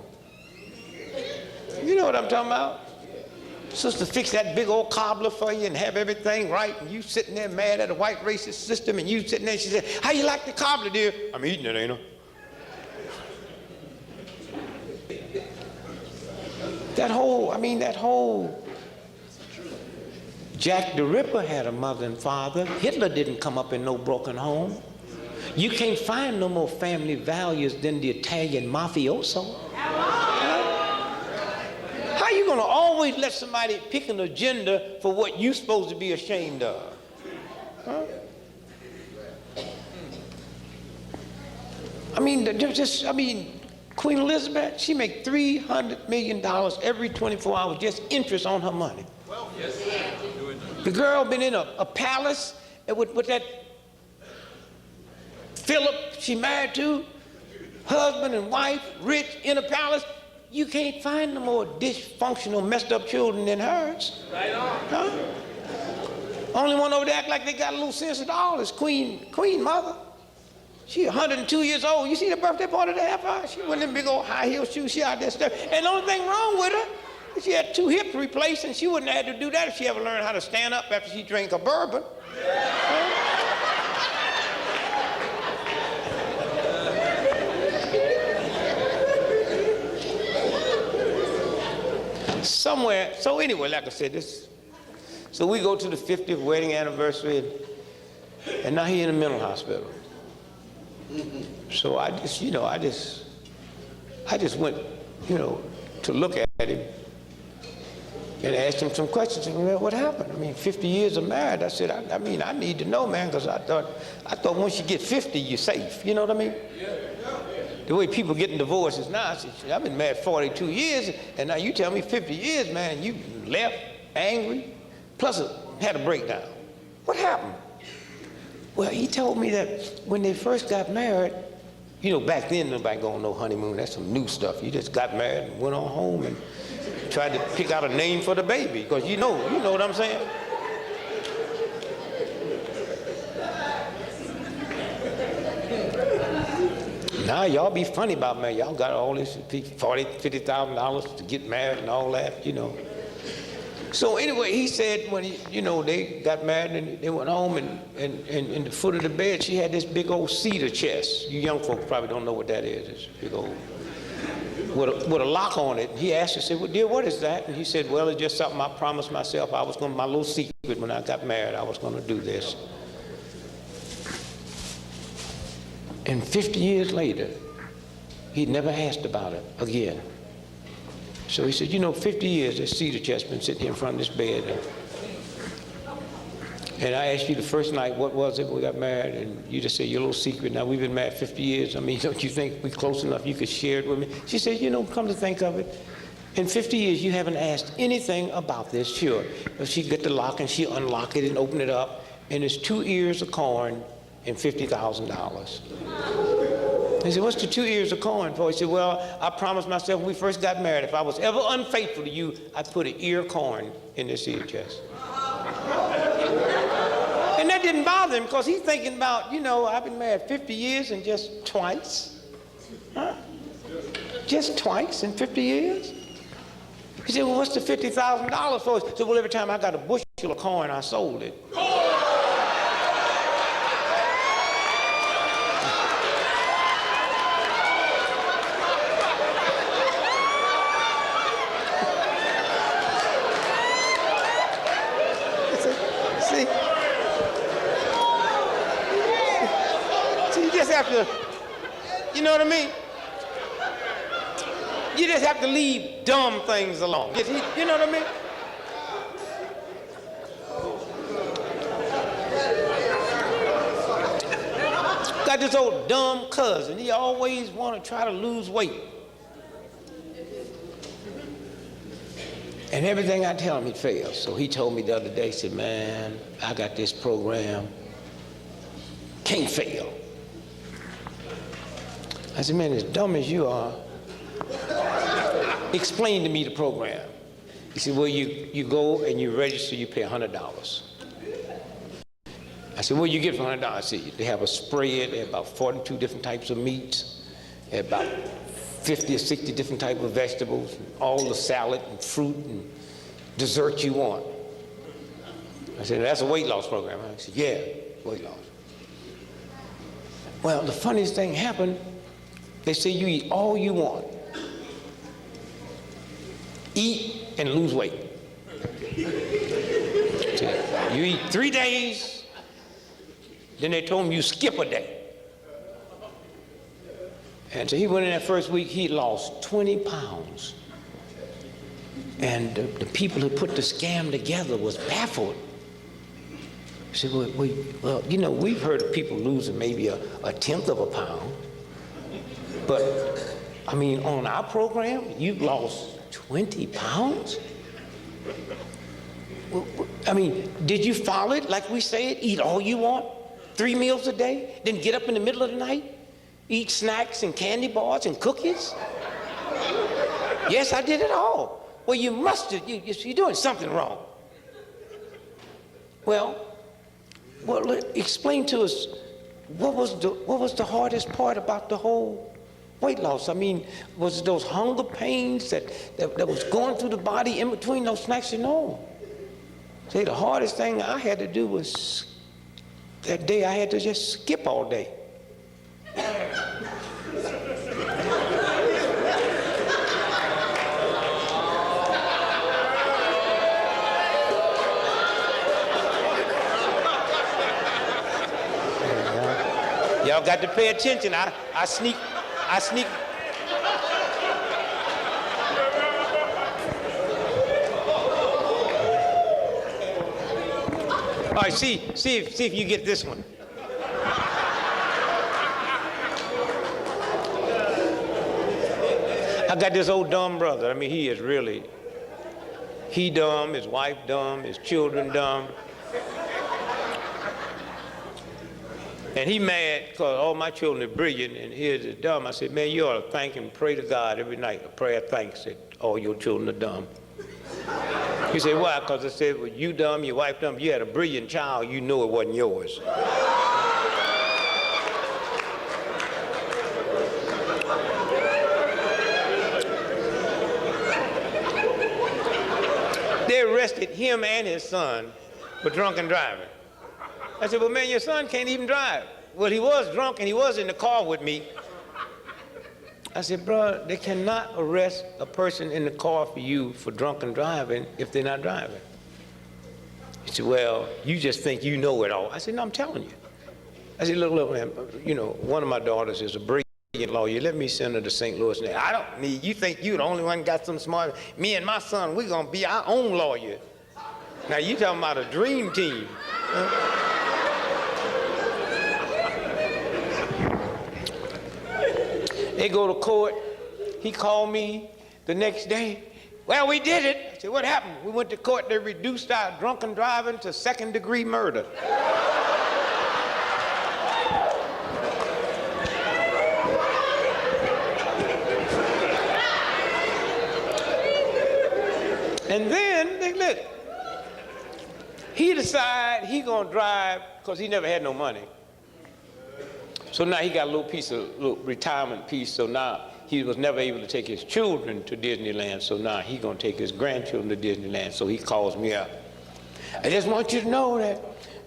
You know what I'm talking about? Sister fix that big old cobbler for you and have everything right, and you sitting there mad at a white racist system, and you sitting there, she said, how you like the cobbler, dear? I'm eating it, ain't I? That whole Jack the Ripper had a mother and father. Hitler didn't come up in no broken home. You can't find no more family values than the Italian mafioso. How you gonna always let somebody pick an agenda for what you supposed to be ashamed of? Huh? Queen Elizabeth, she make $300 million every 24 hours, just interest on her money. Well, yes. The girl been in a palace with that Philip she married to, husband and wife, rich, in a palace. You can't find no more dysfunctional, messed up children than hers. Right on. Huh? Only one over there act like they got a little sense at all is Queen Mother. She 102 years old. You see the birthday party they have for her? She went in them big old high heel shoes. She out there stuff. And the only thing wrong with her, she had 2 hips replaced, and she wouldn't have had to do that if she ever learned how to stand up after she drank a bourbon. Somewhere, so anyway, like I said, so we go to the 50th wedding anniversary, and now he in a mental hospital. So I just went, you know, to look at him and asked him some questions. And, well, what happened? I mean, 50 years of marriage. I said, I need to know, man, because I thought once you get 50, you're safe. You know what I mean? The way people getting divorces now, I said, I've been married 42 years, and now you tell me 50 years, man, and you left angry, plus had a breakdown. What happened? Well, he told me that when they first got married, you know, back then nobody going on no honeymoon. That's some new stuff. You just got married and went on home and tried to pick out a name for the baby, because you know what I'm saying? Now y'all be funny about marriage. Y'all got all this $40,000, $50,000 to get married and all that, you know. So anyway, he said when they got married and they went home, and in the foot of the bed she had this big old cedar chest. You young folks probably don't know what that is. It's big old with a lock on it. He asked her, said, well, dear, what is that? And he said, well, it's just something I promised myself. My little secret when I got married, I was going to do this. And 50 years later, he'd never asked about it again. So he said, 50 years, this cedar chest been sitting here in front of this bed. And I asked you the first night, what was it when we got married? And you just said, your little secret. Now, we've been married 50 years. I mean, don't you think we're close enough you could share it with me? She said, come to think of it, in 50 years, you haven't asked anything about this, sure. But she'd get the lock, and she'd unlock it and open it up, and it's 2 ears of corn and $50,000. He said, what's the 2 ears of corn for? He said, well, I promised myself when we first got married, if I was ever unfaithful to you, I'd put an ear of corn in this cedar chest. And that didn't bother him, because he's thinking about, I've been married 50 years and just twice. Huh? Just twice in 50 years? He said, well, what's the $50,000 for? He said, well, every time I got a bushel of corn, I sold it. You know what I mean? You just have to leave dumb things alone. You know what I mean? Got this old dumb cousin. He always want to try to lose weight. And everything I tell him, he fails. So he told me the other day, he said, man, I got this program. Can't fail. I said, man, as dumb as you are, explain to me the program. He said, well, you go and you register, you pay $100. I said, what do you get for $100? I said, they have a spread, they have about 42 different types of meats, they have about 50 or 60 different types of vegetables, all the salad and fruit and dessert you want. I said, that's a weight loss program. I said, yeah, weight loss. Well, the funniest thing happened, they say you eat all you want. Eat and lose weight. So you eat 3 days, then they told him you skip a day. And so he went in that first week, he lost 20 pounds. And the people who put the scam together was baffled. He said, well, you know, we've heard of people losing maybe a tenth of a pound. But, I mean, on our program, you've lost 20 pounds? I mean, did you follow it like we said? Eat all you want, 3 meals a day, then get up in the middle of the night, eat snacks and candy bars and cookies? Yes, I did it all. Well, you must have, you're doing something wrong. Well, explain to us, what was the hardest part about the whole weight loss? I mean, was it those hunger pains that was going through the body in between those snacks? No. See, the hardest thing I had to do was, that day I had to just skip all day. Y'all got to pay attention. I sneak. All right, see if you get this one. I got this old dumb brother. I mean, he is really, he dumb, his wife dumb, his children dumb. And he mad because all my children are brilliant and his is dumb. I said, man, you ought to thank and pray to God every night, a prayer of thanks that all your children are dumb. He said, why? Because I said, well, you dumb, your wife dumb. If you had a brilliant child, you know it wasn't yours. They arrested him and his son for drunken driving. I said, well, man, your son can't even drive. Well, he was drunk and he was in the car with me. I said, bro, they cannot arrest a person in the car for you for drunken driving if they're not driving. He said, well, you just think you know it all. I said, no, I'm telling you. I said, look, man, you know, one of my daughters is a brilliant lawyer. Let me send her to St. Louis now. I don't need, you think you the only one got some smart. Me and my son, we're going to be our own lawyer. Now, you talking about a dream team. They go to court. He called me the next day. Well, we did it. I said, what happened? We went to court. They reduced our drunken driving to second-degree murder. And then, look, he decided he gonna drive because he never had no money. So now he got a little retirement piece, so now he was never able to take his children to Disneyland, so now he's gonna take his grandchildren to Disneyland, so he calls me up. I just want you to know that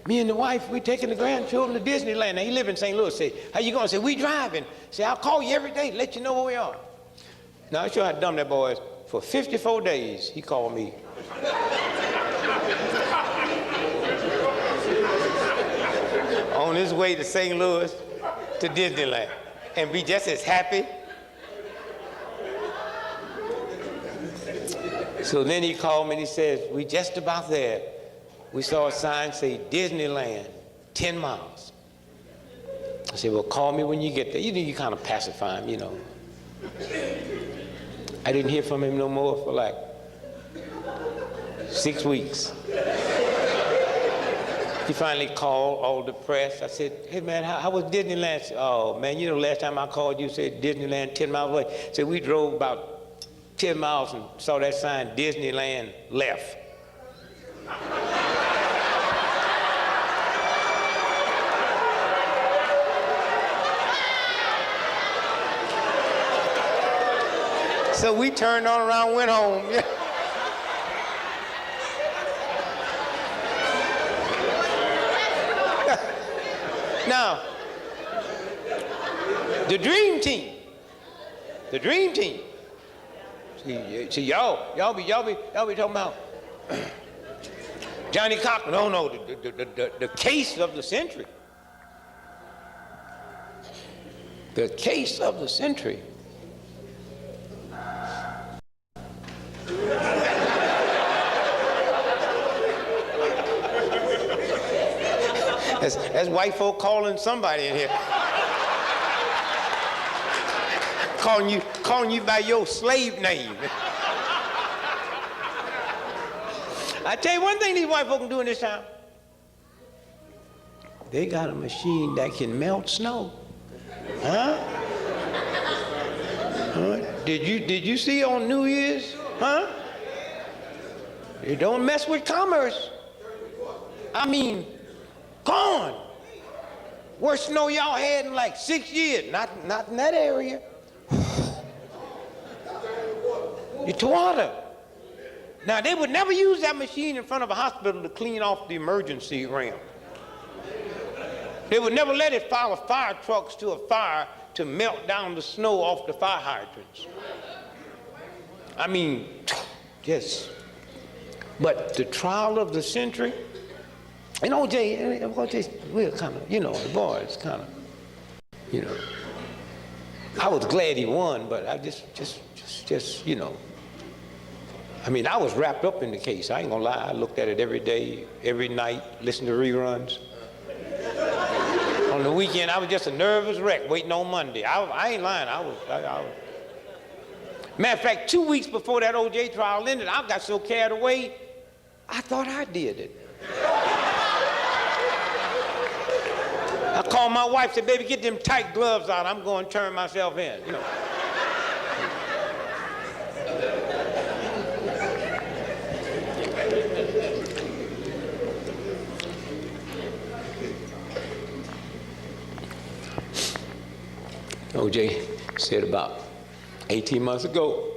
me and the wife, we're taking the grandchildren to Disneyland. Now he live in St. Louis. Say, how you going? Say, we driving. Say, I'll call you every day to let you know where we are. Now I show how dumb that boy is. For 54 days, he called me. On his way to St. Louis, to Disneyland, and be just as happy. So then he called me and he says, we just about there. We saw a sign say Disneyland, 10 miles. I said, well, call me when you get there. You kind of pacify him, you know. I didn't hear from him no more for like 6 weeks. He finally called all the press. I said, hey man, how was Disneyland? Said, oh man, you know, last time I called you said Disneyland 10 miles away. So we drove about 10 miles and saw that sign, Disneyland left. So we turned on around, went home. Now, the dream team. See, y'all be talking about Johnny Cochran. No, the case of the century. The case of the century. That's white folk calling somebody in here. calling you by your slave name. I tell you one thing these white folk can do in this town. They got a machine that can melt snow. Huh? Did you see on New Year's? Huh? It don't mess with commerce. I mean, gone. Worst snow y'all had in like 6 years. Not in that area. It's water. Now, they would never use that machine in front of a hospital to clean off the emergency ramp. They would never let it follow fire trucks to a fire to melt down the snow off the fire hydrants. I mean, yes. But the trial of the century, and OJ, we're kind of, you know, the boys kind of, you know. I was glad he won, but I just, you know. I mean, I was wrapped up in the case. I ain't gonna lie. I looked at it every day, every night, listened to reruns. On the weekend, I was just a nervous wreck waiting on Monday. I ain't lying. I was. Matter of fact, 2 weeks before that OJ trial ended, I got so carried away, I thought I did it. I called my wife, said, baby, get them tight gloves out. I'm going to turn myself in, you know. OJ said about 18 months ago,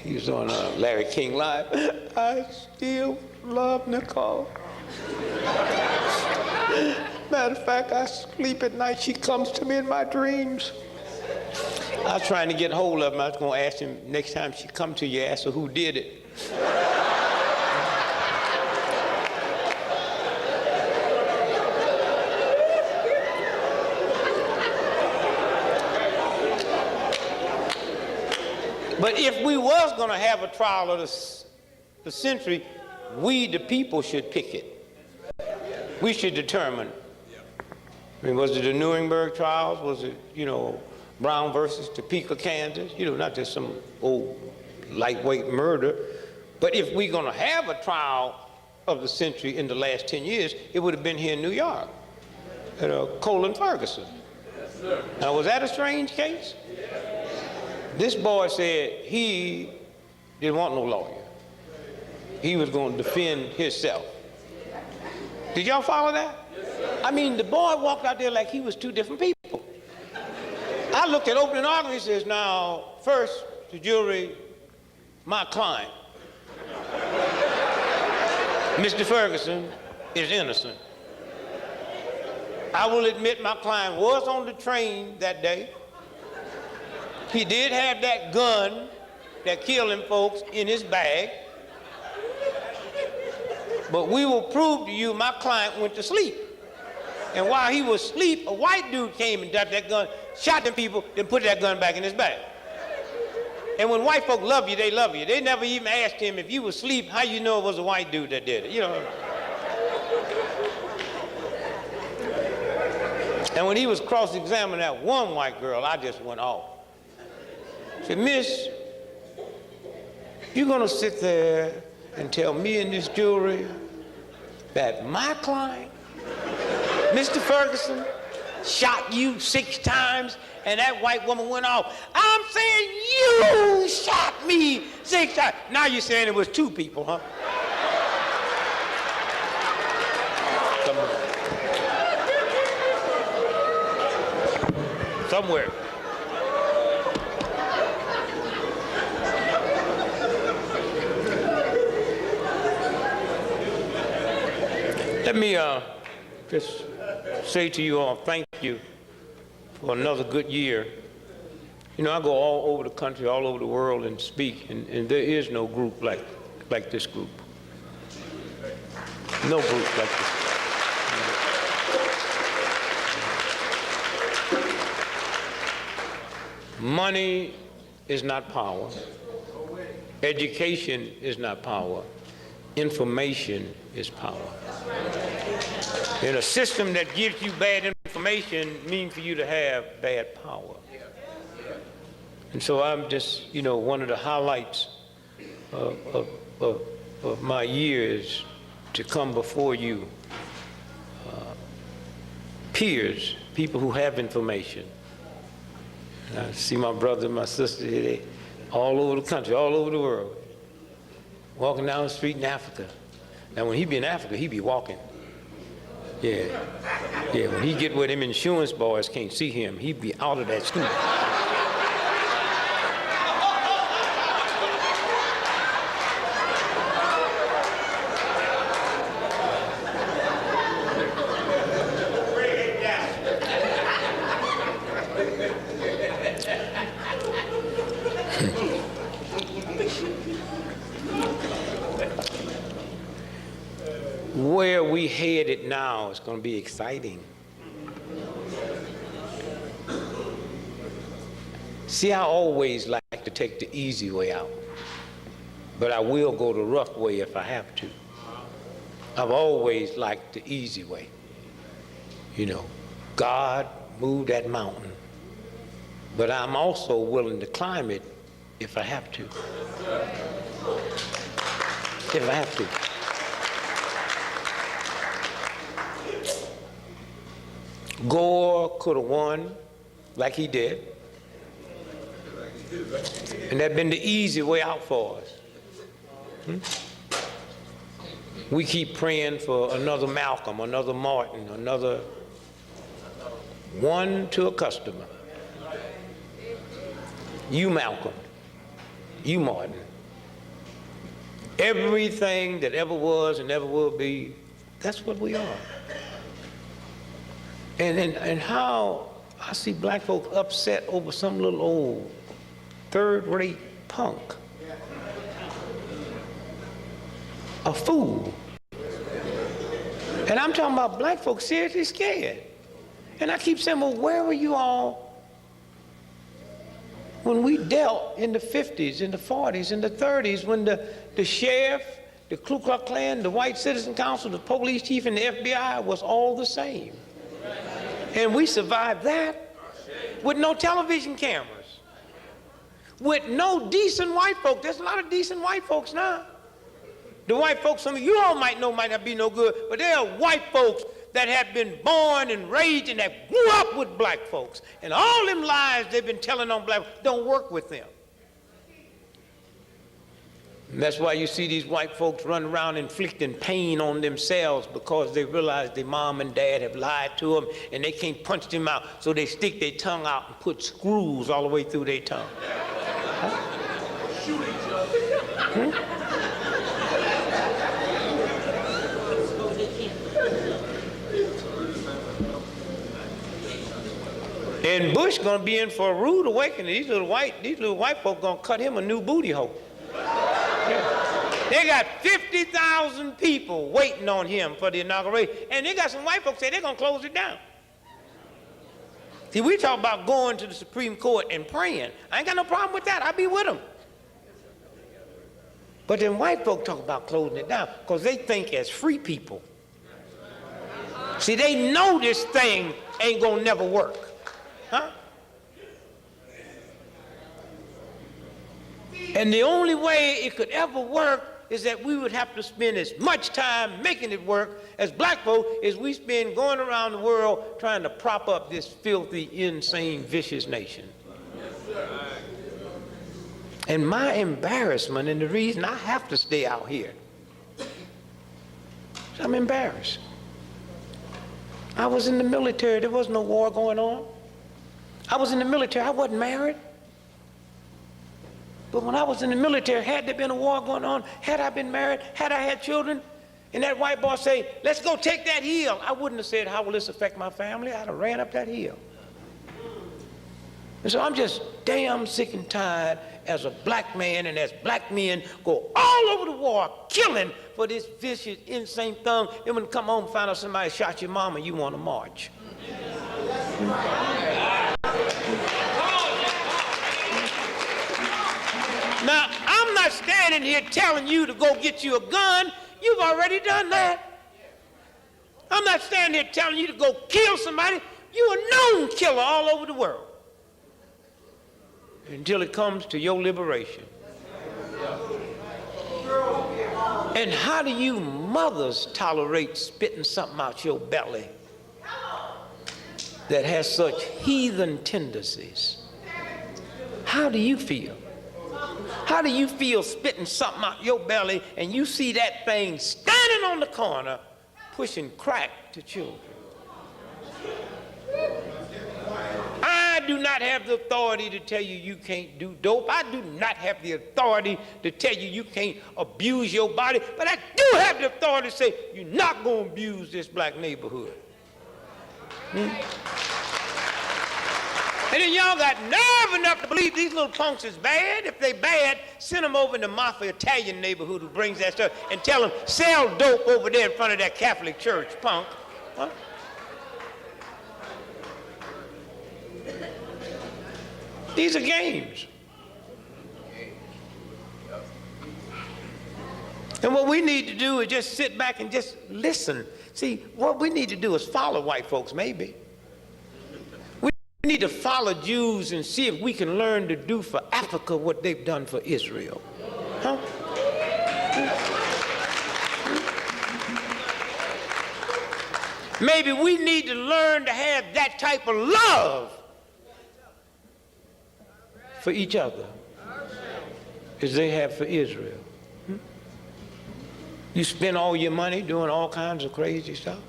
he was on Larry King Live, I still love Nicole. Matter of fact, I sleep at night, she comes to me in my dreams. I was trying to get hold of him. I was going to ask him, next time she come to you, ask her who did it. But if we was going to have a trial of the century, we, the people, should pick it. We should determine. I mean, was it the Nuremberg trials? Was it, you know, Brown versus Topeka, Kansas? You know, not just some old lightweight murder. But if we're going to have a trial of the century in the last 10 years, it would have been here in New York, at Colin Ferguson. Yes, sir. Now, was that a strange case? This boy said he didn't want no lawyer. He was going to defend himself. Did y'all follow that? Yes, I mean, the boy walked out there like he was two different people. I looked at opening argument, he says, now, first, the jury, my client, Mr. Ferguson, is innocent. I will admit my client was on the train that day. He did have that gun that killed them folks in his bag. But we will prove to you my client went to sleep. And while he was asleep, a white dude came and got that gun, shot them people, then put that gun back in his bag. And when white folk love you, they love you. They never even asked him if you were asleep, how you know it was a white dude that did it, you know. And when he was cross-examining that one white girl, I just went off. I said, Miss, you gonna sit there and tell me and this jury that my client, Mr. Ferguson, shot you 6 times, and that white woman went off. I'm saying you shot me 6 times. Now you're saying it was 2 people, huh? Somewhere. Let me just say to you all, thank you for another good year. You know, I go all over the country, all over the world and speak, and there is no group like this group. No group like this. Money is not power. Education is not power. Information is power. And a system that gives you bad information means for you to have bad power. And so I'm just, you know, one of the highlights of my year is to come before you, peers, people who have information. And I see my brother and my sister here, all over the country, all over the world, walking down the street in Africa. Now, when he be in Africa, he be walking. Yeah. Yeah, when he get where them insurance boys can't see him, he be out of that school. Where we headed now is going to be exciting. See, I always like to take the easy way out, but I will go the rough way if I have to. I've always liked the easy way. You know, God moved that mountain, but I'm also willing to climb it if I have to. If I have to. Gore could have won like he did. And that'd been the easy way out for us. We keep praying for another Malcolm, another Martin, another one to a customer. You Malcolm, you Martin. Everything that ever was and ever will be, that's what we are. And how I see black folks upset over some little old third-rate punk. A fool. And I'm talking about black folks seriously scared. And I keep saying, well, where were you all when we dealt in the 50s, in the 40s, in the 30s, when the sheriff, the Ku Klux Klan, the White Citizen Council, the police chief, and the FBI was all the same. And we survived that with no television cameras, with no decent white folk. There's a lot of decent white folks now. The white folks, some of you all might know, might not be no good, but there are white folks that have been born and raised and that grew up with black folks. And all them lies they've been telling on black folks don't work with them. And that's why you see these white folks run around inflicting pain on themselves, because they realize their mom and dad have lied to them and they can't punch them out, so they stick their tongue out and put screws all the way through their tongue. Huh? Shoot each other. Hmm? And Bush gonna be in for a rude awakening. These little white folk gonna cut him a new booty hole. They got 50,000 people waiting on him for the inauguration, and they got some white folks say they're gonna close it down. See, we talk about going to the Supreme Court and praying. I ain't got no problem with that. I'll be with them. But then white folk talk about closing it down because they think as free people. See, they know this thing ain't gonna never work. Huh? And the only way it could ever work is that we would have to spend as much time making it work as black folk as we spend going around the world trying to prop up this filthy, insane, vicious nation. And my embarrassment, and the reason I have to stay out here, I'm embarrassed. I was in the military. There was no war going on. I was in the military. I wasn't married. But when I was in the military, had there been a war going on, had I been married, had I had children, and that white boy say, let's go take that hill, I wouldn't have said, how will this affect my family? I'd have ran up that hill. And so I'm just damn sick and tired as a black man and as black men go all over the war killing for this vicious, insane thing. Then when you come home and find out somebody shot your mama, you want to march. Now, I'm not standing here telling you to go get you a gun. You've already done that. I'm not standing here telling you to go kill somebody. You're a known killer all over the world. Until it comes to your liberation. And how do you mothers tolerate spitting something out your belly that has such heathen tendencies? How do you feel? How do you feel spitting something out your belly and you see that thing standing on the corner pushing crack to children? I do not have the authority to tell you you can't do dope. I do not have the authority to tell you you can't abuse your body, but I do have the authority to say you're not going to abuse this black neighborhood. And then y'all got nerve enough to believe these little punks is bad. If they bad, send them over in the mafia Italian neighborhood who brings that stuff and tell them, sell dope over there in front of that Catholic church, punk. Huh? These are games. And what we need to do is just sit back and just listen. See, what we need to do is follow white folks, maybe. We need to follow Jews and see if we can learn to do for Africa what they've done for Israel. Huh? Maybe we need to learn to have that type of love for each other as they have for Israel. You spend all your money doing all kinds of crazy stuff.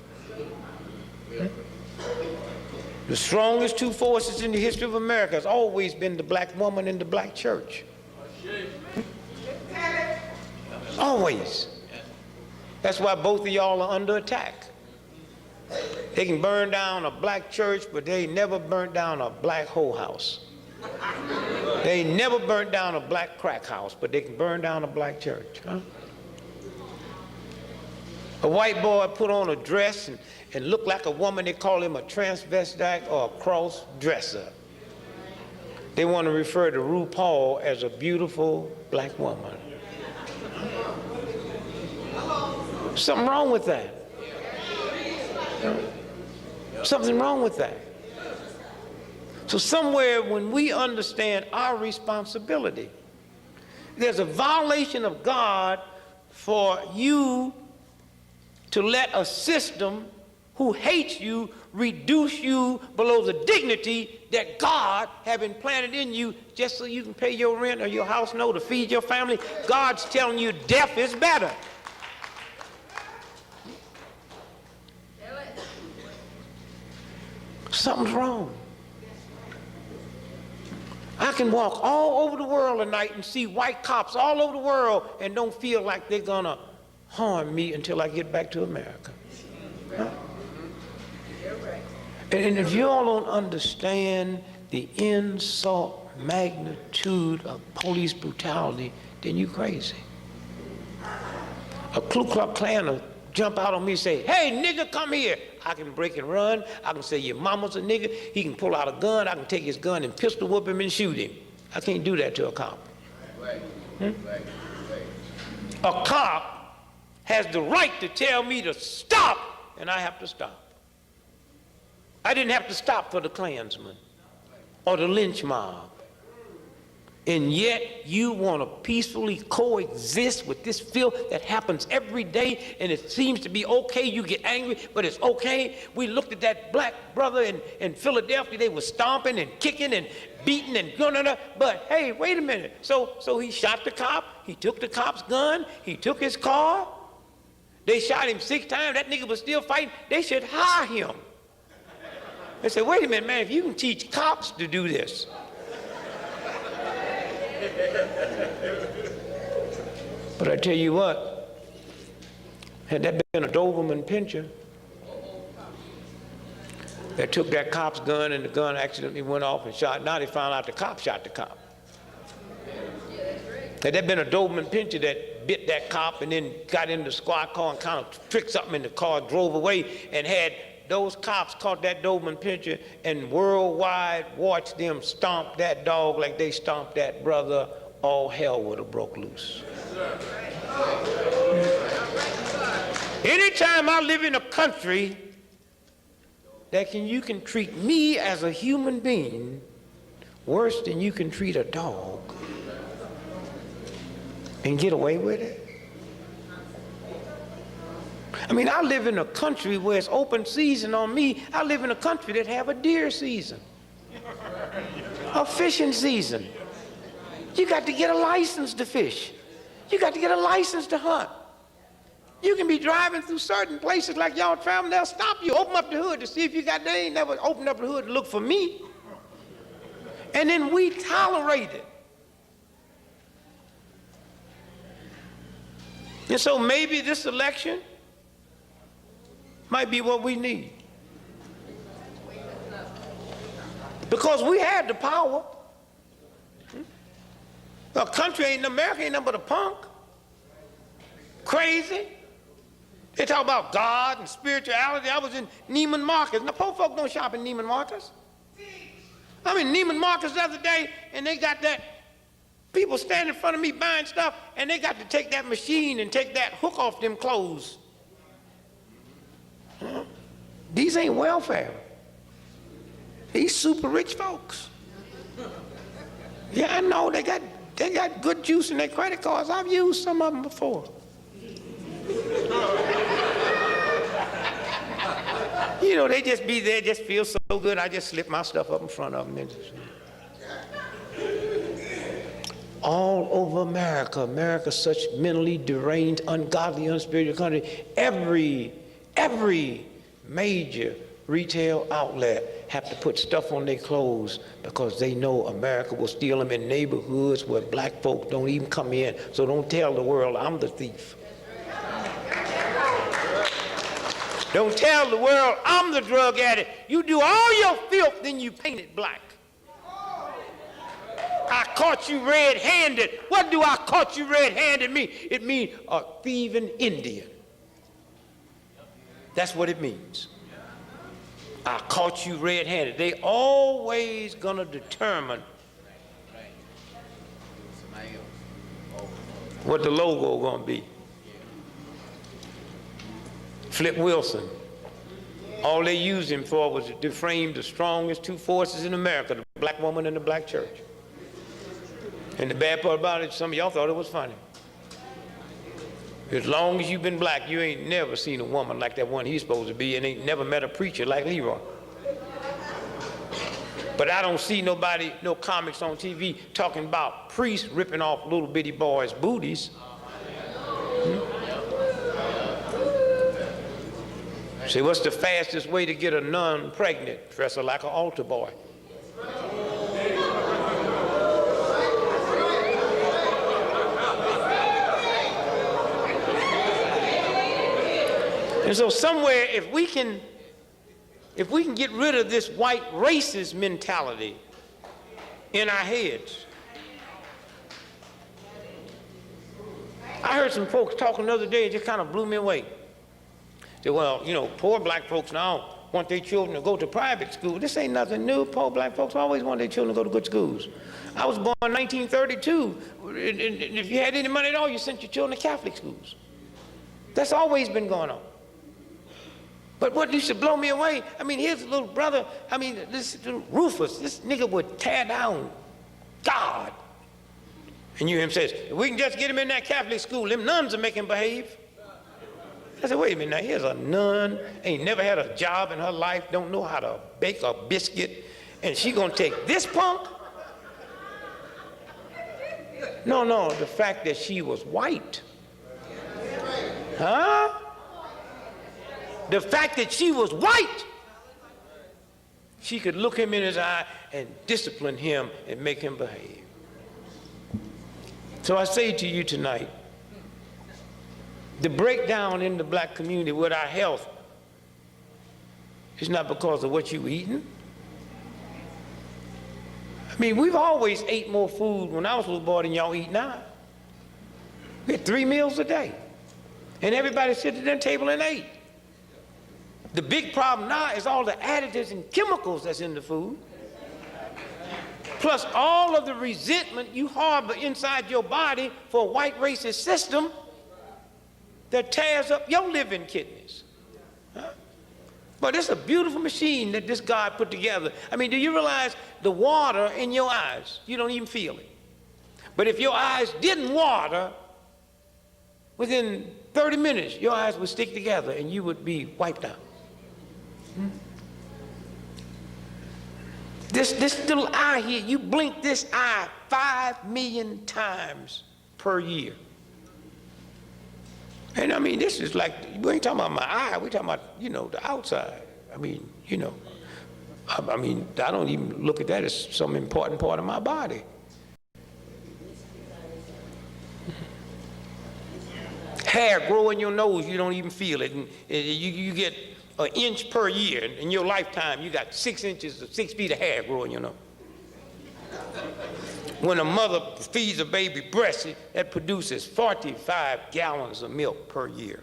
The strongest two forces in the history of America has always been the black woman and the black church. Always. That's why both of y'all are under attack. They can burn down a black church, but they never burnt down a black hoe house. They never burnt down a black crack house, but they can burn down a black church. Huh? A white boy put on a dress and look like a woman, they call him a transvestite or a cross-dresser. They want to refer to RuPaul as a beautiful black woman. Something wrong with that. Something wrong with that. So somewhere when we understand our responsibility, there's a violation of God for you to let a system who hates you reduce you below the dignity that God have implanted in you just so you can pay your rent or your house note or feed your family. God's telling you death is better. Something's wrong. I can walk all over the world at night and see white cops all over the world and don't feel like they're gonna harm me until I get back to America. Huh? And if you all don't understand the insult magnitude of police brutality, then you crazy. A Ku Klux Klan will jump out on me and say, hey, nigga, come here. I can break and run. I can say your mama's a nigga. He can pull out a gun. I can take his gun and pistol whip him and shoot him. I can't do that to a cop. A cop has the right to tell me to stop, and I have to stop. I didn't have to stop for the Klansman or the lynch mob. And yet you want to peacefully coexist with this filth that happens every day, and it seems to be okay. You get angry, but it's okay. We looked at that black brother in Philadelphia. They were stomping and kicking and beating and but hey, wait a minute. So he shot the cop. He took the cop's gun. He took his car. They shot him 6 times. That nigga was still fighting. They should hire him. They said, wait a minute, man, if you can teach cops to do this. But I tell you what, had that been a Doberman pincher that took that cop's gun and the gun accidentally went off and shot, now they found out the cop shot the cop. Had that been a Doberman pincher that bit that cop and then got in the squad car and kind of tricked something in the car, drove away, and had those cops caught that Doberman pincher and worldwide watched them stomp that dog like they stomped that brother, all hell would have broke loose. Anytime I live in a country that you can treat me as a human being worse than you can treat a dog and get away with it. I mean, I live in a country where it's open season on me. I live in a country that have a deer season, a fishing season. You got to get a license to fish. You got to get a license to hunt. You can be driving through certain places like y'all traveling, they'll stop you, open up the hood to see if you got, they ain't never opened up the hood to look for me. And then we tolerate it. And so maybe this election might be what we need. Because we had the power. A country ain't, America ain't nothing but a punk. Crazy. They talk about God and spirituality. I was in Neiman Marcus. Now, poor folk don't shop in Neiman Marcus. I'm in Neiman Marcus the other day, and they got that people standing in front of me buying stuff, and they got to take that machine and take that hook off them clothes. Huh? These ain't welfare. These super rich folks. Yeah, I know they got good juice in their credit cards. I've used some of them before. You know, they just be there, just feel so good. I just slip my stuff up in front of them. All over America, America's such mentally deranged, ungodly, unspiritual country. Every major retail outlet have to put stuff on their clothes because they know America will steal them in neighborhoods where black folk don't even come in. So don't tell the world I'm the thief. Don't tell the world I'm the drug addict. You do all your filth, then you paint it black. I caught you red-handed. What do I caught you red-handed mean? It means a thieving Indian. That's what it means. I caught you red-handed. They always gonna determine what the logo gonna be. Flip Wilson. All they used him for was to defame the strongest two forces in America, the black woman and the black church. And the bad part about it, some of y'all thought it was funny. As long as you've been black, you ain't never seen a woman like that one he's supposed to be, and ain't never met a preacher like Leroy. But I don't see nobody, no comics on TV talking about priests ripping off little bitty boys' booties. See, what's the fastest way to get a nun pregnant? Dress her like an altar boy. And so somewhere, if we can get rid of this white racist mentality in our heads. I heard some folks talking the other day, it just kind of blew me away. Say, well, you know, poor black folks now want their children to go to private school. This ain't nothing new. Poor black folks always want their children to go to good schools. I was born in 1932. And if you had any money at all, you sent your children to Catholic schools. That's always been going on. But what used to blow me away, I mean, here's a little brother, I mean, this Rufus, this nigga would tear down God. And you hear him says, if we can just get him in that Catholic school, them nuns will make him behave. I said, wait a minute, now here's a nun, ain't never had a job in her life, don't know how to bake a biscuit, and she gonna take this punk? No, the fact that she was white. Huh? The fact that she was white. She could look him in his eye and discipline him and make him behave. So I say to you tonight, the breakdown in the black community with our health is not because of what you eating. I mean, we've always ate more food when I was a little boy than y'all eat now. We had 3 meals a day. And everybody sit at their table and ate. The big problem now is all the additives and chemicals that's in the food. Plus all of the resentment you harbor inside your body for a white racist system that tears up your living kidneys. Huh? But it's a beautiful machine that this God put together. I mean, do you realize the water in your eyes, you don't even feel it. But if your eyes didn't water, within 30 minutes, your eyes would stick together and you would be wiped out. This little eye here, you blink this eye 5 million times per year. And I mean, this is like, we ain't talking about my eye, we talking about, you know, the outside. I mean, you know, I mean, I don't even look at that as some important part of my body. Hair grow in your nose, you don't even feel it. And you get an inch per year. In your lifetime, you got 6 inches or 6 feet of hair growing, you know. When a mother feeds a baby breast, that produces 45 gallons of milk per year.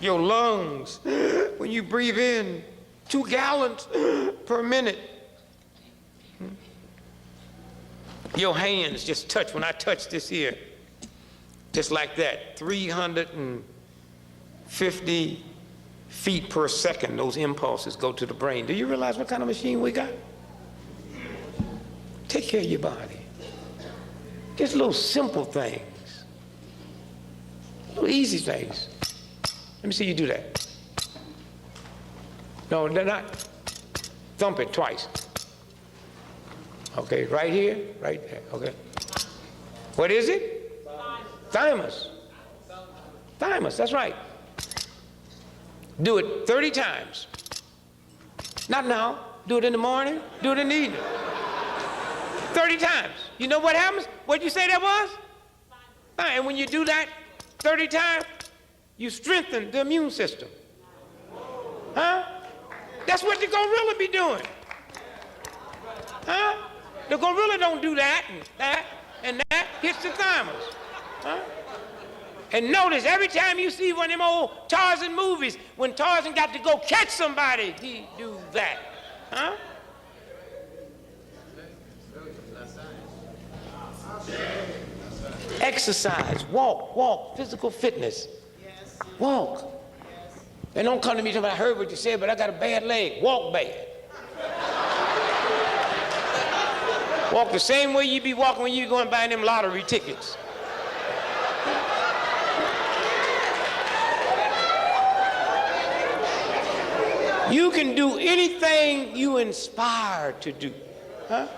Your lungs, when you breathe in, 2 gallons per minute. Your hands just touch, when I touch this here, just like that, 350 feet per second, those impulses go to the brain. Do you realize what kind of machine we got? Take care of your body. Just little simple things. Little easy things. Let me see you do that. No, they're not. Thump it twice. Okay, right here, right there, okay. What is it? Thymus. Thymus, that's right. Do it 30 times. Not now. Do it in the morning, do it in the evening. 30 times. You know what happens? What'd you say that was? And when you do that 30 times, you strengthen the immune system. Huh? That's what the gorilla be doing. Huh? The gorilla don't do that and that hits the thymus. Huh? And notice every time you see one of them old Tarzan movies, when Tarzan got to go catch somebody, he do that. Huh? Exercise, walk, physical fitness. Yes. Walk. Yes. And don't come to me and say, I heard what you said, but I got a bad leg. Walk bad. Walk the same way you be walking when you going buying them lottery tickets. You can do anything you inspire to do. Huh?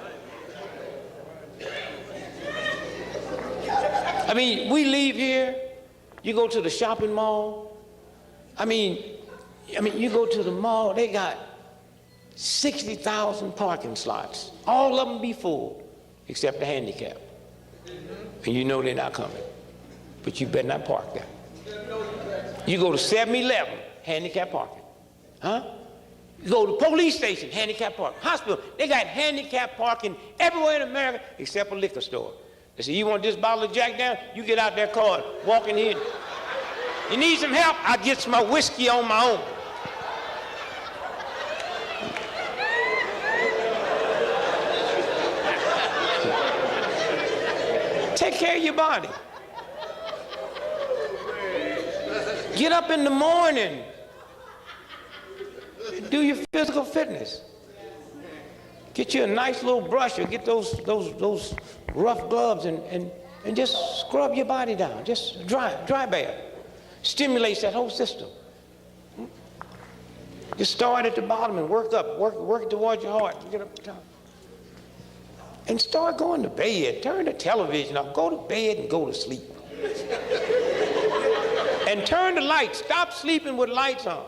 I mean, we leave here, you go to the shopping mall. I mean, you go to the mall, they got 60,000 parking slots. All of them be full, except the handicap. And you know they're not coming. But you better not park there. You go to 7-Eleven, handicap parking. Huh? You go to the police station, handicap parking. Hospital, they got handicap parking everywhere in America except a liquor store. They say, you want this bottle of Jack down? You get out that car, walk in here. You need some help? I get my whiskey on my own. Take care of your body. Get up in the morning. Do your physical fitness. Get you a nice little brush or get those rough gloves and just scrub your body down. Just dry bath. Stimulates that whole system. Just start at the bottom and work up. Work towards your heart. Get up to the top. And start going to bed. Turn the television off. Go to bed and go to sleep. And turn the lights. Stop sleeping with lights on.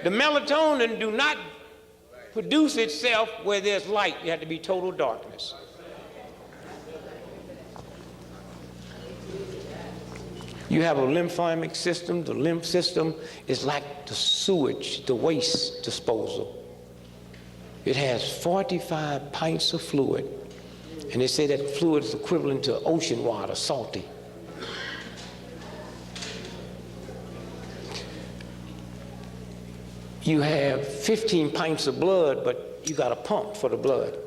The melatonin do not produce itself where there's light. You have to be total darkness. You have a lymphatic system. The lymph system is like the sewage, the waste disposal. It has 45 pints of fluid, and they say that fluid is equivalent to ocean water, salty. You have 15 pints of blood, but you got a pump for the blood.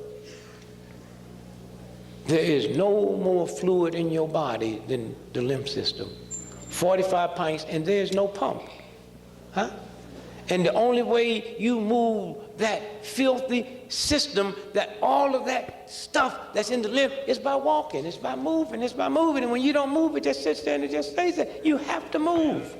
There is no more fluid in your body than the lymph system. 45 pints, and there's no pump. Huh? And the only way you move that filthy system, that all of that stuff that's in the lymph, is by walking. It's by moving. It's by moving. And when you don't move, it just sits there and it just stays there. You have to move.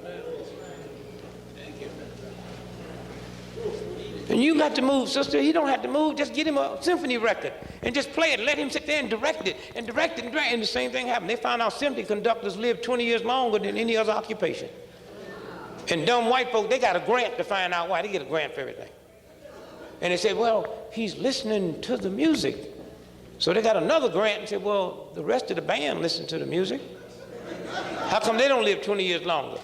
And you got to move, sister. He don't have to move. Just get him a symphony record and just play it. Let him sit there and direct it and direct it and direct it. And the same thing happened. They found out symphony conductors live 20 years longer than any other occupation. And dumb white folk, they got a grant to find out why. They get a grant for everything. And they said, well, he's listening to the music. So they got another grant and said, well, the rest of the band listen to the music. How come they don't live 20 years longer?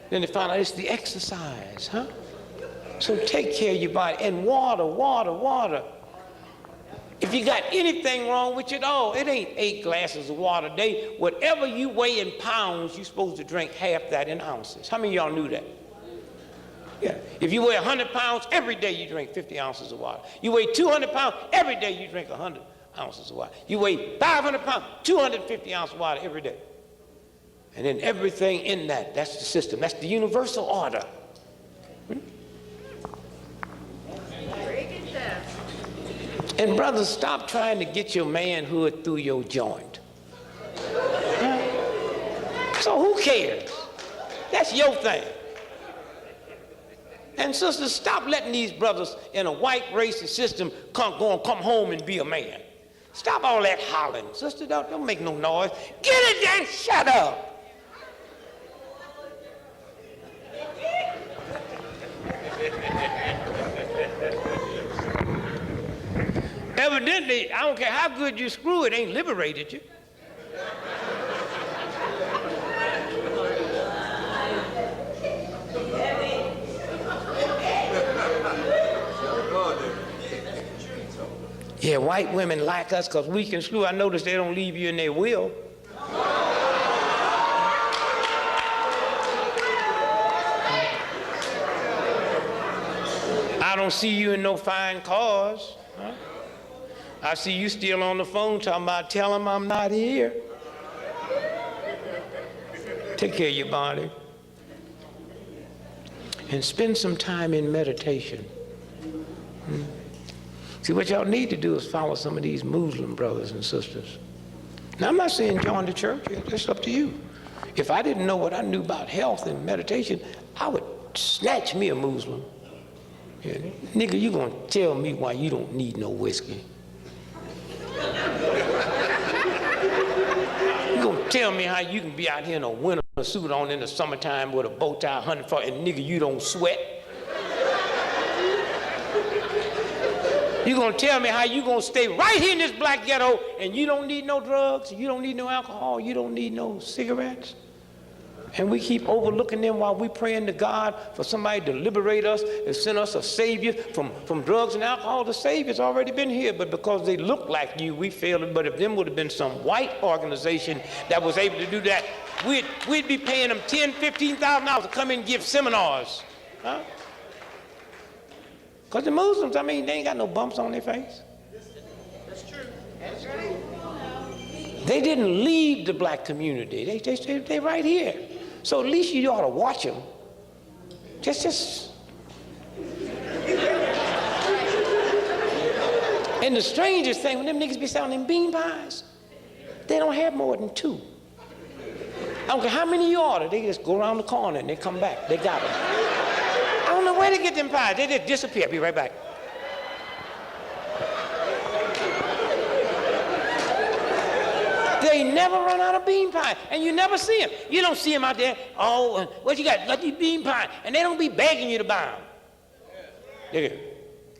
Then they found out it's the exercise, huh? So take care of your body. And water, water, water. If you got anything wrong with you at all, it ain't 8 glasses of water a day. Whatever you weigh in pounds, you're supposed to drink half that in ounces. How many of y'all knew that? Yeah. If you weigh 100 pounds, every day you drink 50 ounces of water. You weigh 200 pounds, every day you drink 100 ounces of water. You weigh 500 pounds, 250 ounces of water every day. And then everything in that, that's the system. That's the universal order. And brothers, stop trying to get your manhood through your joint. So who cares? That's your thing. And sisters, stop letting these brothers in a white racist system come home and be a man. Stop all that hollering. Sister, don't make no noise. Get it there, shut up. Evidently, I don't care how good you screw, it ain't liberated you. Yeah, white women like us because we can screw. I notice they don't leave you in their will. I don't see you in no fine cars. Huh? I see you still on the phone talking about, tell them I'm not here. Take care of your body. And spend some time in meditation. See, what y'all need to do is follow some of these Muslim brothers and sisters. Now, I'm not saying join the church. It's up to you. If I didn't know what I knew about health and meditation, I would snatch me a Muslim. Yeah, nigga, you gonna tell me why you don't need no whiskey? You gonna tell me how you can be out here in a winter suit on in the summertime with a bow tie, 100 and nigga, you don't sweat? You gonna tell me how you gonna stay right here in this black ghetto and you don't need no drugs, you don't need no alcohol, you don't need no cigarettes? And we keep overlooking them while we praying to God for somebody to liberate us and send us a savior from drugs and alcohol. The savior's already been here, but because they look like you, we failed it. But if them would have been some white organization that was able to do that, we'd be paying them $10,000, $15,000 to come in and give seminars. Huh? Because the Muslims, I mean, they ain't got no bumps on their face. That's true. That's true. They didn't leave the black community. They right here. So at least you ought to watch them. Just. And the strangest thing, when them niggas be selling them bean pies, they don't have more than 2. I don't care how many you order, they just go around the corner and they come back. They got them. I don't know where they get them pies. They just disappear. I'll be right back. They never run out of bean pie, and you never see them. You don't see them out there, oh, what you got? Got these bean pie, and they don't be begging you to buy them. They go,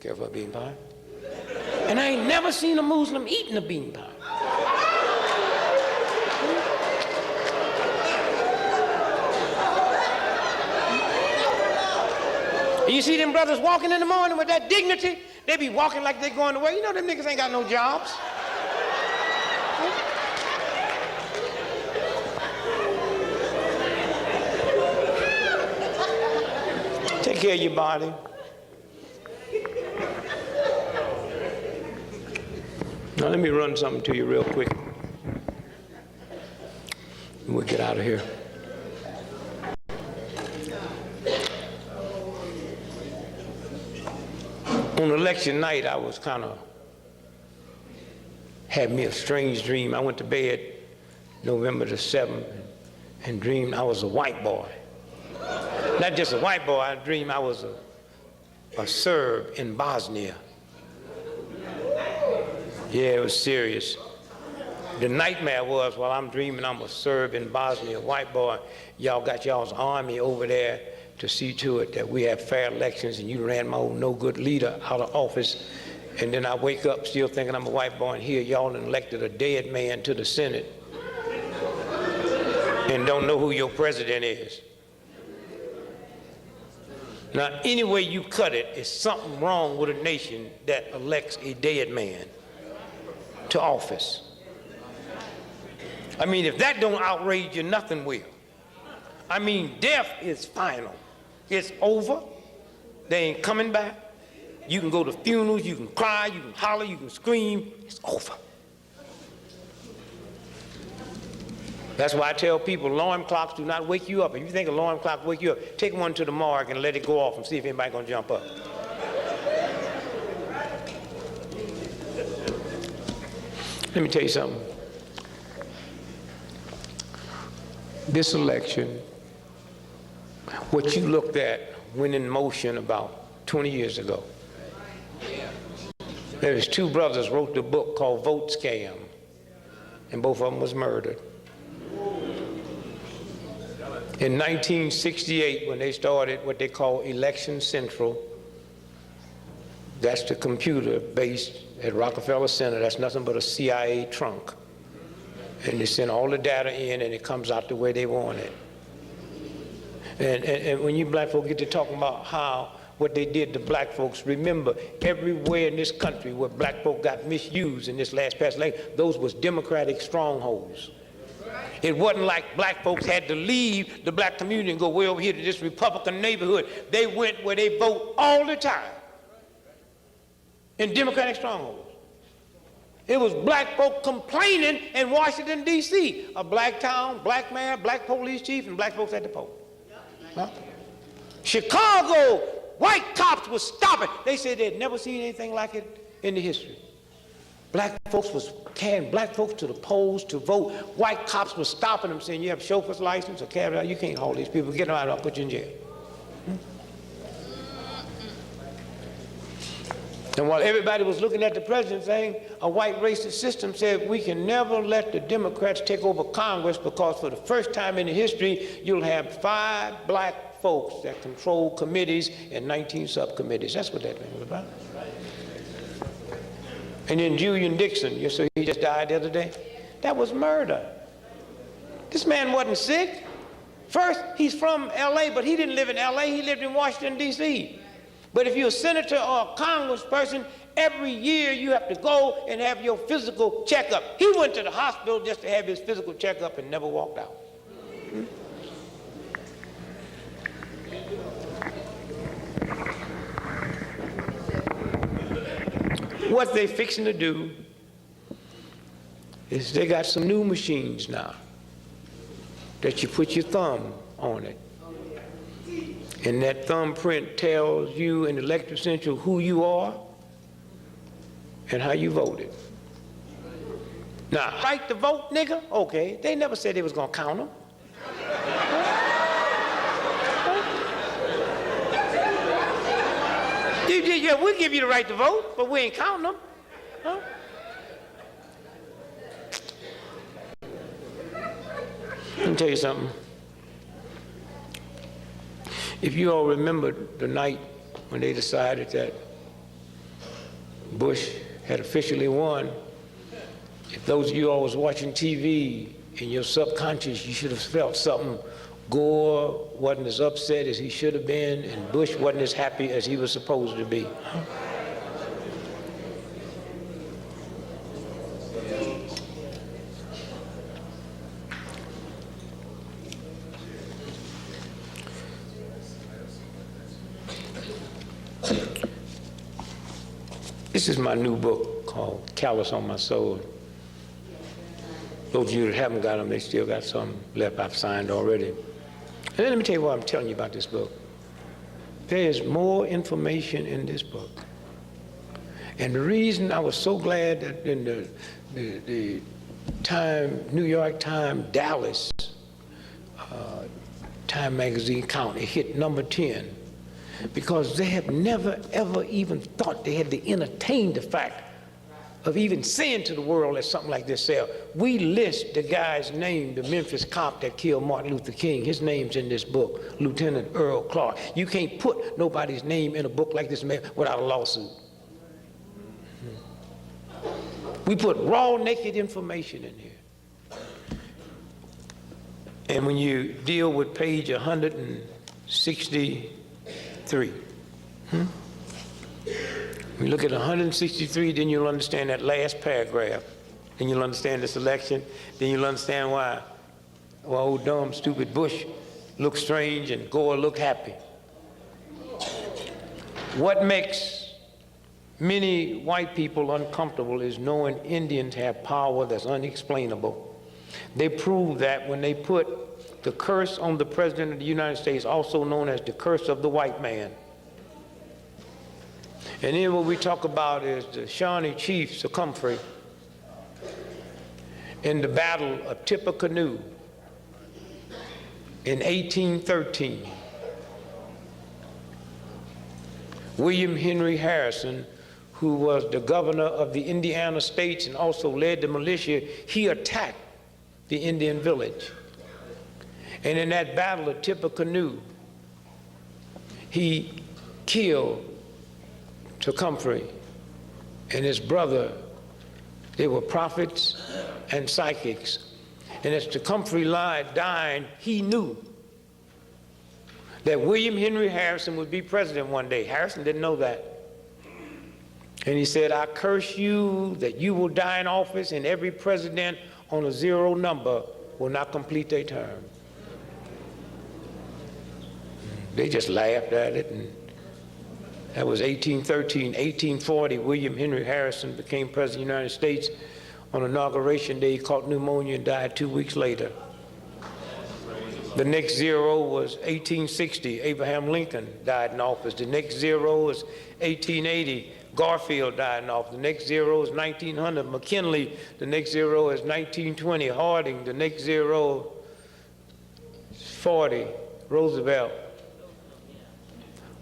care for a bean pie? And I ain't never seen a Muslim eating a bean pie. And you see them brothers walking in the morning with that dignity, they be walking like they going away. You know them niggas ain't got no jobs. Take care of your body. Now let me run something to you real quick. And we'll get out of here. On election night, I was had me a strange dream. I went to bed November the 7th and dreamed I was a white boy. Not just a white boy, I dreamed I was a Serb in Bosnia. Yeah, it was serious. The nightmare was, while I'm dreaming I'm a Serb in Bosnia, a white boy, y'all got y'all's army over there to see to it that we have fair elections, and you ran my old no-good leader out of office. And then I wake up still thinking I'm a white boy, and here y'all elected a dead man to the Senate and don't know who your president is. Now, any way you cut it, it's something wrong with a nation that elects a dead man to office. I mean, if that don't outrage you, nothing will. I mean, death is final. It's over. They ain't coming back. You can go to funerals, you can cry, you can holler, you can scream. It's over. That's why I tell people alarm clocks do not wake you up. If you think an alarm clock wake you up, take one to the morgue and let it go off and see if anybody's gonna jump up. Let me tell you something. This election, what you looked at went in motion about 20 years ago. There's 2 brothers wrote the book called Vote Scam, and both of them was murdered. In 1968, when they started what they call Election Central, that's the computer based at Rockefeller Center, that's nothing but a CIA trunk. And they send all the data in and it comes out the way they want it. And when you black folk get to talking about how what they did to black folks, remember everywhere in this country where black folk got misused in this last past election, those was Democratic strongholds. It wasn't like black folks had to leave the black community and go way over here to this Republican neighborhood. They went where they vote all the time in Democratic strongholds. It was black folk complaining in Washington, D.C. A black town, black mayor, black police chief, and black folks at the poll. Huh? Chicago, white cops were stopping. They said they'd never seen anything like it in the history. Black folks was carrying black folks to the polls to vote. White cops were stopping them, saying, you have a chauffeur's license or carry, you can't haul these people. Get them out, I'll put you in jail. And while everybody was looking at the president saying, a white racist system said, we can never let the Democrats take over Congress because for the first time in history, you'll have 5 black folks that control committees and 19 subcommittees. That's what that thing was about. And then Julian Dixon, you see he just died the other day. That was murder. This man wasn't sick. First, he's from L.A., but he didn't live in L.A., he lived in Washington, D.C. But if you're a senator or a congressperson, every year you have to go and have your physical checkup. He went to the hospital just to have his physical checkup and never walked out. What they fixing to do is they got some new machines now that you put your thumb on it. And that thumbprint tells you in the electoral central who you are and how you voted. Now, right to vote, nigga? Okay, they never said they was gonna count them. Yeah, we'll give you the right to vote, but we ain't counting them. Huh? Let me tell you something. If you all remember the night when they decided that Bush had officially won, if those of you all was watching TV, in your subconscious you should have felt something. Gore wasn't as upset as he should have been, and Bush wasn't as happy as he was supposed to be. This is my new book called Callous on My Soul. Those of you that haven't got them, they still got some left I've signed already. And let me tell you what I'm telling you about this book. There is more information in this book. And the reason I was so glad that in the New York Times Dallas Time magazine count, it hit number 10, because they have never, ever even thought they had to entertain the fact of even saying to the world that something like this there. We list the guy's name, the Memphis cop that killed Martin Luther King. His name's in this book, Lieutenant Earl Clark. You can't put nobody's name in a book like this without a lawsuit. We put raw, naked information in here. And when you deal with page 163, when you look at 163, then you'll understand that last paragraph. Then you'll understand this election. Then you'll understand why old dumb, stupid Bush looked strange and Gore looked happy. What makes many white people uncomfortable is knowing Indians have power that's unexplainable. They proved that when they put the curse on the President of the United States, also known as the curse of the white man. And then what we talk about is the Shawnee chief, Tecumseh, in the Battle of Tippecanoe in 1813. William Henry Harrison, who was the governor of the Indiana states and also led the militia, he attacked the Indian village. And in that Battle of Tippecanoe, he killed Tecumseh and his brother. They were prophets and psychics. And as Tecumseh lied, dying, he knew that William Henry Harrison would be president one day. Harrison didn't know that. And he said, I curse you that you will die in office, and every president on a 0 number will not complete their term. They just laughed at it, and that was 1813. 1840, William Henry Harrison became president of the United States. On inauguration day, he caught pneumonia and died 2 weeks later. The next 0 was 1860. Abraham Lincoln died in office. The next 0 was 1880. Garfield died in office. The next 0 is 1900. McKinley. The next 0 is 1920. Harding. The next 0 is 40. Roosevelt.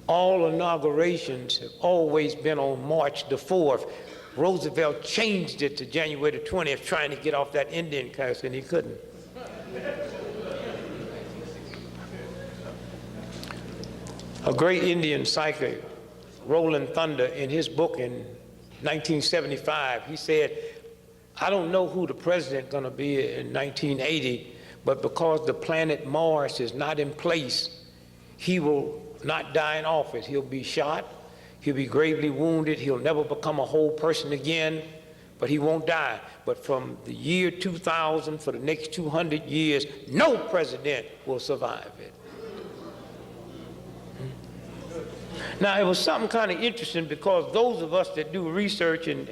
All inaugurations have always been on March the 4th. Roosevelt changed it to January the 20th, trying to get off that Indian curse, and he couldn't. A great Indian psychic, Roland Thunder, in his book in 1975, he said, I don't know who the president's going to be in 1980, but because the planet Mars is not in place, he will not die in office. He'll be shot, he'll be gravely wounded, he'll never become a whole person again, but he won't die. But from the year 2000, for the next 200 years, no president will survive it. Now, it was something kind of interesting, because those of us that do research and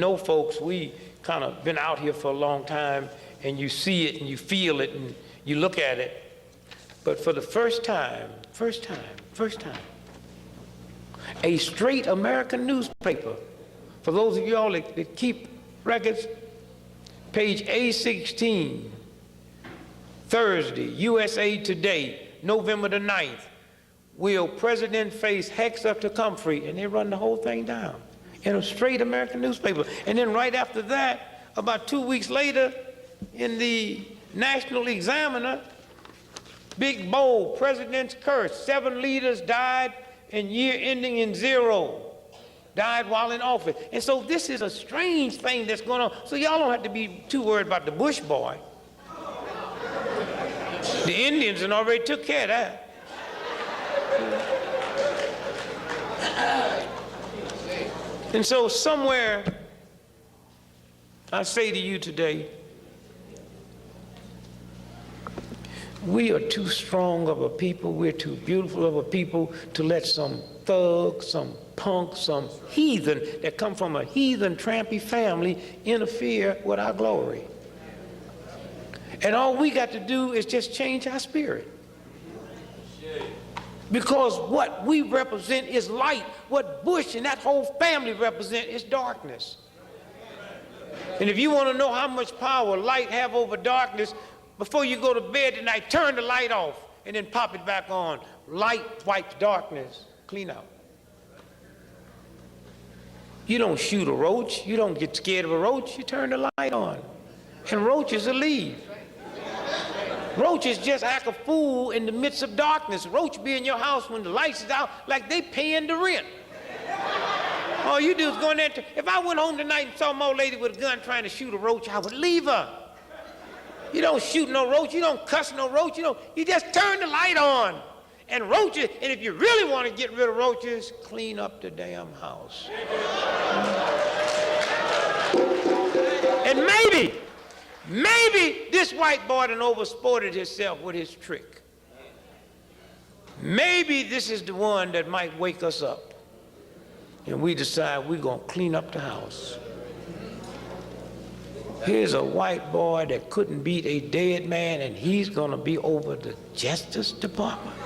know folks, we kind of been out here for a long time, and you see it and you feel it and you look at it. But for the first time, a straight American newspaper, for those of y'all that keep records, page A16, Thursday, USA Today, November the 9th, will President face Hexa to Comfrey? And they run the whole thing down in a straight American newspaper. And then right after that, about 2 weeks later, in the National Examiner, big bold, President's curse, 7 leaders died in year ending in 0. Died while in office. And so this is a strange thing that's going on. So y'all don't have to be too worried about the Bush boy. The Indians had already took care of that. And so somewhere, I say to you today, we are too strong of a people, we're too beautiful of a people to let some thug, some punk, some heathen that come from a heathen, trampy family interfere with our glory. And all we got to do is just change our spirit. Because what we represent is light. What Bush and that whole family represent is darkness. And if you want to know how much power light have over darkness, before you go to bed tonight, turn the light off and then pop it back on. Light wipes darkness clean out. You don't shoot a roach. You don't get scared of a roach. You turn the light on. And roaches will leave. Roaches just act a fool in the midst of darkness. Roach be in your house when the lights is out like they paying the rent. All you do is go in there. If I went home tonight and saw my old lady with a gun trying to shoot a roach, I would leave her. You don't shoot no roach. You don't cuss no roach. You just turn the light on. And roaches, and if you really want to get rid of roaches, clean up the damn house. And maybe this white boy done oversported himself with his trick. Maybe this is the one that might wake us up. And we decide we're going to clean up the house. Here's a white boy that couldn't beat a dead man, and he's going to be over the Justice Department.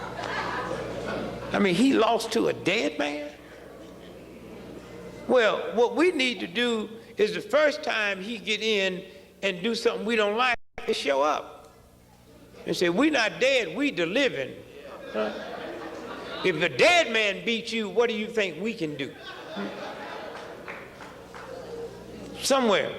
I mean, he lost to a dead man? Well, what we need to do is the first time he get in and do something we don't like, is show up and say, we're not dead, we the living. Huh? If the dead man beats you, what do you think we can do? Somewhere.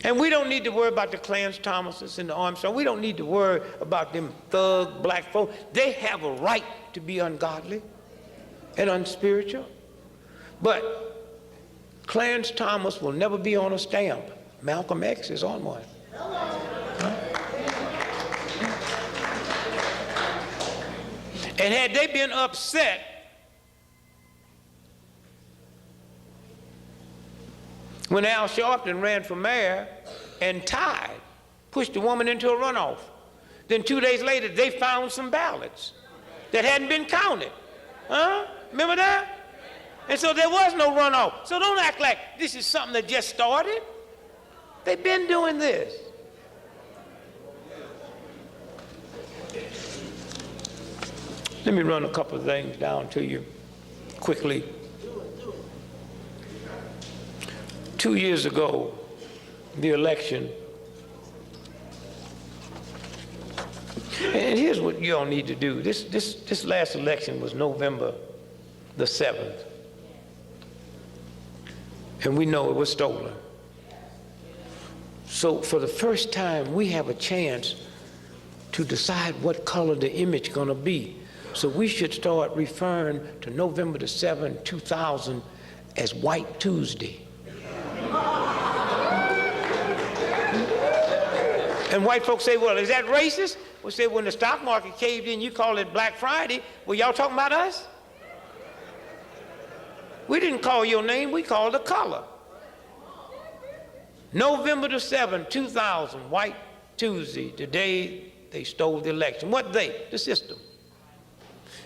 And we don't need to worry about the Clarence Thomases and the Armstrong. We don't need to worry about them thug black folk. They have a right to be ungodly and unspiritual. But Clarence Thomas will never be on a stamp. Malcolm X is on one. And had they been upset when Al Sharpton ran for mayor and tied, pushed the woman into a runoff, then 2 days later they found some ballots that hadn't been counted. Huh? Remember that? And so there was no runoff. So don't act like this is something that just started. They've been doing this. Let me run a couple of things down to you quickly. 2 years ago, the election, and here's what you all need to do. This last election was November the 7th, and we know it was stolen. So for the first time, we have a chance to decide what color the image is going to be. So we should start referring to November the 7th, 2000 as White Tuesday. And white folks say, well, is that racist? We say, when the stock market caved in, you call it Black Friday. Well, y'all talking about us? We didn't call your name, we called the color. November the 7th, 2000, White Tuesday, the day they stole the election. What they? The system.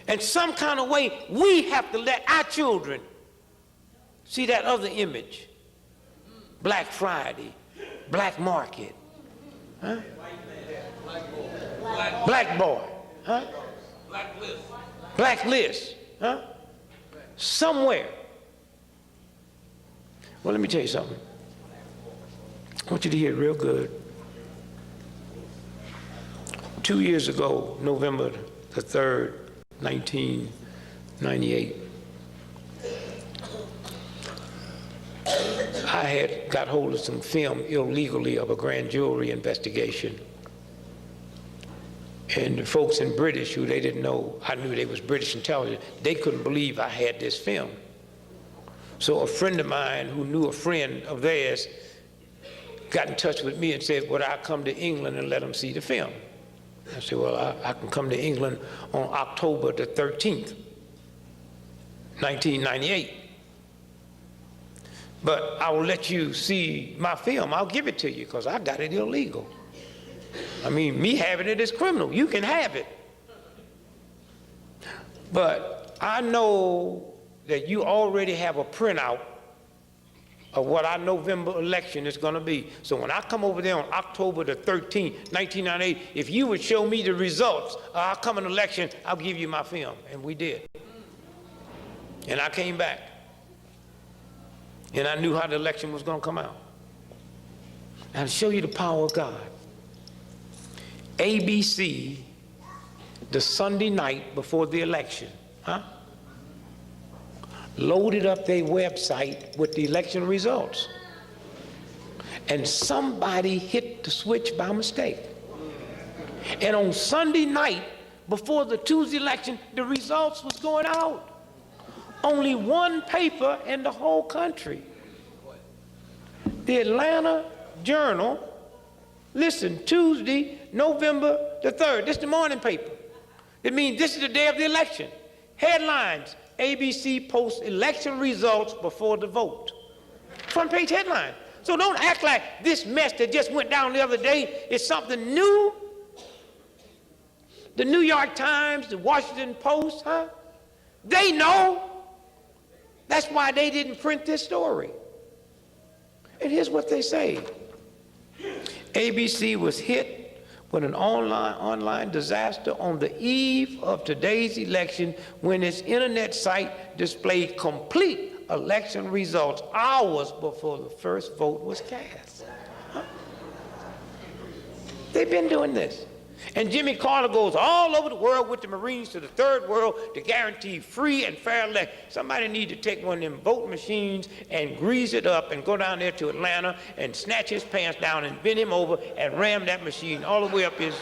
And some kind of way, we have to let our children see that other image. Black Friday, Black Market, huh? Black boy, huh? Black list, huh? Somewhere. Well, let me tell you something. I want you to hear it real good. 2 years ago, November the 3rd, 1998, I had got hold of some film illegally of a grand jury investigation. And the folks in British, who they didn't know, I knew they was British intelligence, they couldn't believe I had this film. So a friend of mine who knew a friend of theirs got in touch with me and said, would I come to England and let them see the film? I said, well, I can come to England on October the 13th, 1998. But I will let you see my film. I'll give it to you because I got it illegal. I mean, me having it is criminal. You can have it. But I know that you already have a printout of what our November election is going to be. So when I come over there on October the 13th, 1998, if you would show me the results of our coming election, I'll give you my film. And we did. And I came back. And I knew how the election was going to come out. And I'll show you the power of God. ABC, the Sunday night before the election, huh? Loaded up their website with the election results. And somebody hit the switch by mistake. And on Sunday night, before the Tuesday election, the results was going out. Only one paper in the whole country. The Atlanta Journal, listen, Tuesday, November the 3rd, this is the morning paper. It means this is the day of the election. Headlines, ABC posts election results before the vote. Front page headline. So don't act like this mess that just went down the other day is something new. The New York Times, the Washington Post, huh? They know. That's why they didn't print this story. And here's what they say. ABC was hit with an online disaster on the eve of today's election when its internet site displayed complete election results hours before the first vote was cast. Huh? They've been doing this. And Jimmy Carter goes all over the world with the Marines to the third world to guarantee free and fair election. Somebody need to take one of them vote machines and grease it up and go down there to Atlanta and snatch his pants down and bend him over and ram that machine all the way up his...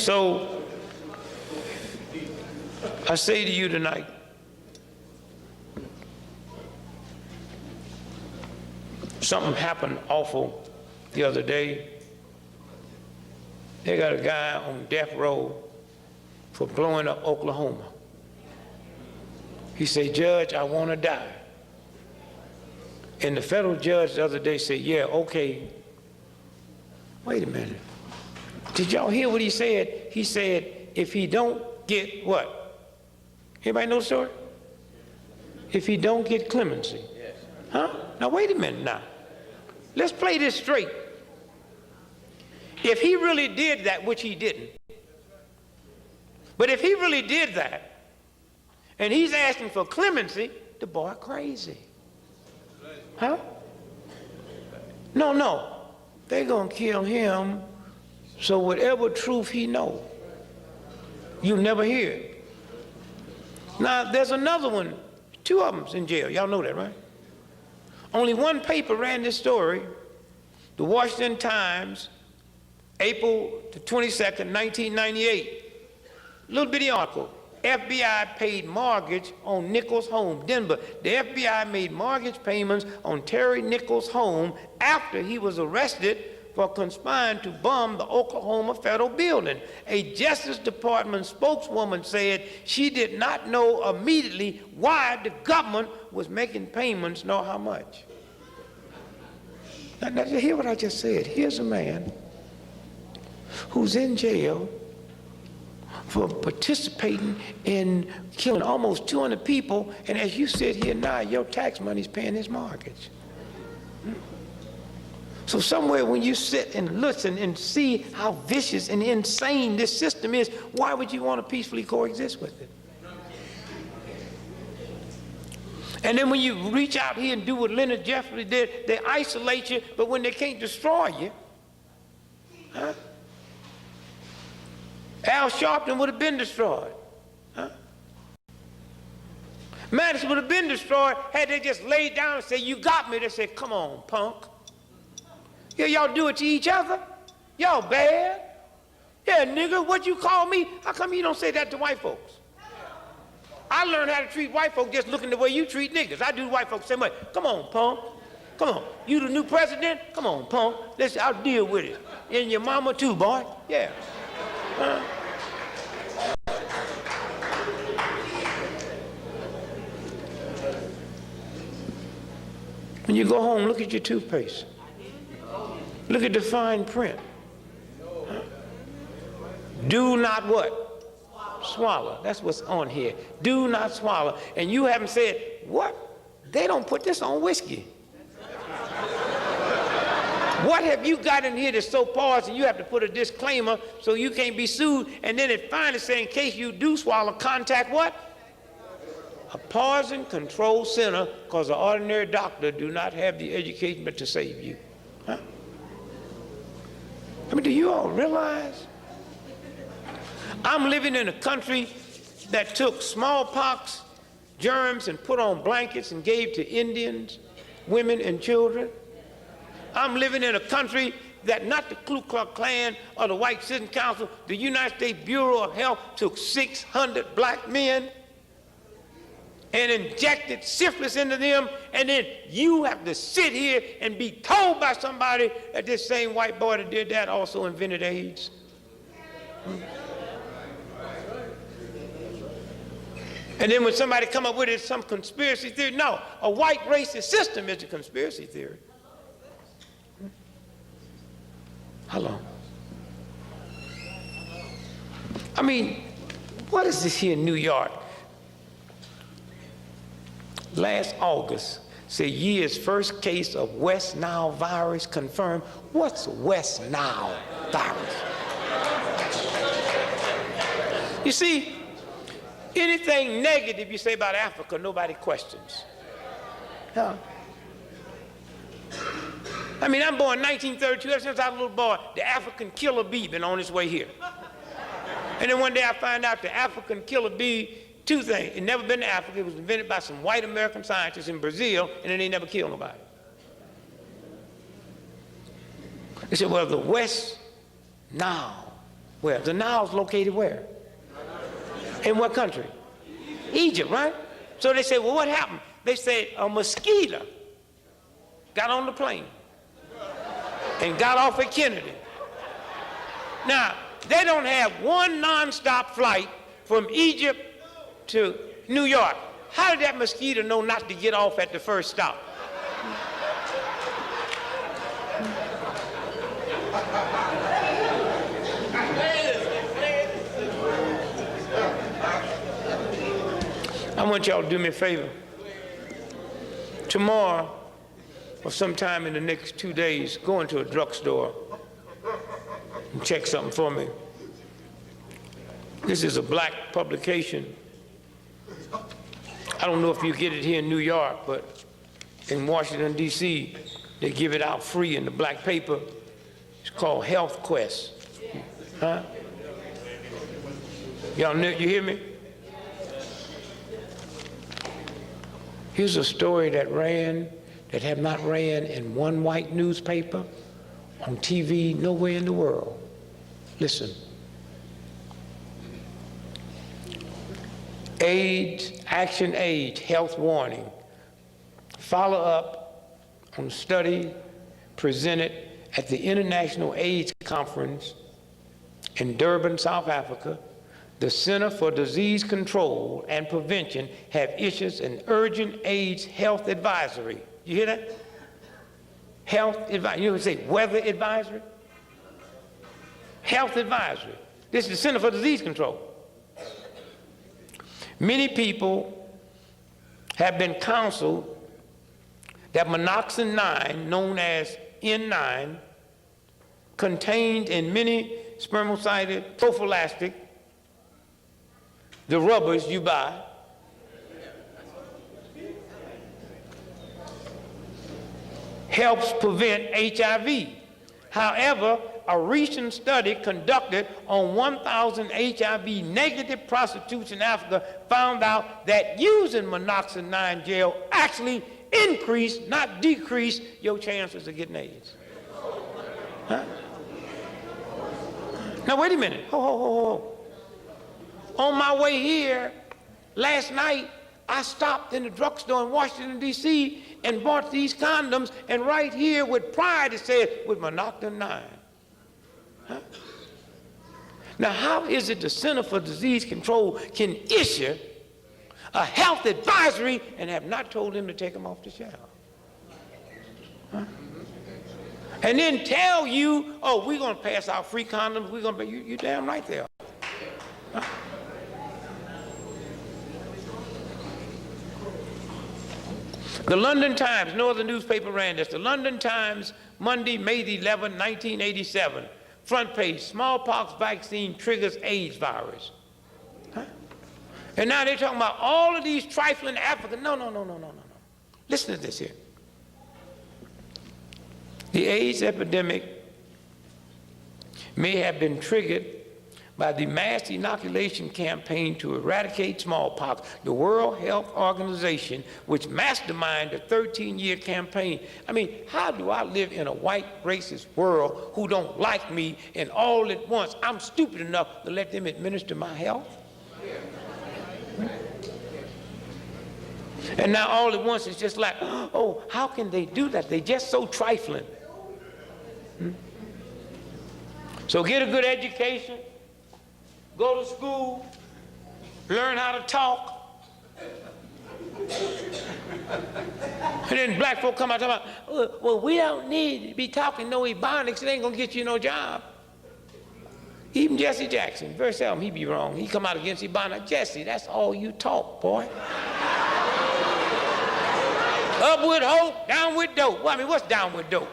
So, I say to you tonight, something happened awful the other day. They got a guy on death row for blowing up Oklahoma. He said, Judge, I want to die. And the federal judge the other day said, yeah, okay. Wait a minute. Did y'all hear what he said? He said, if he don't get what? Anybody know the story? If he don't get clemency. Yes. Huh? Now wait a minute now. Let's play this straight. If he really did that, which he didn't, but if he really did that, and he's asking for clemency, the boy crazy. Huh? No. They're going to kill him, so whatever truth he know, you'll never hear it. Now, there's another one. 2 of them's in jail. Y'all know that, right? Only one paper ran this story, the Washington Times, April the 22nd, 1998. Little bitty article. FBI paid mortgage on Nichols' home, Denver. The FBI made mortgage payments on Terry Nichols' home after he was arrested for conspiring to bomb the Oklahoma federal building. A Justice Department spokeswoman said she did not know immediately why the government was making payments nor how much. Now hear what I just said. Here's a man who's in jail for participating in killing almost 200 people, and as you sit here now, your tax money's paying his mortgage. So somewhere when you sit and listen and see how vicious and insane this system is, why would you want to peacefully coexist with it? And then when you reach out here and do what Leonard Jeffrey did, they isolate you, but when they can't destroy you, huh? Al Sharpton would have been destroyed. Huh? Madison would have been destroyed had they just laid down and said, "You got me." They said, "Come on, punk." Yeah, y'all do it to each other? Y'all bad? Yeah, nigga, what you call me? How come you don't say that to white folks? I learned how to treat white folks just looking the way you treat niggas. I do white folks the same way. Come on, punk. Come on. You the new president? Come on, punk. Listen, I'll deal with it. And your mama too, boy. Yeah. When you go home, look at your toothpaste. Look at the fine print. Huh? Do not what? Swallow. That's what's on here. Do not swallow. And you haven't said, what? They don't put this on whiskey. What have you got in here that's so poison and you have to put a disclaimer so you can't be sued, and then it finally says in case you do swallow, contact what? A poison control center, because an ordinary doctor do not have the education but to save you. Huh? I mean, do you all realize I'm living in a country that took smallpox germs and put on blankets and gave to Indians, women, and children? I'm living in a country that not the Ku Klux Klan or the White Citizen Council, the United States Bureau of Health took 600 black men and injected syphilis into them, and then you have to sit here and be told by somebody that this same white boy that did that also invented AIDS. And then when somebody come up with it, some conspiracy theory. No, a white racist system is a conspiracy theory. How long? I mean, what is this here in New York? Last August, said year's first case of West Nile virus confirmed. What's West Nile virus? You see, anything negative you say about Africa, nobody questions. Huh? I mean, I'm born in 1932. Ever since I was a little boy, the African killer bee been on its way here. And then one day I find out the African killer bee, two things. It never been to Africa. It was invented by some white American scientists in Brazil, and then they never killed nobody. They said, well, the West Nile. Where? The Nile's located where? In what country? Egypt, right? So they said, well, what happened? They said a mosquito got on the plane and got off at Kennedy. Now, they don't have one nonstop flight from Egypt to New York. How did that mosquito know not to get off at the first stop? I want y'all to do me a favor. Tomorrow, or sometime in the next 2 days, go into a drugstore and check something for me. This is a black publication. I don't know if you get it here in New York, but in Washington, D.C., they give it out free in the black paper. It's called Health Quest. Huh? Y'all know, you hear me? Here's a story that have not ran in one white newspaper, on TV, nowhere in the world. Listen. AIDS, Action AIDS, health warning. Follow up on a study presented at the International AIDS Conference in Durban, South Africa. The Center for Disease Control and Prevention have issued an urgent AIDS health advisory. You hear that? Health advisory. You would say weather advisory? Health advisory. This is the Center for Disease Control. Many people have been counseled that monoxin 9, known as N9, contained in many spermicidal prophylactic, the rubbers you buy, helps prevent HIV. However, a recent study conducted on 1,000 HIV negative prostitutes in Africa found out that using monoxin 9 gel actually increased, not decreased, your chances of getting AIDS. Huh? Now wait a minute. Ho, ho, ho, ho. On my way here last night, I stopped in the drugstore in Washington, D.C. and bought these condoms, and right here with pride it said, with monoxin 9. Huh? Now how is it the Center for Disease Control can issue a health advisory and have not told them to take them off the shelf? Huh? And then tell you, oh, we're going to pass out free condoms, we're going to, you damn right there. Huh? The London Times, no other newspaper ran this. The London Times, Monday, May the 11th, 1987. Front page, smallpox vaccine triggers AIDS virus. Huh? And now they're talking about all of these trifling African. No. Listen to this here. The AIDS epidemic may have been triggered by the mass inoculation campaign to eradicate smallpox. The World Health Organization, which masterminded the 13-year campaign. I mean, how do I live in a white racist world who don't like me, and all at once I'm stupid enough to let them administer my health? And now all at once it's just like, oh, how can they do that? They're just so trifling. So get a good education. Go to school, learn how to talk. And then black folk come out and talk about, well, we don't need to be talking no Ebonics, it ain't gonna get you no job. Even Jesse Jackson, very seldom he be wrong. He come out against Ebonics. Jesse, that's all you talk, boy. Up with hope, down with dope. Well, I mean, what's down with dope?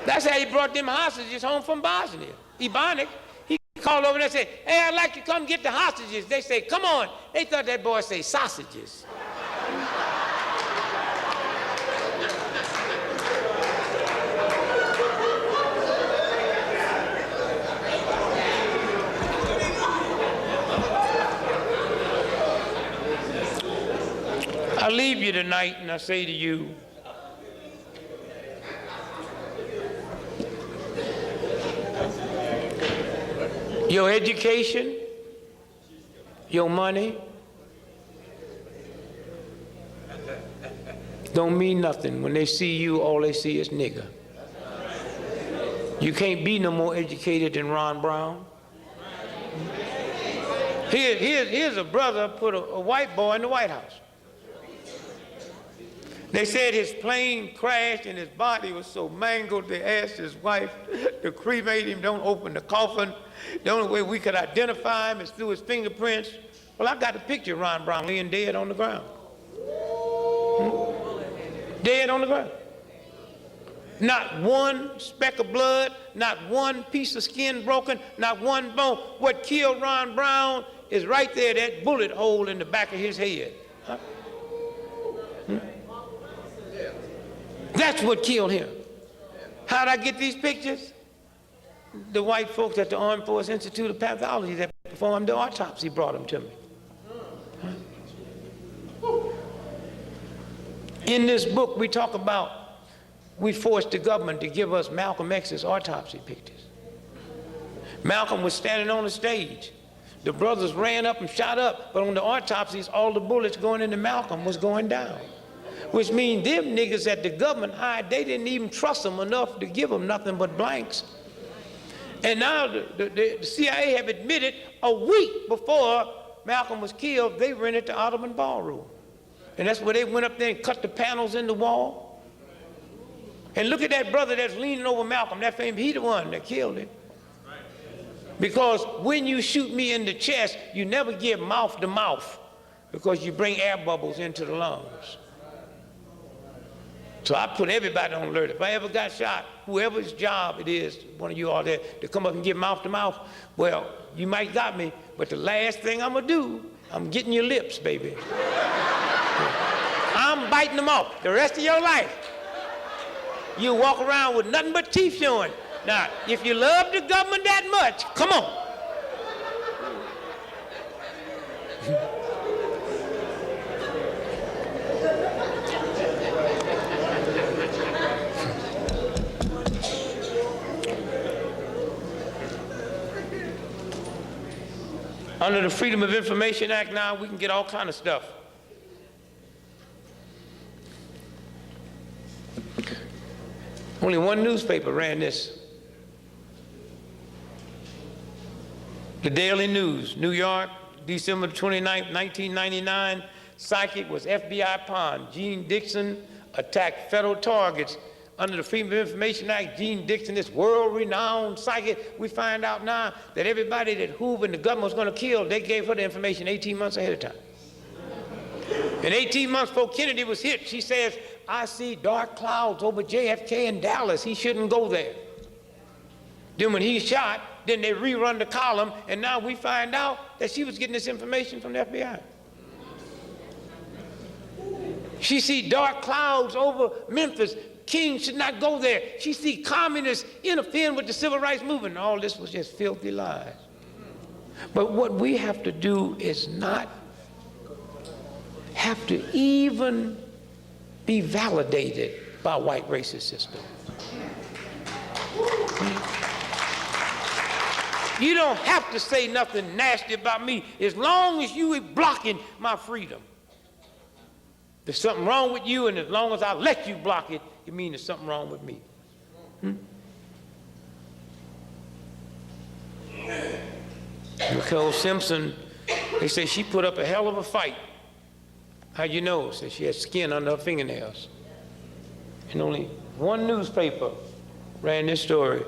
That's how he brought them hostages home from Bosnia. Ebonics, he called over there and said, hey, I'd like to come get the hostages. They say, come on. They thought that boy say sausages. I leave you tonight and I say to you, your education, your money, don't mean nothing. When they see you, all they see is nigger. You can't be no more educated than Ron Brown. Here's a brother put a white boy in the White House. They said his plane crashed and his body was so mangled, they asked his wife to cremate him, don't open the coffin. The only way we could identify him is through his fingerprints. Well, I got a picture of Ron Brown laying dead on the ground. Dead on the ground. Not one speck of blood, not one piece of skin broken, not one bone. What killed Ron Brown is right there, that bullet hole in the back of his head. Huh? That's what killed him. How'd I get these pictures? The white folks at the Armed Forces Institute of Pathology that performed the autopsy brought them to me. Huh? In this book, we talk about, we forced the government to give us Malcolm X's autopsy pictures. Malcolm was standing on the stage, The brothers ran up and shot up, but on the autopsies, all the bullets going into Malcolm was going down. Which means them niggas that the government hired, they didn't even trust them enough to give them nothing but blanks. And now the CIA have admitted a week before Malcolm was killed, they rented the Ottoman Ballroom. And that's where they went up there and cut the panels in the wall. And look at that brother that's leaning over Malcolm, that famous, he the one that killed him. Because when you shoot me in the chest, you never give mouth to mouth because you bring air bubbles into the lungs. So I put everybody on alert. If I ever got shot, whoever's job it is, one of you all there, to come up and give mouth to mouth, well, you might got me, but the last thing I'm gonna do, I'm getting your lips, baby. I'm biting them off the rest of your life. You walk around with nothing but teeth showing. Now, if you love the government that much, come on. Under the Freedom of Information Act now, we can get all kind of stuff. Only one newspaper ran this. The Daily News, New York, December 29, 1999. Psychic was FBI pawn. Gene Dixon attacked federal targets. Under the Freedom of Information Act, Gene Dixon, this world-renowned psychic, we find out now that everybody that Hoover and the government was going to kill, they gave her the information 18 months ahead of time. And 18 months before Kennedy was hit, she says, I see dark clouds over JFK in Dallas. He shouldn't go there. Then when he's shot, then they rerun the column, and now we find out that she was getting this information from the FBI. She see dark clouds over Memphis. King should not go there. She see communists interfering with the civil rights movement. All this was just filthy lies. But what we have to do is not have to even be validated by a white racist system. You don't have to say nothing nasty about me as long as you are blocking my freedom. There's something wrong with you, and as long as I let you block it, it means there's something wrong with me. Nicole Simpson, they say she put up a hell of a fight. How you know? Say she had skin under her fingernails. And only one newspaper ran this story.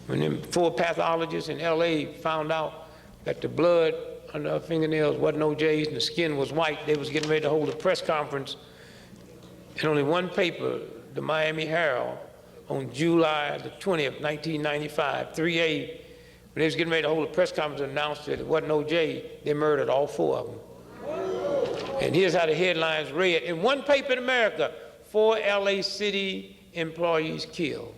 When them 4 pathologists in LA found out that the blood under her fingernails wasn't OJ's and the skin was white, they was getting ready to hold a press conference. And only one paper, the Miami Herald, on July the 20th, 1995, 3A, when they was getting ready to hold a press conference and announced that it wasn't OJ, they murdered all 4 of them. And here's how the headlines read. In one paper in America, 4 LA City employees killed.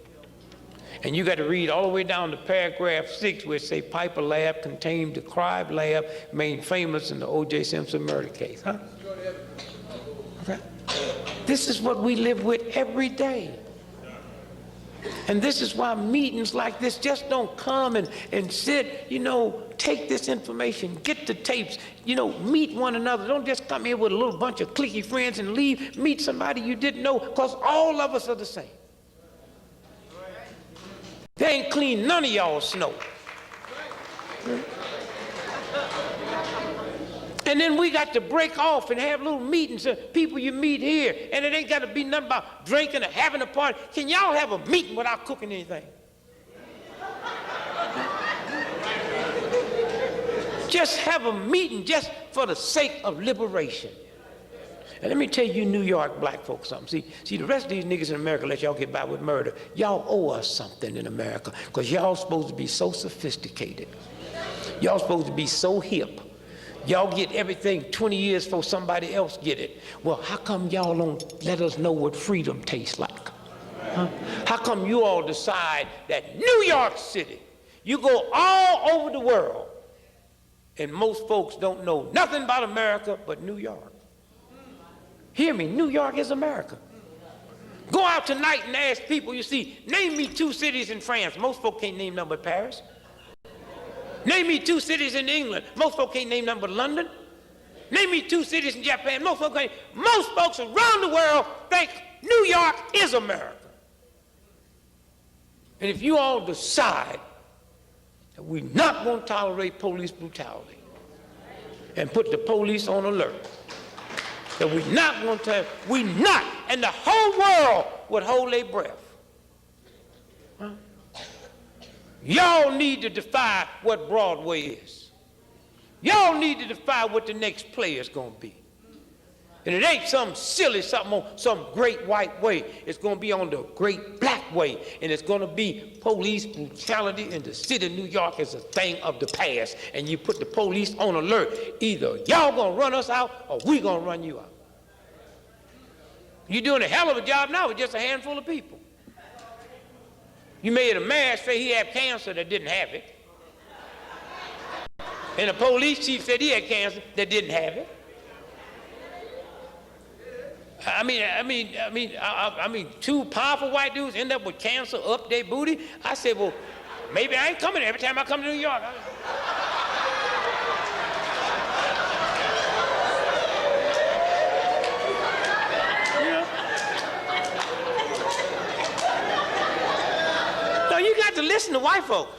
And you got to read all the way down to paragraph 6 where it say Piper Lab contained the crime lab made famous in the O.J. Simpson murder case. Huh? Okay. This is what we live with every day. And this is why meetings like this just don't come and sit, you know, take this information, get the tapes, you know, meet one another. Don't just come here with a little bunch of cliquey friends and leave. Meet somebody you didn't know, because all of us are the same. They ain't clean none of y'all's snow. And then we got to break off and have little meetings of people you meet here. And it ain't got to be nothing about drinking or having a party. Can y'all have a meeting without cooking anything? Just have a meeting just for the sake of liberation. And let me tell you New York black folks something. See, the rest of these niggas in America let y'all get by with murder. Y'all owe us something in America, because y'all supposed to be so sophisticated. Y'all supposed to be so hip. Y'all get everything 20 years before somebody else get it. Well, how come y'all don't let us know what freedom tastes like? Huh? How come you all decide that New York City, you go all over the world, and most folks don't know nothing about America but New York? Hear me, New York is America. Go out tonight and ask people, you see, name me 2 cities in France. Most folks can't name nothing but Paris. Name me 2 cities in England. Most folks can't name nothing but London. Name me 2 cities in Japan. Most folks can't. Most folks around the world think New York is America. And if you all decide that we're not going to tolerate police brutality and put the police on alert, that we're not going to, and the whole world would hold their breath. Huh? Y'all need to defy what Broadway is. Y'all need to defy what the next play is going to be. And it ain't some silly something on some great white way. It's going to be on the great black way. And it's going to be police brutality in the city of New York as a thing of the past. And you put the police on alert. Either y'all going to run us out or we going to run you out. You're doing a hell of a job now with just a handful of people. You made a man say he had cancer that didn't have it. And the police chief said he had cancer that didn't have it. I mean, 2 powerful white dudes end up with cancer up their booty. I said, well, maybe I ain't coming every time I come to New York. You know? No, you got to listen to white folks.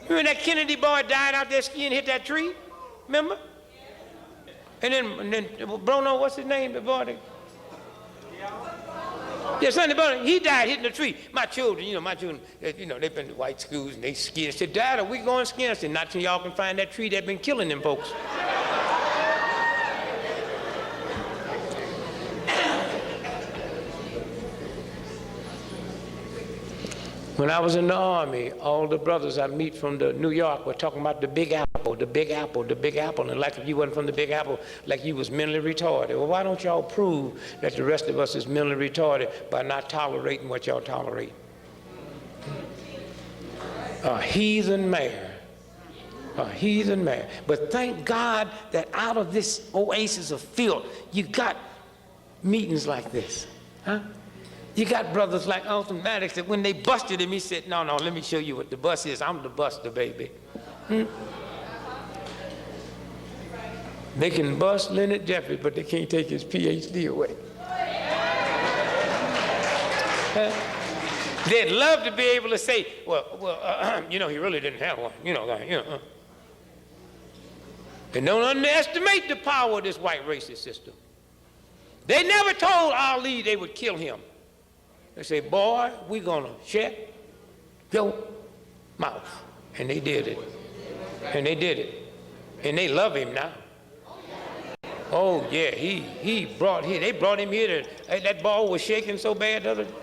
Remember that Kennedy boy died out there skiing, hit that tree? Remember? And then Bruno, what's his name? The boy. Yeah, Sonny Bruno, he died hitting the tree. My children, they've been to white schools and they ski. I said, Dad, are we going skiing? I said, not till y'all can find that tree that's been killing them folks. When I was in the Army, all the brothers I meet from New York were talking about the Big Apple, the Big Apple, the Big Apple. And like if you wasn't from the Big Apple, like you was mentally retarded. Well, why don't y'all prove that the rest of us is mentally retarded by not tolerating what y'all tolerate? A heathen mayor. A heathen mayor. But thank God that out of this oasis of filth, you got meetings like this. Huh? You got brothers like Alton Maddox that when they busted him, he said, no, let me show you what the bus is. I'm the buster, baby. They can bust Leonard Jeffries, but they can't take his PhD away. They'd love to be able to say, he really didn't have one. And don't underestimate the power of this white racist system. They never told Ali they would kill him. They say, boy, we're going to shut your mouth. And they did it. And they did it. And they love him now. Oh, yeah, they brought him here. That ball was shaking so bad the other day.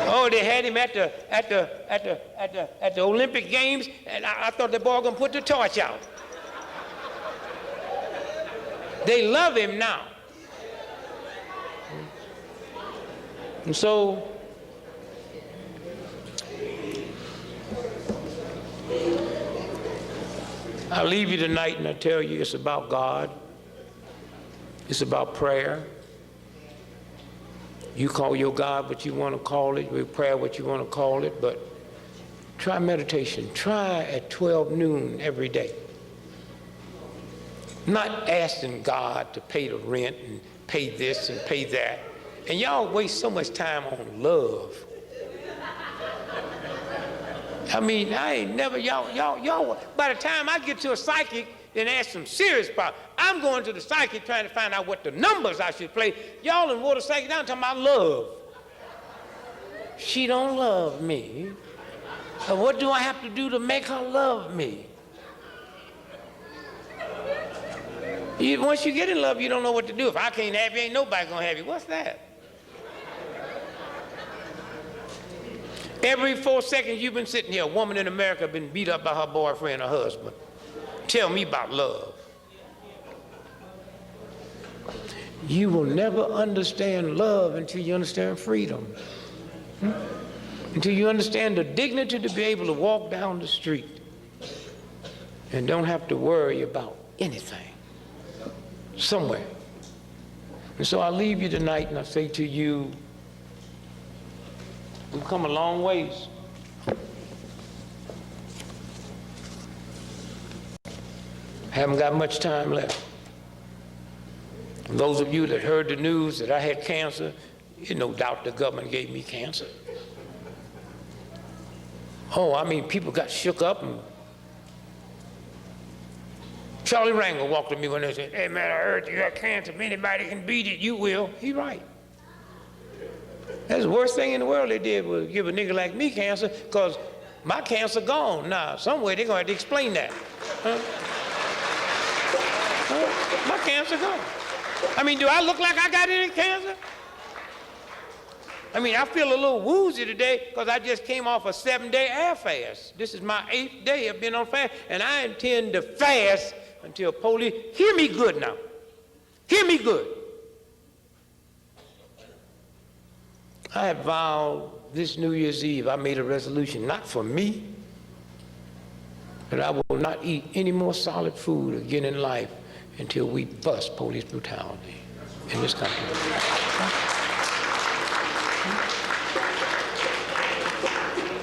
Oh, they had him at the Olympic Games, and I thought the boy was going to put the torch out. They love him now. And so, I'll leave you tonight and I tell you it's about God. It's about prayer. You call your God what you want to call it, your prayer what you want to call it, but try meditation. Try at 12 noon every day. Not asking God to pay the rent and pay this and pay that. And y'all waste so much time on love. I mean, I ain't never, y'all, by the time I get to a psychic and ask some serious problems, I'm going to the psychic trying to find out what the numbers I should play. Y'all in water psychic down talking about love. She don't love me. So what do I have to do to make her love me? Once you get in love, you don't know what to do. If I can't have you, ain't nobody gonna have you. What's that? Every 4 seconds you've been sitting here, a woman in America been beat up by her boyfriend or husband. Tell me about love. You will never understand love until you understand freedom. Until you understand the dignity to be able to walk down the street and don't have to worry about anything. Somewhere. And so I leave you tonight and I say to you, we've come a long ways. Haven't got much time left. Those of you that heard the news that I had cancer, there's no doubt the government gave me cancer. Oh, I mean, people got shook up. And Charlie Rangel walked to me one day and said, "Hey man, I heard you got cancer. If anybody can beat it, you will." He right. That's the worst thing in the world they did was give a nigga like me cancer, because my cancer gone. Now, some way they're going to have to explain that. My cancer gone. I mean, do I look like I got any cancer? I mean, I feel a little woozy today because I just came off a 7-day air fast. This is my 8th day of being on fast, and I intend to fast until police, hear me good now. Hear me good. I have vowed this New Year's Eve, I made a resolution, not for me, that I will not eat any more solid food again in life until we bust police brutality in this country.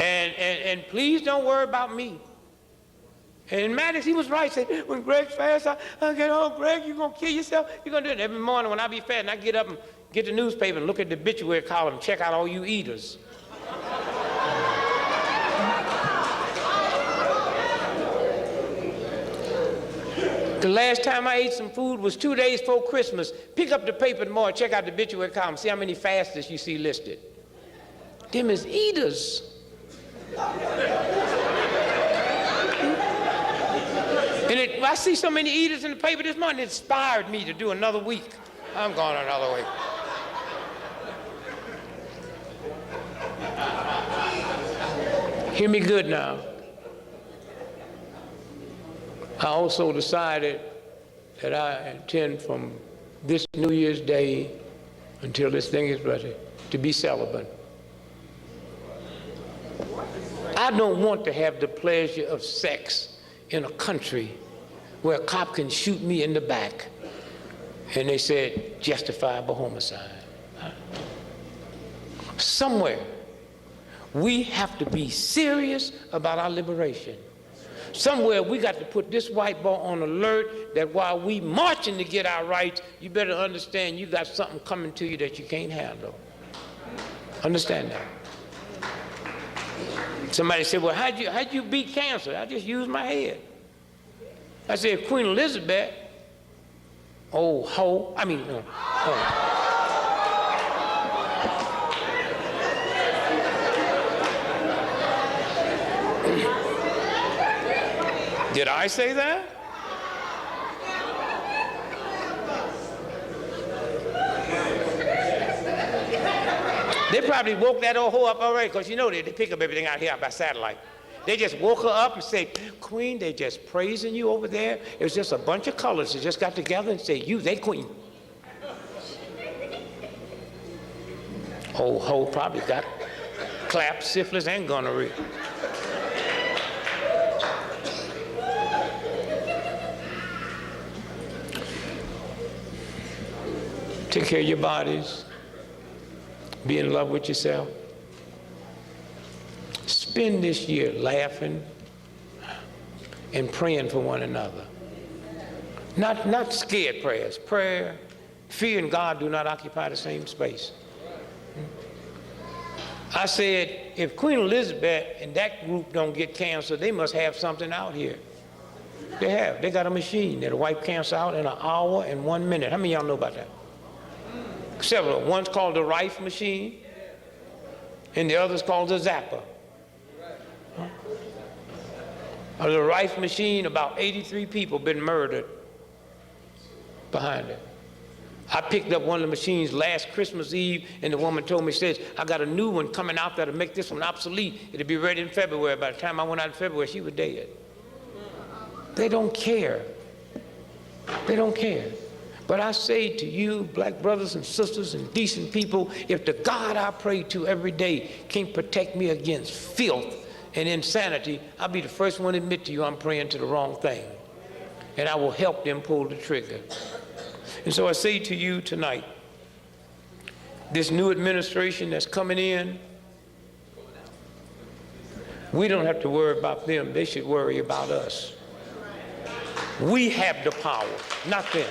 And please don't worry about me. And Maddox, he was right, said, when Greg fasts, I get, "Oh, Greg, you're going to kill yourself. You're going to do it." Every morning when I be fasting, I get up and get the newspaper and look at the obituary column, check out all you eaters. The last time I ate some food was 2 days before Christmas. Pick up the paper tomorrow, check out the obituary column, see how many fasters you see listed. Them is eaters. And I see so many eaters in the paper this morning, it inspired me to do another week. I'm going another week. Hear me good now. I also decided that I intend from this New Year's Day until this thing is ready to be celibate. I don't want to have the pleasure of sex in a country where a cop can shoot me in the back and they said justifiable homicide. Somewhere we have to be serious about our liberation. Somewhere we got to put this white boy on alert that while we marching to get our rights, you better understand you got something coming to you that you can't handle. Understand that? Somebody said, "Well, how'd you beat cancer?" I just used my head. I said, Queen Elizabeth, oh ho, I mean, Did I say that? They probably woke that old hoe up already, because you know they pick up everything out here by satellite. They just woke her up and said, "Queen, they just praising you over there. It was just a bunch of colors that just got together and said, they queen." Old hoe probably got clap, syphilis, and gonorrhea. Take care of your bodies. Be in love with yourself. Spend this year laughing and praying for one another. Not scared prayers. Prayer, fear, and God do not occupy the same space. I said, if Queen Elizabeth and that group don't get cancer, they must have something out here. They have. They got a machine that'll wipe cancer out in an hour and 1 minute. How many of y'all know about that? Several. One's called the Rife machine, and the other's called the Zapper. The Rife machine, about 83 people been murdered behind it. I picked up one of the machines last Christmas Eve, and the woman told me, says, "I got a new one coming out that'll make this one obsolete. It'll be ready in February." By the time I went out in February, she was dead. They don't care. They don't care. But I say to you, black brothers and sisters and decent people, if the God I pray to every day can't protect me against filth and insanity, I'll be the first one to admit to you I'm praying to the wrong thing. And I will help them pull the trigger. And so I say to you tonight, this new administration that's coming in, we don't have to worry about them. They should worry about us. We have the power, not them.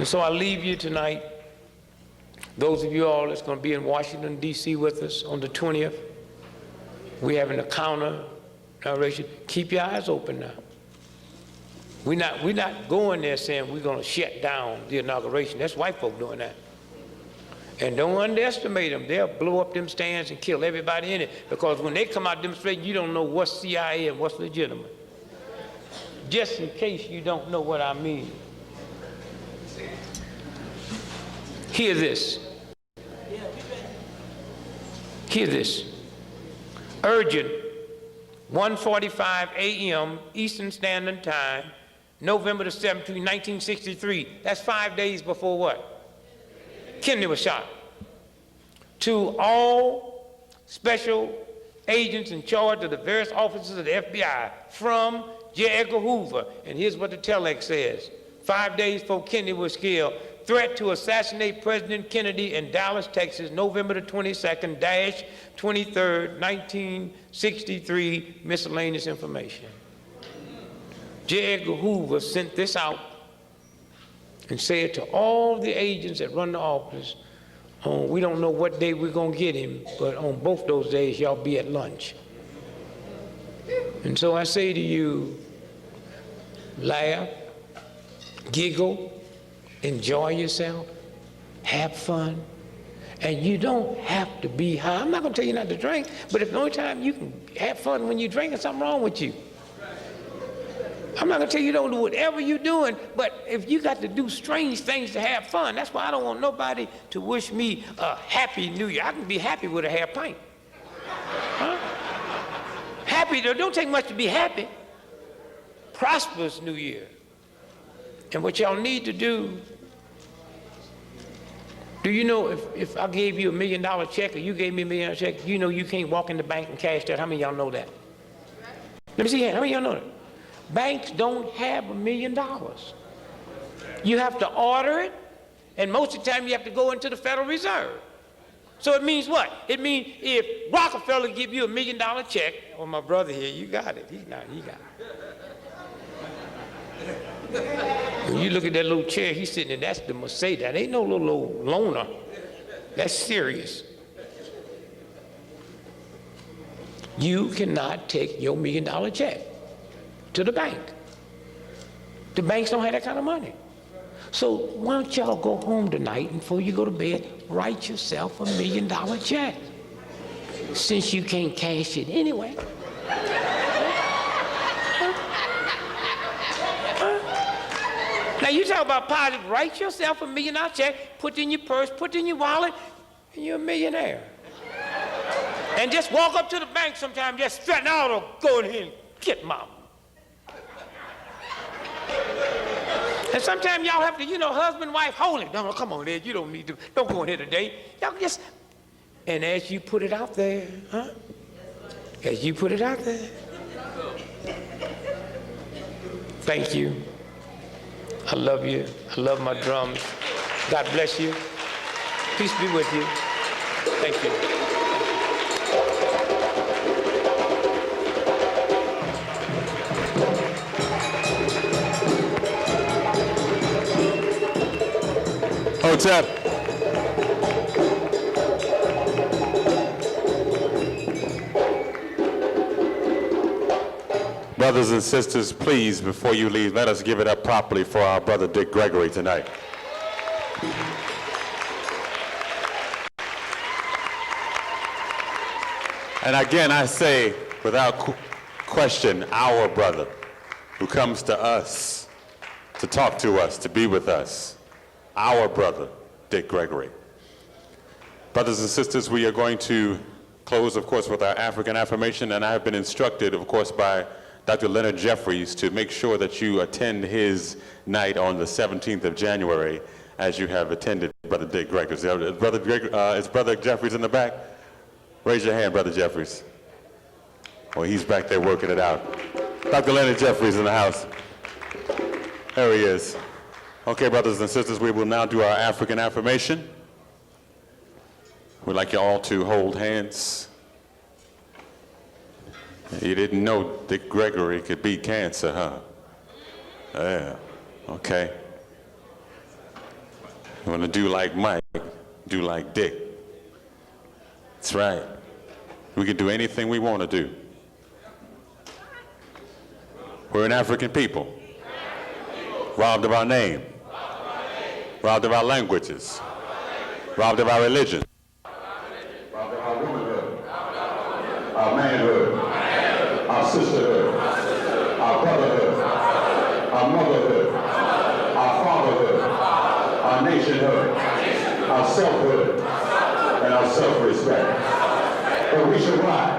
So I leave you tonight. Those of you all that's going to be in Washington, D.C. with us on the 20th, we're having a counter inauguration. Keep your eyes open now. We're not going there saying we're going to shut down the inauguration. That's white folk doing that. And don't underestimate them. They'll blow up them stands and kill everybody in it, because when they come out demonstrating, you don't know what's CIA and what's legitimate. Just in case you don't know what I mean. Hear this. Hear this. Urgent, 1:45 a.m. Eastern Standard Time, November the 17th, 1963. That's 5 days before what? Kennedy was shot. To all special agents in charge of the various offices of the FBI from J. Edgar Hoover, and here's what the telex says. 5 days before Kennedy was killed, threat to assassinate President Kennedy in Dallas, Texas, November the 22nd, 23rd, 1963, miscellaneous information. J. Edgar Hoover sent this out and said to all the agents that run the office, we don't know what day we're going to get him, but on both those days, y'all be at lunch. And so I say to you, laugh, giggle, enjoy yourself, have fun, and you don't have to be high. I'm not going to tell you not to drink, but if the only time you can have fun when you're drinking, something wrong with you. I'm not going to tell you don't do whatever you're doing, but if you got to do strange things to have fun, that's why I don't want nobody to wish me a happy New Year. I can be happy with a half pint. Huh? Happy, don't take much to be happy. Prosperous New Year. And what y'all need to do you know if I gave you $1 million check or you gave me $1 million check, you know you can't walk in the bank and cash that. How many of y'all know that? Let me see here. How many of y'all know that? Banks don't have $1 million. You have to order it, and most of the time you have to go into the Federal Reserve. So it means what? It means if Rockefeller give you $1 million check, or my brother here, you got it. He got it. When you look at that little chair he's sitting in, that's the Mercedes. That ain't no little loaner. That's serious. You cannot take your $1 million check to the bank. The banks don't have that kind of money. So why don't y'all go home tonight and before you go to bed, write yourself $1 million check, since you can't cash it anyway. Now you talk about positive, write yourself $1 million check, put it in your purse, put it in your wallet, and you're a millionaire. And just walk up to the bank sometime, just threaten out or go in here and get mama. And sometimes y'all have to, you know, husband, wife, hold it. No, come on, Ed, you don't need to, don't go in here today. Y'all just, and as you put it out there, huh? As you put it out there. Thank you. I love you. I love my drums. God bless you. Peace be with you. Thank you. Hotep. Brothers and sisters, please, before you leave, let us give it up properly for our brother Dick Gregory tonight. And again, I say, without question, our brother who comes to us, to talk to us, to be with us, our brother, Dick Gregory. Brothers and sisters, we are going to close, of course, with our African affirmation, and I have been instructed, of course, by Dr. Leonard Jeffries to make sure that you attend his night on the 17th of January as you have attended Brother Dick Gregory. Is Brother Jeffries in the back? Raise your hand, Brother Jeffries. Oh, he's back there working it out. Dr. Leonard Jeffries in the house. There he is. Okay, brothers and sisters, we will now do our African affirmation. We'd like you all to hold hands. You didn't know Dick Gregory could beat cancer, huh? Yeah, okay. You want to do like Mike, do like Dick. That's right. We can do anything we want to do. We're an African people. Robbed of our name. Robbed of our languages. Robbed of our religion. Robbed of our womanhood. Our manhood. Our sisterhood. Our brotherhood. Our motherhood. Our fatherhood. Our nationhood. Our selfhood. And our self-respect. But we should rise